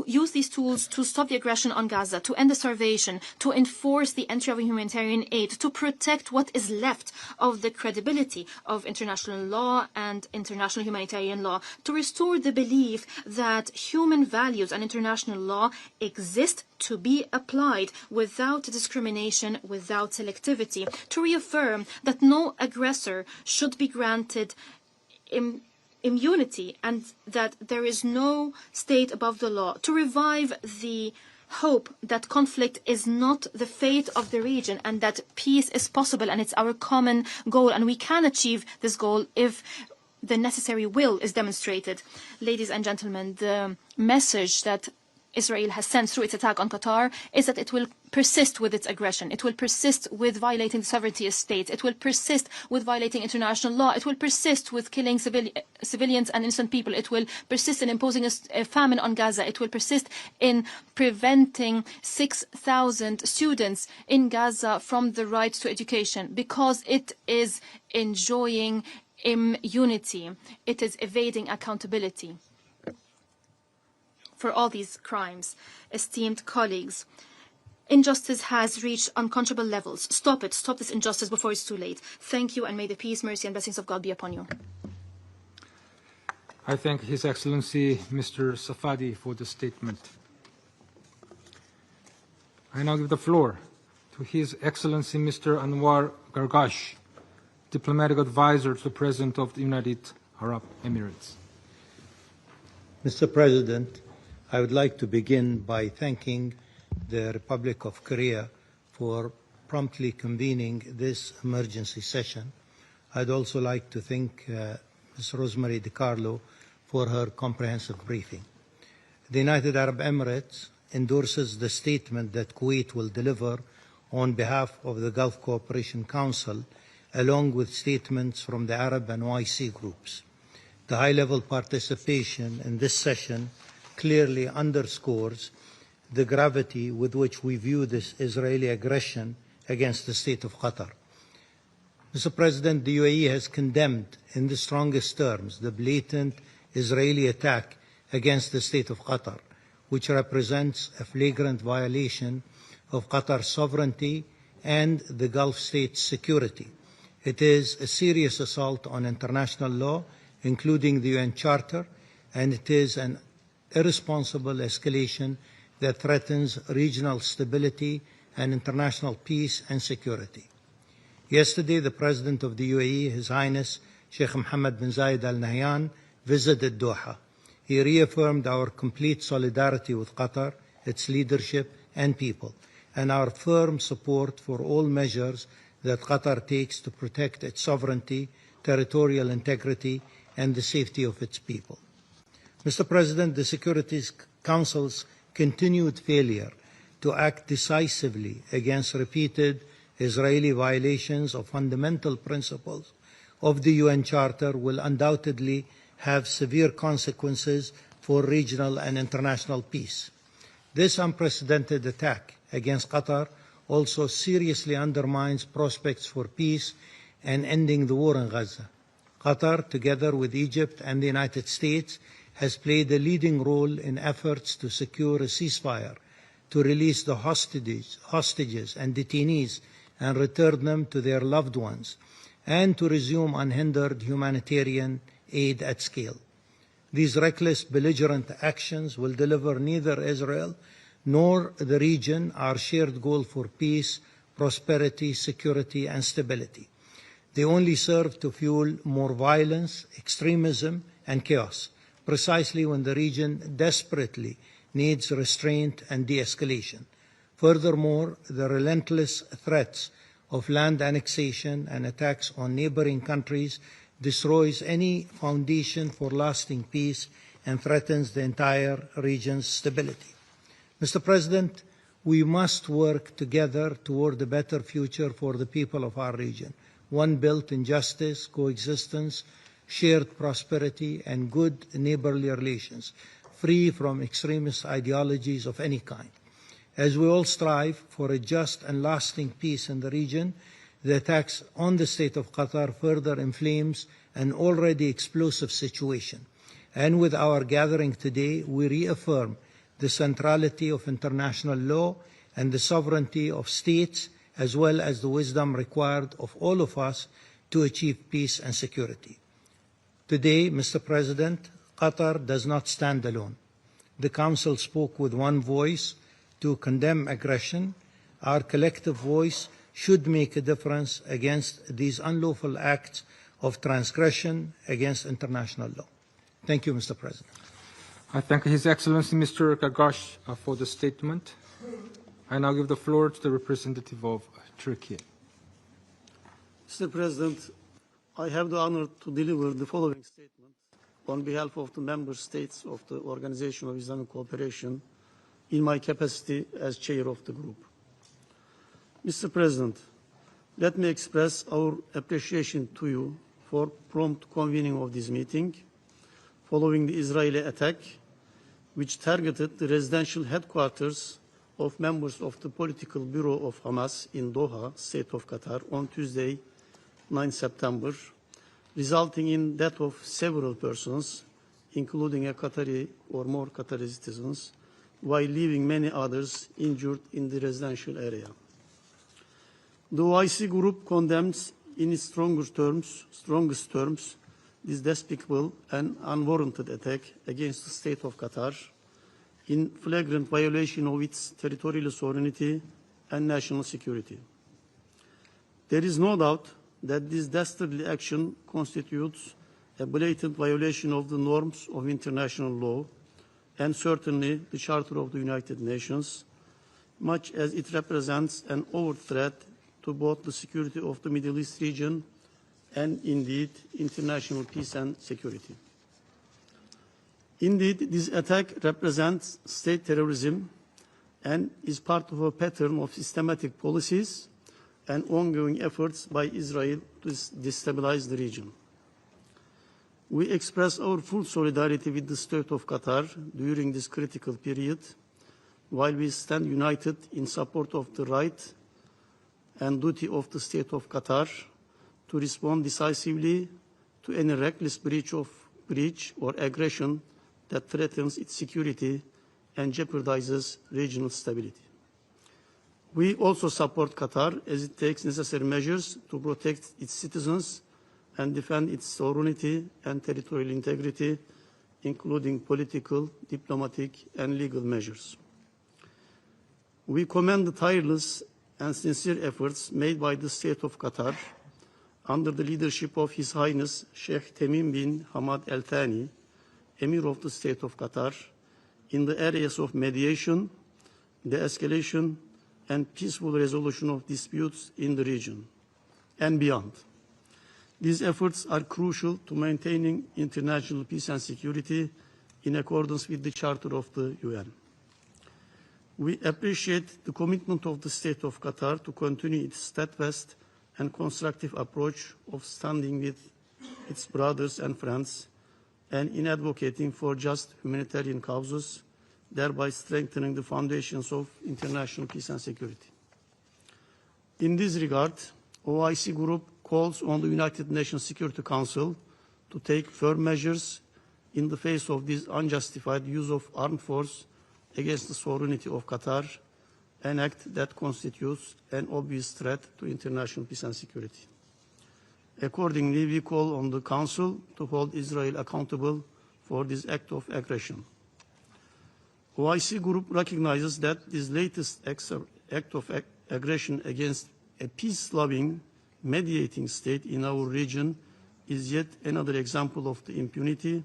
Use these tools to stop the aggression on Gaza, to end the starvation, to enforce the entry of humanitarian aid, to protect what is left of the credibility of international law and international humanitarian law, to restore the belief that human values and international law exist to be applied without discrimination, without selectivity, to reaffirm that no aggressor should be granted immunity and that there is no state above the law, to revive the hope that conflict is not the fate of the region and that peace is possible and it's our common goal and we can achieve this goal if the necessary will is demonstrated. Ladies and gentlemen, the message that Israel has sent through its attack on Qatar is that it will persist with its aggression. It will persist with violating the sovereignty of states. It will persist with violating international law. It will persist with killing civilians and innocent people. It will persist in imposing a famine on Gaza. It will persist in preventing 6,000 students in Gaza from the right to education because it is enjoying immunity. It is evading accountability for all these crimes. Esteemed colleagues, injustice has reached unconscionable levels. Stop it. Stop this injustice before it's too late. Thank you, and may the peace, mercy, and blessings of God be upon you. I thank His Excellency Mr. Safadi for the statement. I now give the floor to His Excellency Mr. Anwar Gargash, Diplomatic Advisor to the President of the United Arab Emirates. Mr. President, I would like to begin by thanking the Republic of Korea for promptly convening this emergency session. I'd also like to thank Ms. Rosemary DiCarlo for her comprehensive briefing. The United Arab Emirates endorses the statement that Kuwait will deliver on behalf of the Gulf Cooperation Council, along with statements from the Arab and OIC groups. The high-level participation in this session clearly underscores the gravity with which we view this Israeli aggression against the state of Qatar. Mr. President, the UAE has condemned in the strongest terms the blatant Israeli attack against the state of Qatar, which represents a flagrant violation of Qatar's sovereignty and the Gulf state's security. It is a serious assault on international law, including the UN Charter, and it is an irresponsible escalation that threatens regional stability and international peace and security. Yesterday, the President of the UAE, His Highness Sheikh Mohammed bin Zayed Al Nahyan, visited Doha. He reaffirmed our complete solidarity with Qatar, its leadership and people, and our firm support for all measures that Qatar takes to protect its sovereignty, territorial integrity, and the safety of its people. Mr. President, the Security Council's continued failure to act decisively against repeated Israeli violations of fundamental principles of the UN Charter will undoubtedly have severe consequences for regional and international peace. This unprecedented attack against Qatar also seriously undermines prospects for peace and ending the war in Gaza. Qatar, together with Egypt and the United States, has played a leading role in efforts to secure a ceasefire, to release the hostages and detainees and return them to their loved ones, and to resume unhindered humanitarian aid at scale. These reckless, belligerent actions will deliver neither Israel nor the region our shared goal for peace, prosperity, security, and stability. They only serve to fuel more violence, extremism, and chaos, precisely when the region desperately needs restraint and de-escalation. Furthermore, the relentless threats of land annexation and attacks on neighboring countries destroys any foundation for lasting peace and threatens the entire region's stability. Mr. President, we must work together toward a better future for the people of our region, one built in justice, coexistence, shared prosperity, and good neighborly relations, free from extremist ideologies of any kind. As we all strive for a just and lasting peace in the region, the attacks on the state of Qatar further inflames an already explosive situation. And with our gathering today, we reaffirm the centrality of international law and the sovereignty of states, as well as the wisdom required of all of us to achieve peace and security. Today, Mr. President, Qatar does not stand alone. The Council spoke with one voice to condemn aggression. Our collective voice should make a difference against these unlawful acts of transgression against international law. Thank you, Mr. President. I thank His Excellency Mr. Gagash for the statement. I now give the floor to the representative of Turkey. Mr. President, I have the honor to deliver the following statement on behalf of the member states of the Organization of Islamic Cooperation in my capacity as chair of the group. Mr. President, let me express our appreciation to you for prompt convening of this meeting following the Israeli attack, which targeted the residential headquarters of members of the political bureau of Hamas in Doha, State of Qatar, on Tuesday, 9 September, resulting in death of several persons, including a Qatari or more Qatari citizens, while leaving many others injured in the residential area. The OIC group condemns in its strongest terms this despicable and unwarranted attack against the State of Qatar in flagrant violation of its territorial sovereignty and national security. There is no doubt that this dastardly action constitutes a blatant violation of the norms of international law and certainly the Charter of the United Nations, much as it represents an overt threat to both the security of the Middle East region and indeed international peace and security. Indeed, this attack represents state terrorism and is part of a pattern of systematic policies and ongoing efforts by Israel to destabilize the region. We express our full solidarity with the State of Qatar during this critical period, while we stand united in support of the right and duty of the State of Qatar to respond decisively to any reckless breach or aggression that threatens its security and jeopardizes regional stability. We also support Qatar as it takes necessary measures to protect its citizens and defend its sovereignty and territorial integrity, including political, diplomatic, and legal measures. We commend the tireless and sincere efforts made by the State of Qatar under the leadership of His Highness Sheikh Tamim bin Hamad Al-Thani, Emir of the State of Qatar, in the areas of mediation, de-escalation, and peaceful resolution of disputes in the region and beyond. These efforts are crucial to maintaining international peace and security in accordance with the Charter of the UN. We appreciate the commitment of the State of Qatar to continue its steadfast and constructive approach of standing with its brothers and friends and in advocating for just humanitarian causes, thereby strengthening the foundations of international peace and security. In this regard, OIC Group calls on the United Nations Security Council to take firm measures in the face of this unjustified use of armed force against the sovereignty of Qatar, an act that constitutes an obvious threat to international peace and security. Accordingly, we call on the Council to hold Israel accountable for this act of aggression. OIC Group recognizes that this latest act of aggression against a peace-loving, mediating state in our region is yet another example of the impunity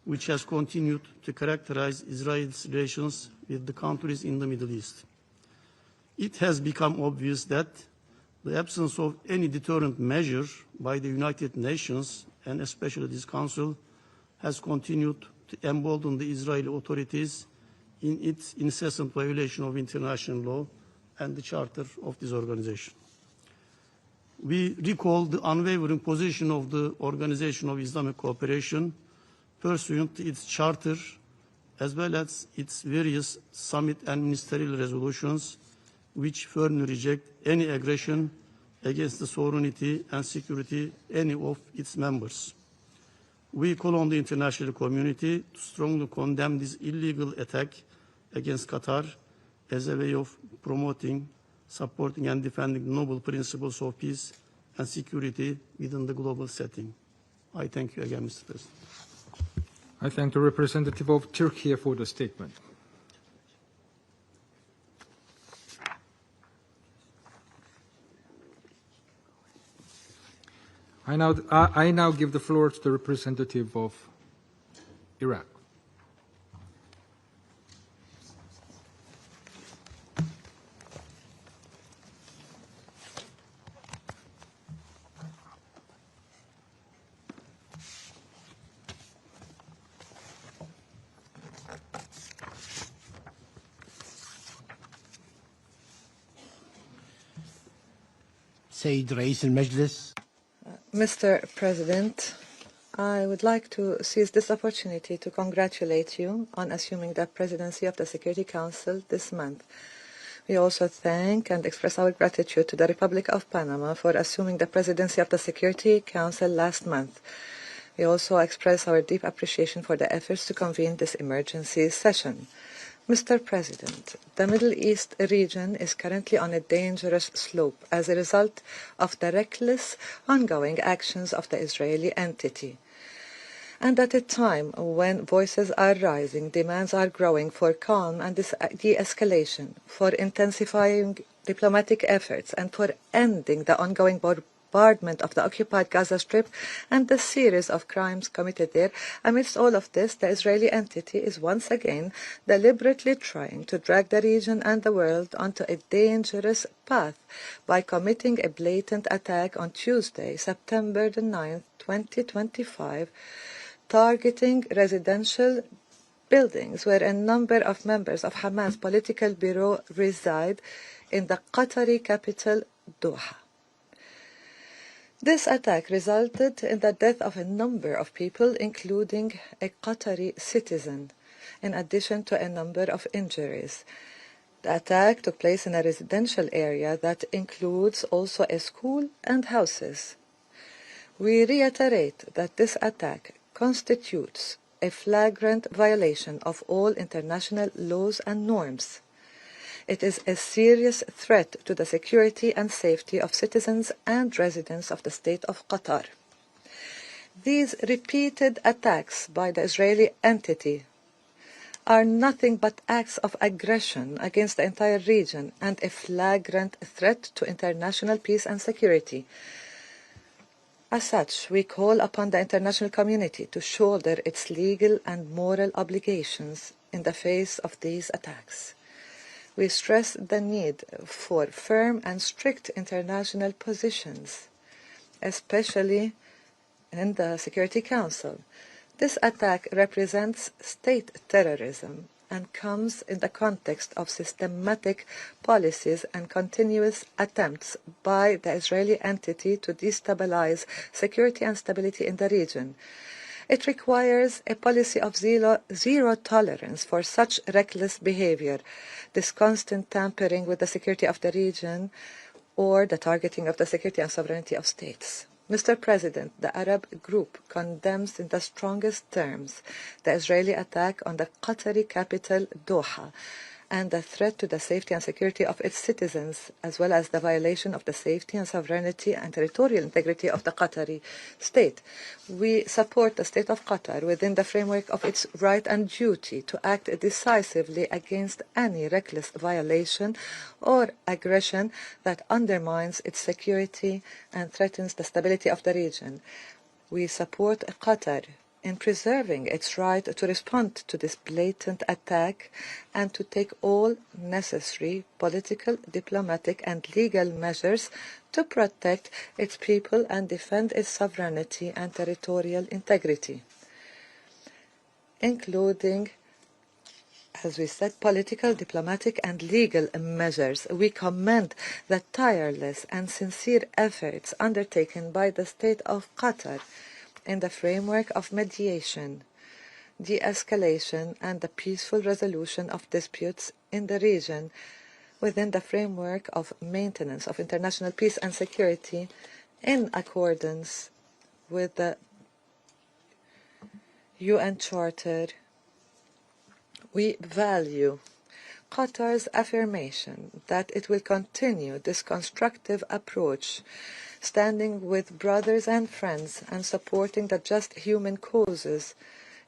which has continued to characterize Israel's relations with the countries in the Middle East. It has become obvious that the absence of any deterrent measure by the United Nations, and especially this Council, has continued to embolden the Israeli authorities in its incessant violation of international law and the charter of this organization. We recall the unwavering position of the Organization of Islamic Cooperation pursuant to its charter, as well as its various summit and ministerial resolutions, which firmly reject any aggression against the sovereignty and security of any of its members. We call on the international community to strongly condemn this illegal attack against Qatar as a way of promoting, supporting, and defending noble principles of peace and security within the global setting. I thank you again, Mr. President. I thank the representative of Turkey for the statement. I now give the floor to the representative of Iraq. Mr. President, I would like to seize this opportunity to congratulate you on assuming the presidency of the Security Council this month. We also thank and express our gratitude to the Republic of Panama for assuming the presidency of the Security Council last month. We also express our deep appreciation for the efforts to convene this emergency session. Mr. President, the Middle East region is currently on a dangerous slope as a result of the reckless ongoing actions of the Israeli entity. And at a time when voices are rising, demands are growing for calm and de-escalation, for intensifying diplomatic efforts, and for ending the ongoing bombardment of the occupied Gaza Strip and the series of crimes committed there. Amidst all of this, the Israeli entity is once again deliberately trying to drag the region and the world onto a dangerous path by committing a blatant attack on Tuesday, September the 9th, 2025, targeting residential buildings where a number of members of Hamas political bureau reside in the Qatari capital, Doha. This attack resulted in the death of a number of people, including a Qatari citizen, in addition to a number of injuries. The attack took place in a residential area that includes also a school and houses. We reiterate that this attack constitutes a flagrant violation of all international laws and norms. It is a serious threat to the security and safety of citizens and residents of the state of Qatar. These repeated attacks by the Israeli entity are nothing but acts of aggression against the entire region and a flagrant threat to international peace and security. As such, we call upon the international community to shoulder its legal and moral obligations in the face of these attacks. We stress the need for firm and strict international positions, especially in the Security Council. This attack represents state terrorism and comes in the context of systematic policies and continuous attempts by the Israeli entity to destabilize security and stability in the region. It requires a policy of zero tolerance for such reckless behavior, this constant tampering with the security of the region, or the targeting of the security and sovereignty of states. Mr. President, the Arab group condemns in the strongest terms the Israeli attack on the Qatari capital, Doha, and the threat to the safety and security of its citizens, as well as the violation of the safety and sovereignty and territorial integrity of the Qatari state. We support the state of Qatar within the framework of its right and duty to act decisively against any reckless violation or aggression that undermines its security and threatens the stability of the region. We support Qatar in preserving its right to respond to this blatant attack and to take all necessary political, diplomatic and legal measures to protect its people and defend its sovereignty and territorial integrity, including, as we said, political, diplomatic and legal measures. We commend the tireless and sincere efforts undertaken by the state of Qatar in the framework of mediation, de-escalation and the peaceful resolution of disputes in the region within the framework of maintenance of international peace and security in accordance with the UN Charter. We value Qatar's affirmation that it will continue this constructive approach, standing with brothers and friends and supporting the just human causes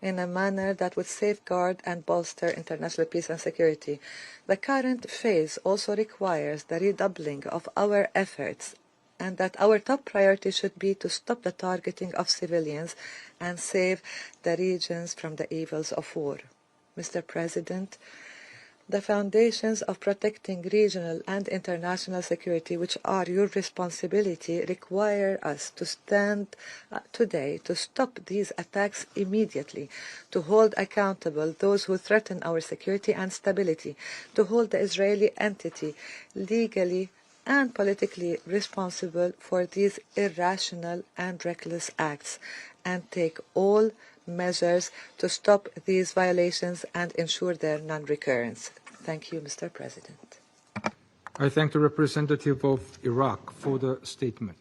in a manner that would safeguard and bolster international peace and security. The current phase also requires the redoubling of our efforts and that our top priority should be to stop the targeting of civilians and save the regions from the evils of war. Mr. President, the foundations of protecting regional and international security, which are your responsibility, require us to stand today to stop these attacks immediately, to hold accountable those who threaten our security and stability, to hold the Israeli entity legally and politically responsible for these irrational and reckless acts, and take all measures to stop these violations and ensure their non-recurrence. Thank you, Mr. President. I thank the representative of Iraq for the statement.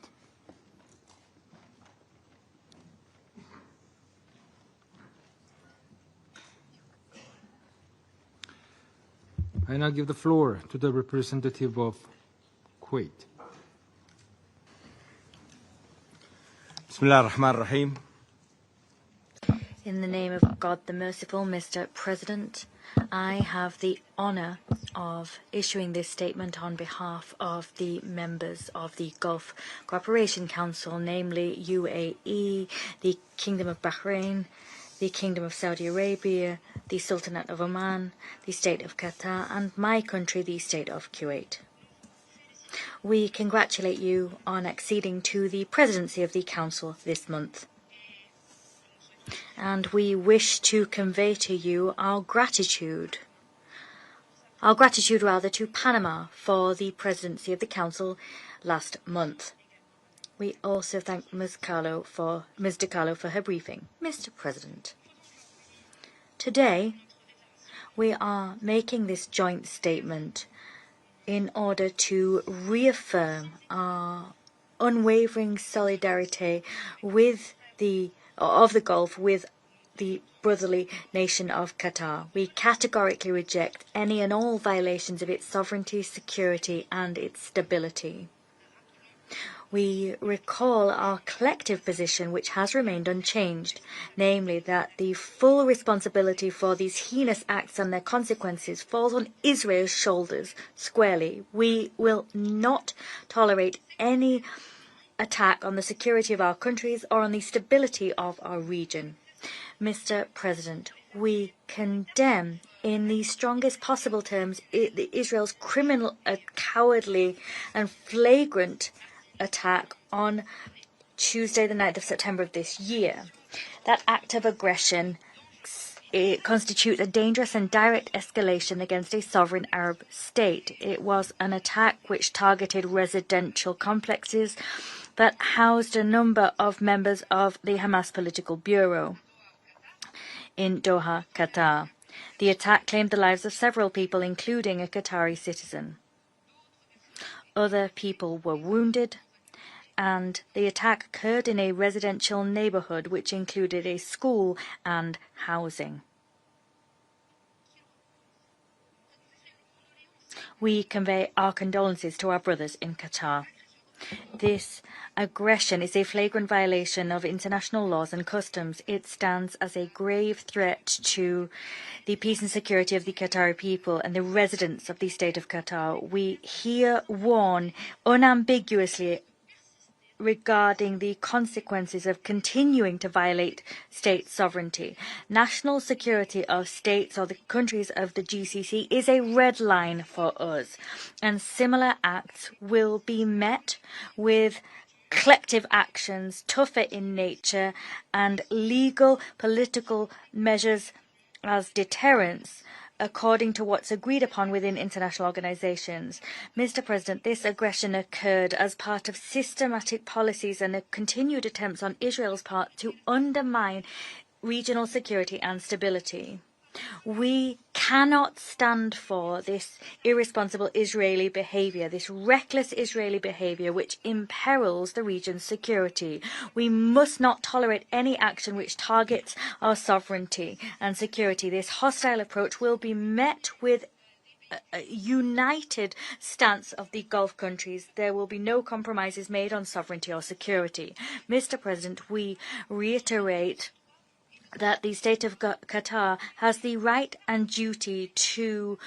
I now give the floor to the representative of Kuwait. Bismillah ar-Rahman ar-Rahim. In the name of God the Merciful, Mr. President, I have the honour of issuing this statement on behalf of the members of the Gulf Cooperation Council, namely UAE, the Kingdom of Bahrain, the Kingdom of Saudi Arabia, the Sultanate of Oman, the State of Qatar, and my country, the State of Kuwait. We congratulate you on acceding to the presidency of the Council this month. And we wish to convey to you our gratitude to Panama for the presidency of the Council last month. We also thank Ms. DiCarlo for her briefing. Mr. President, today we are making this joint statement in order to reaffirm our unwavering solidarity of the Gulf with the brotherly nation of Qatar. We categorically reject any and all violations of its sovereignty, security, and its stability. We recall our collective position, which has remained unchanged, namely that the full responsibility for these heinous acts and their consequences falls on Israel's shoulders squarely. We will not tolerate any attack on the security of our countries or on the stability of our region. Mr. President, we condemn in the strongest possible terms Israel's criminal, cowardly and flagrant attack on Tuesday the 9th of September of this year. That act of aggression constitutes a dangerous and direct escalation against a sovereign Arab state. It was an attack which targeted residential complexes that housed a number of members of the Hamas political bureau in Doha, Qatar. The attack claimed the lives of several people, including a Qatari citizen. Other people were wounded, and the attack occurred in a residential neighborhood which included a school and housing. We convey our condolences to our brothers in Qatar. This aggression is a flagrant violation of international laws and customs. It stands as a grave threat to the peace and security of the Qatari people and the residents of the state of Qatar. We here warn unambiguously regarding the consequences of continuing to violate state sovereignty. National security of states or the countries of the GCC is a red line for us, and similar acts will be met with collective actions, tougher in nature, and legal political measures as deterrence, according to what's agreed upon within international organizations. Mr. President, this aggression occurred as part of systematic policies and continued attempts on Israel's part to undermine regional security and stability. We cannot stand for this irresponsible Israeli behavior, this reckless Israeli behavior which imperils the region's security. We must not tolerate any action which targets our sovereignty and security. This hostile approach will be met with a united stance of the Gulf countries. There will be no compromises made on sovereignty or security. Mr. President, we reiterate that the state of Qatar has the right and duty to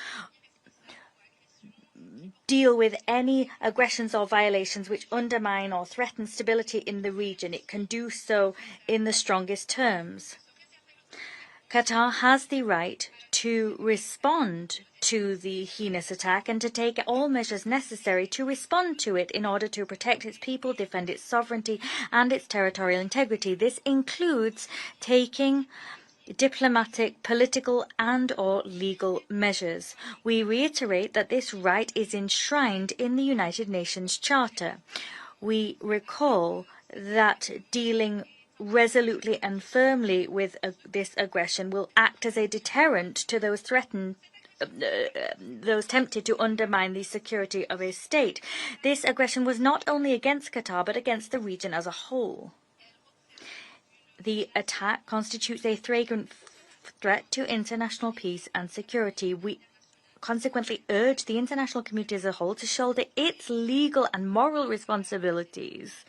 deal with any aggressions or violations which undermine or threaten stability in the region. It can do so in the strongest terms. Qatar has the right to respond to the heinous attack and to take all measures necessary to respond to it in order to protect its people, defend its sovereignty and its territorial integrity. This includes taking diplomatic, political and/or legal measures. We reiterate that this right is enshrined in the United Nations Charter. We recall that dealing resolutely and firmly with this aggression will act as a deterrent to those tempted to undermine the security of a state. This aggression was not only against Qatar but against the region as a whole. The attack constitutes a flagrant threat to international peace and security. We consequently urge the international community as a whole to shoulder its legal and moral responsibilities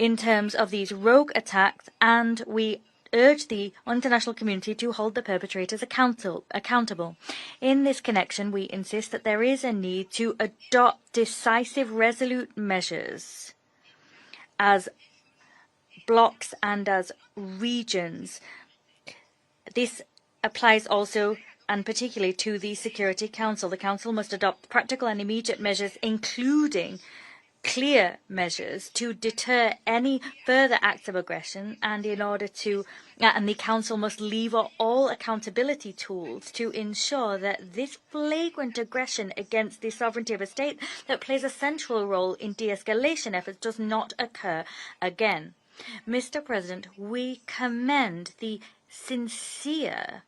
in terms of these rogue attacks, and we urge the international community to hold the perpetrators accountable. In this connection, we insist that there is a need to adopt decisive, resolute measures as blocks and as regions. This applies also and particularly to the Security Council. The Council must adopt practical and immediate measures, including clear measures to deter any further acts of aggression, and the Council must lever all accountability tools to ensure that this flagrant aggression against the sovereignty of a state that plays a central role in de-escalation efforts does not occur again. Mr. President, we commend the sincere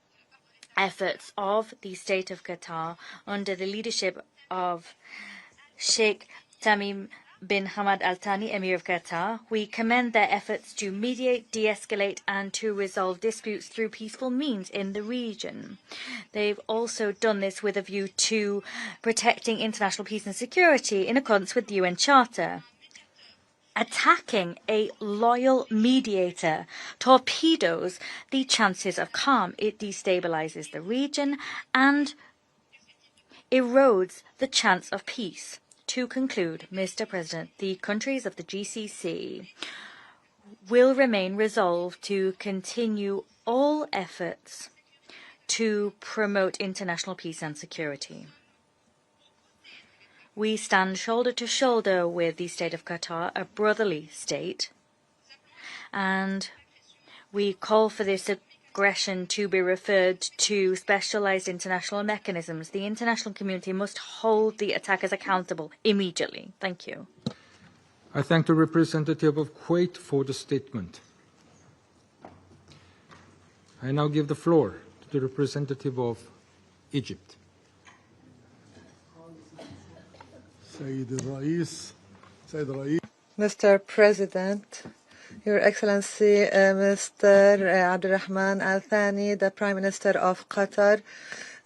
efforts of the State of Qatar under the leadership of Sheikh Tamim bin Hamad Al-Thani, Emir of Qatar. We commend their efforts to mediate, de-escalate and to resolve disputes through peaceful means in the region. They've also done this with a view to protecting international peace and security in accordance with the UN Charter. Attacking a loyal mediator torpedoes the chances of calm. It destabilizes the region and erodes the chance of peace. To conclude, Mr. President, the countries of the GCC will remain resolved to continue all efforts to promote international peace and security. We stand shoulder to shoulder with the State of Qatar, a brotherly state, and we call for this aggression to be referred to specialized international mechanisms. The international community must hold the attackers accountable immediately. Thank you. I thank the representative of Kuwait for the statement. I now give the floor to the representative of Egypt. Mr. President, Your Excellency, Mr. Abdurrahman Al-Thani, the Prime Minister of Qatar,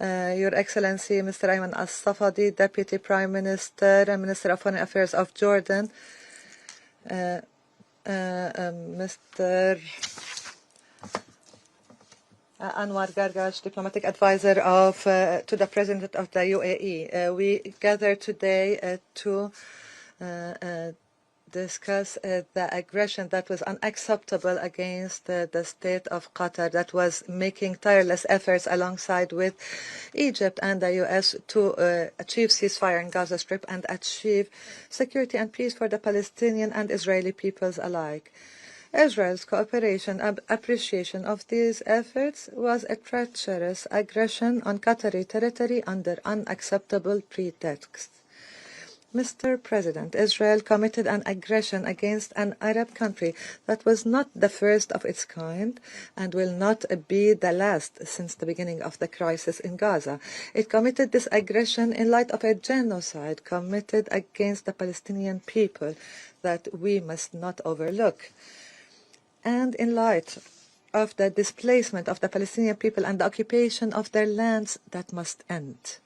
Your Excellency, Mr. Ayman Al-Safadi, Deputy Prime Minister and Minister of Foreign Affairs of Jordan, Mr. Anwar Gargash, Diplomatic Advisor to the President of the UAE. We gather today to discuss the aggression that was unacceptable against the State of Qatar, that was making tireless efforts alongside with Egypt and the U.S. to achieve ceasefire in Gaza Strip and achieve security and peace for the Palestinian and Israeli peoples alike. Israel's cooperation and appreciation of these efforts was a treacherous aggression on Qatari territory under unacceptable pretexts. Mr. President, Israel committed an aggression against an Arab country that was not the first of its kind and will not be the last since the beginning of the crisis in Gaza. It committed this aggression in light of a genocide committed against the Palestinian people that we must not overlook, and in light of the displacement of the Palestinian people and the occupation of their lands that must end.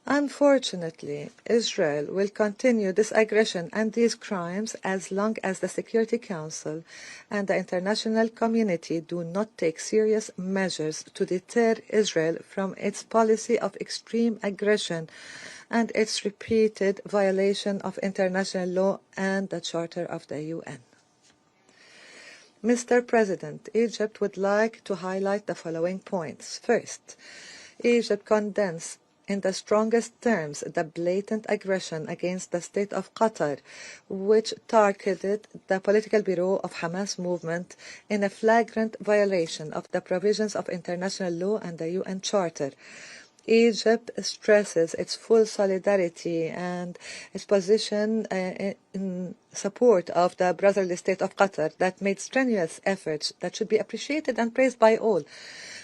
Unfortunately, Israel will continue this aggression and these crimes as long as the Security Council and the international community do not take serious measures to deter Israel from its policy of extreme aggression and its repeated violation of international law and the Charter of the UN. Mr. President, Egypt would like to highlight the following points. First, Egypt condemns in the strongest terms the blatant aggression against the state of Qatar, which targeted the political bureau of Hamas movement in a flagrant violation of the provisions of international law and the UN Charter. Egypt stresses its full solidarity and its position in support of the brotherly state of Qatar that made strenuous efforts that should be appreciated and praised by all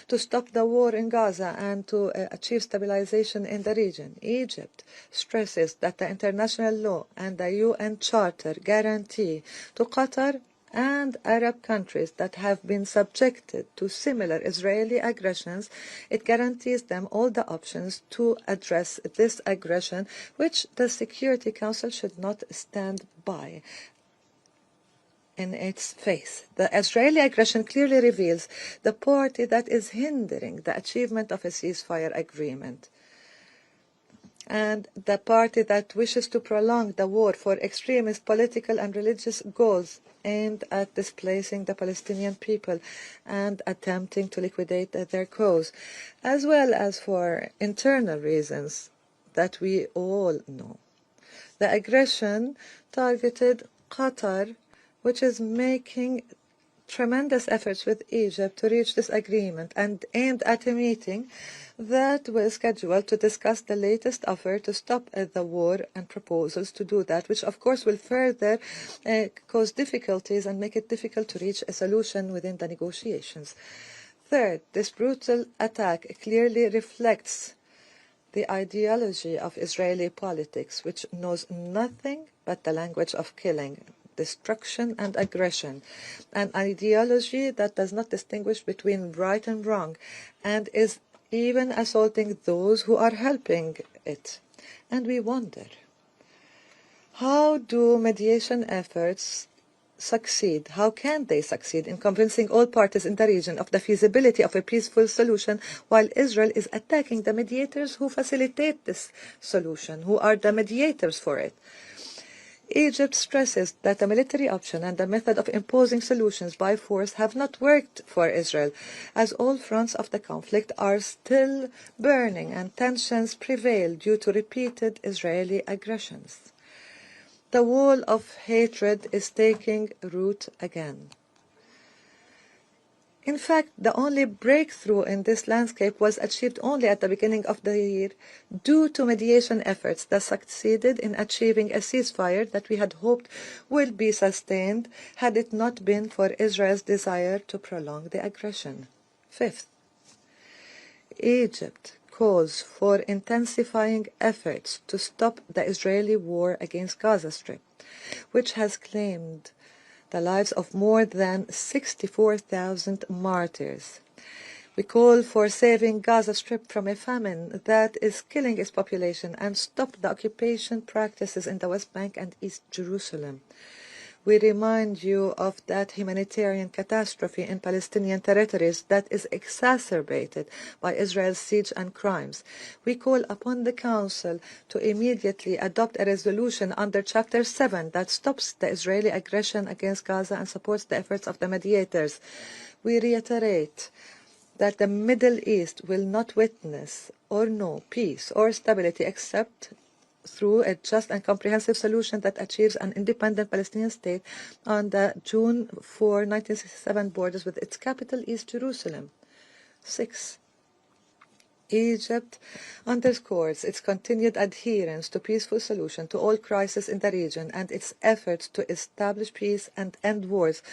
to stop the war in Gaza and to achieve stabilization in the region. Egypt stresses that the international law and the UN Charter guarantee to Qatar and Arab countries that have been subjected to similar Israeli aggressions, it guarantees them all the options to address this aggression, which the Security Council should not stand by in its face. The Israeli aggression clearly reveals the party that is hindering the achievement of a ceasefire agreement and the party that wishes to prolong the war for extremist political and religious goals aimed at displacing the Palestinian people and attempting to liquidate their cause, as well as for internal reasons that we all know. The aggression targeted Qatar, which is making tremendous efforts with Egypt to reach this agreement and aimed at a meeting that was scheduled to discuss the latest offer to stop the war and proposals to do that, which of course will further cause difficulties and make it difficult to reach a solution within the negotiations. Third, this brutal attack clearly reflects the ideology of Israeli politics, which knows nothing but the language of killing, destruction and aggression, an ideology that does not distinguish between right and wrong and is even assaulting those who are helping it. And we wonder, how do mediation efforts succeed? How can they succeed in convincing all parties in the region of the feasibility of a peaceful solution while Israel is attacking the mediators who facilitate this solution, who are the mediators for it? Egypt stresses that the military option and the method of imposing solutions by force have not worked for Israel, as all fronts of the conflict are still burning and tensions prevail due to repeated Israeli aggressions. The wall of hatred is taking root again. In fact, the only breakthrough in this landscape was achieved only at the beginning of the year due to mediation efforts that succeeded in achieving a ceasefire that we had hoped will be sustained had it not been for Israel's desire to prolong the aggression. Fifth, Egypt calls for intensifying efforts to stop the Israeli war against Gaza Strip, which has claimed the lives of more than 64,000 martyrs. We call for saving Gaza Strip from a famine that is killing its population and stop the occupation practices in the West Bank and East Jerusalem. We remind you of that humanitarian catastrophe in Palestinian territories that is exacerbated by Israel's siege and crimes. We call upon the Council to immediately adopt a resolution under Chapter 7 that stops the Israeli aggression against Gaza and supports the efforts of the mediators. We reiterate that the Middle East will not witness or know peace or stability except through a just and comprehensive solution that achieves an independent Palestinian state on the June 4, 1967 borders with its capital, East Jerusalem. 6. Egypt underscores its continued adherence to peaceful solution to all crises in the region and its efforts to establish peace and end wars.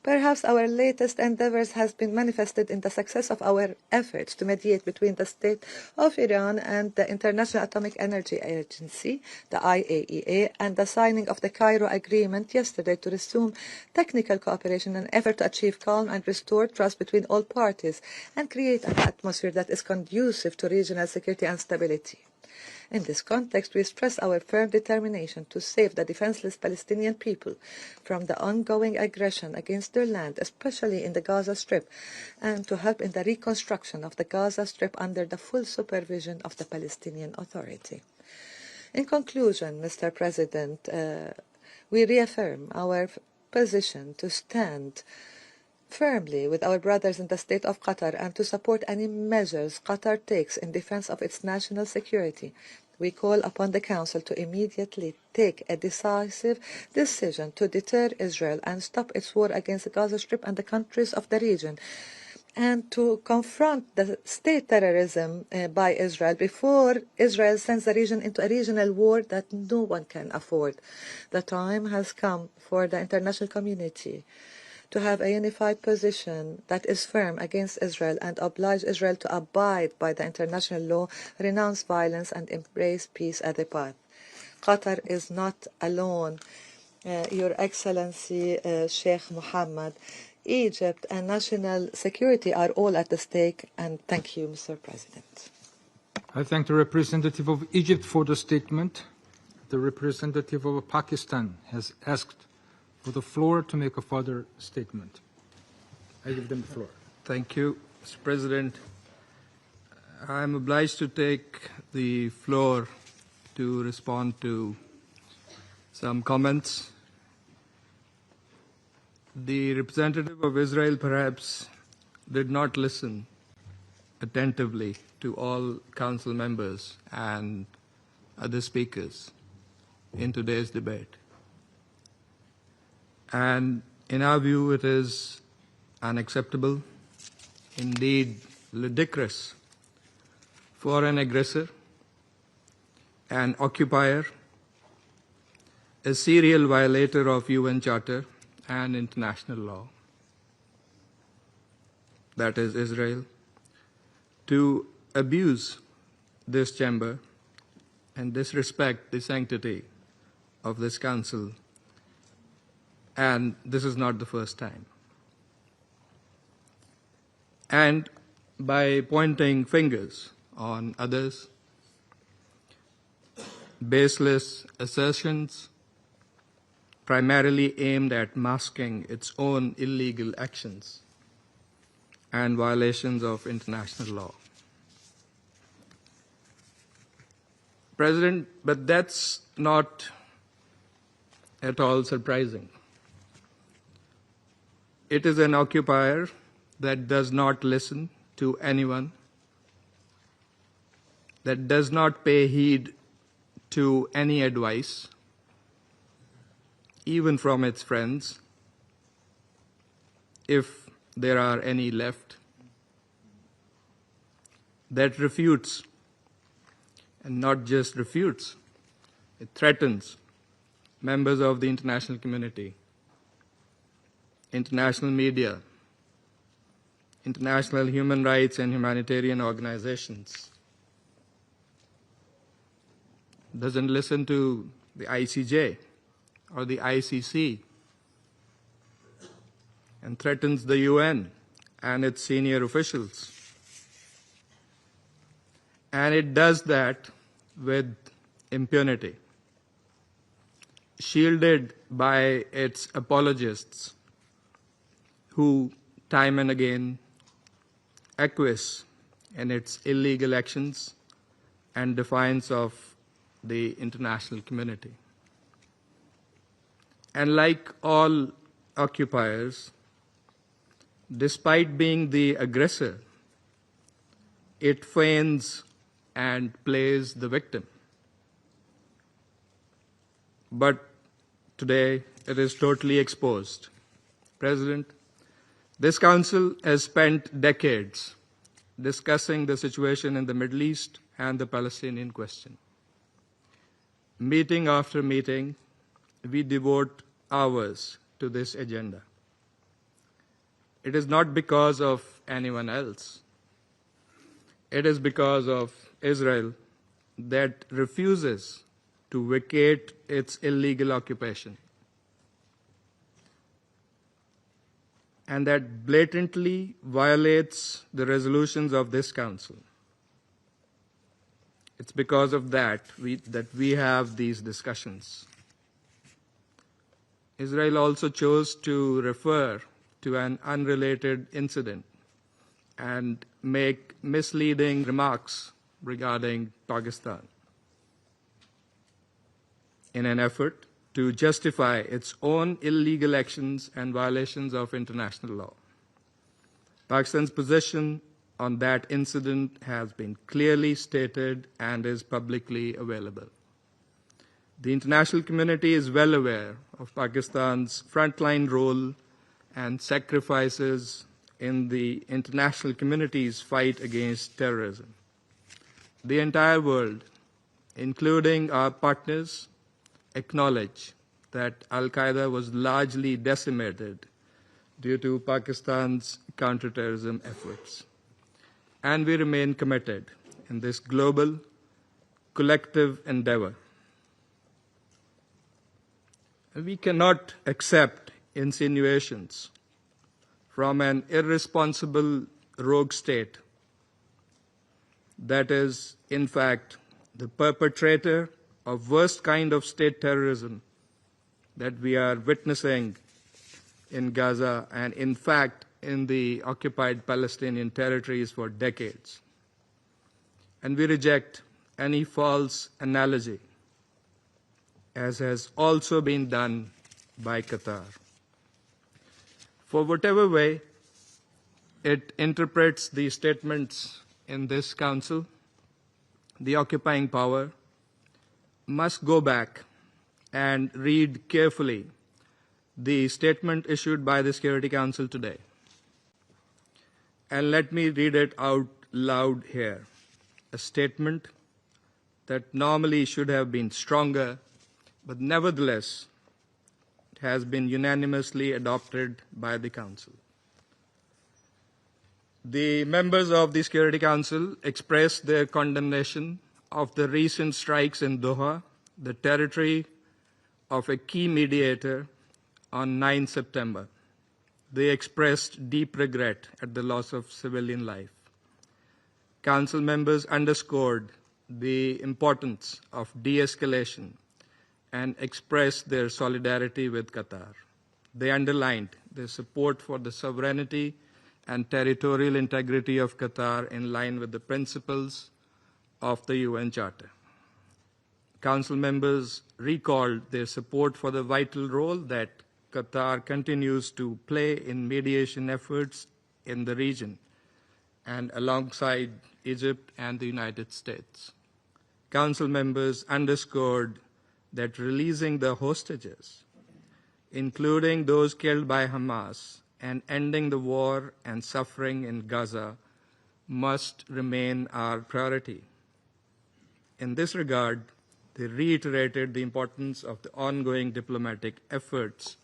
Perhaps our latest endeavors has been manifested in the success of our efforts to mediate between the state of Iran and the International Atomic Energy Agency, the IAEA, and the signing of the Cairo Agreement yesterday to resume technical cooperation in an effort to achieve calm and restore trust between all parties and create an atmosphere that is conducive conducive to regional security and stability. In this context, we stress our firm determination to save the defenseless Palestinian people from the ongoing aggression against their land, especially in the Gaza Strip, and to help in the reconstruction of the Gaza Strip under the full supervision of the Palestinian Authority. In conclusion, Mr. President, we reaffirm our position to stand firmly with our brothers in the state of Qatar and to support any measures Qatar takes in defense of its national security. We call upon the Council to immediately take a decisive decision to deter Israel and stop its war against the Gaza Strip and the countries of the region, and to confront the state terrorism by Israel before Israel sends the region into a regional war that no one can afford. The time has come for the international community to have a unified position that is firm against Israel and oblige Israel to abide by the international law, renounce violence, and embrace peace as a path. Qatar is not alone. Your Excellency, Sheikh Mohammed, Egypt and national security are all at the stake, and thank you, Mr. President. I thank the representative of Egypt for the statement. The representative of Pakistan has asked for the floor to make a further statement. I give them the floor. Thank you, Mr. President. I am obliged to take the floor to respond to some comments. The representative of Israel perhaps did not listen attentively to all council members and other speakers in today's debate. And in our view, it is unacceptable, indeed ludicrous, for an aggressor, an occupier, a serial violator of UN Charter and international law, that is Israel, to abuse this chamber and disrespect the sanctity of this council. And this is not the first time. And by pointing fingers on others, baseless assertions primarily aimed at masking its own illegal actions and violations of international law. President, but that's not at all surprising. It is an occupier that does not listen to anyone, that does not pay heed to any advice, even from its friends, if there are any left, that refutes, and not just refutes, it threatens members of the international community, international media, international human rights and humanitarian organizations, doesn't listen to the ICJ or the ICC, and threatens the UN and its senior officials. And it does that with impunity, shielded by its apologists, who time and again acquiesce in its illegal actions and defiance of the international community. And like all occupiers, despite being the aggressor, it feigns and plays the victim. But today it is totally exposed. President, this Council has spent decades discussing the situation in the Middle East and the Palestinian question. Meeting after meeting, we devote hours to this agenda. It is not because of anyone else. It is because of Israel that refuses to vacate its illegal occupation, and that blatantly violates the resolutions of this Council. It's because of that that we have these discussions. Israel also chose to refer to an unrelated incident and make misleading remarks regarding Pakistan in an effort to justify its own illegal actions and violations of international law. Pakistan's position on that incident has been clearly stated and is publicly available. The international community is well aware of Pakistan's frontline role and sacrifices in the international community's fight against terrorism. The entire world, including our partners, acknowledge that Al-Qaeda was largely decimated due to Pakistan's counterterrorism efforts. And we remain committed in this global, collective endeavor. We cannot accept insinuations from an irresponsible rogue state that is, in fact, the perpetrator of worst kind of state terrorism that we are witnessing in Gaza and, in fact, in the occupied Palestinian territories for decades. And we reject any false analogy, as has also been done by Qatar. For whatever way it interprets the statements in this council, the occupying power must go back and read carefully the statement issued by the Security Council today. And let me read it out loud here. A statement that normally should have been stronger, but nevertheless it has been unanimously adopted by the Council. The members of the Security Council expressed their condemnation of the recent strikes in Doha, the territory of a key mediator, on 9 September. They expressed deep regret at the loss of civilian life. Council members underscored the importance of de-escalation and expressed their solidarity with Qatar. They underlined their support for the sovereignty and territorial integrity of Qatar in line with the principles of the UN Charter. Council members recalled their support for the vital role that Qatar continues to play in mediation efforts in the region and alongside Egypt and the United States. Council members underscored that releasing the hostages, including those killed by Hamas, and ending the war and suffering in Gaza must remain our priority. In this regard, they reiterated the importance of the ongoing diplomatic efforts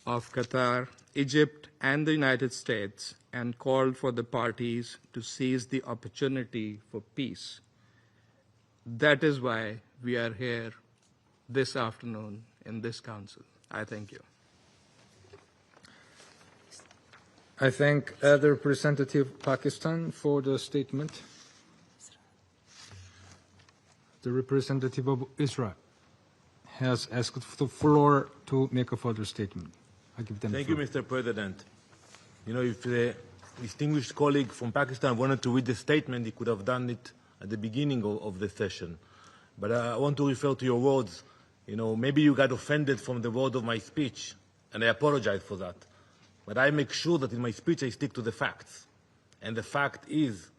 of Qatar, Egypt, and the United States, and called for the parties to seize the opportunity for peace. That is why we are here this afternoon in this council. I thank you. I thank the representative of Pakistan for the statement. The representative of Israel has asked the floor to make a further statement. I give them Thank the you, floor. Mr. President. You know, if the distinguished colleague from Pakistan wanted to read the statement, he could have done it at the beginning of the session. But I want to refer to your words. You know, maybe you got offended from the word of my speech, and I apologize for that. But I make sure that in my speech I stick to the facts. And the fact is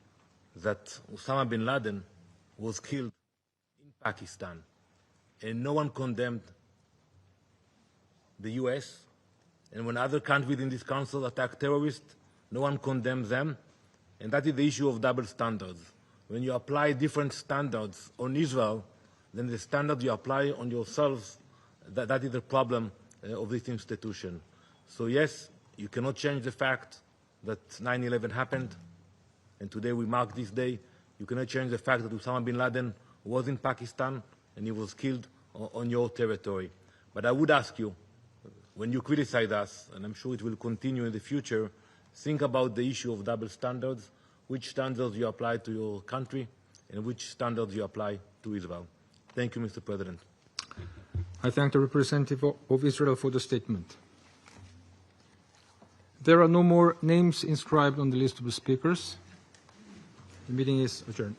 that Osama bin Laden was killed in Pakistan. And no one condemned the US. And when other countries in this council attack terrorists, no one condemns them. And that is the issue of double standards. When you apply different standards on Israel, then the standard you apply on yourselves, that is the problem of this institution. So yes, you cannot change the fact that 9/11 happened, and today we mark this day. You cannot change the fact that Osama bin Laden was in Pakistan and he was killed on your territory. But I would ask you, when you criticize us, and I'm sure it will continue in the future, think about the issue of double standards, which standards you apply to your country, and which standards you apply to Israel. Thank you, Mr. President. I thank the representative of Israel for the statement. There are no more names inscribed on the list of the speakers. The meeting is adjourned.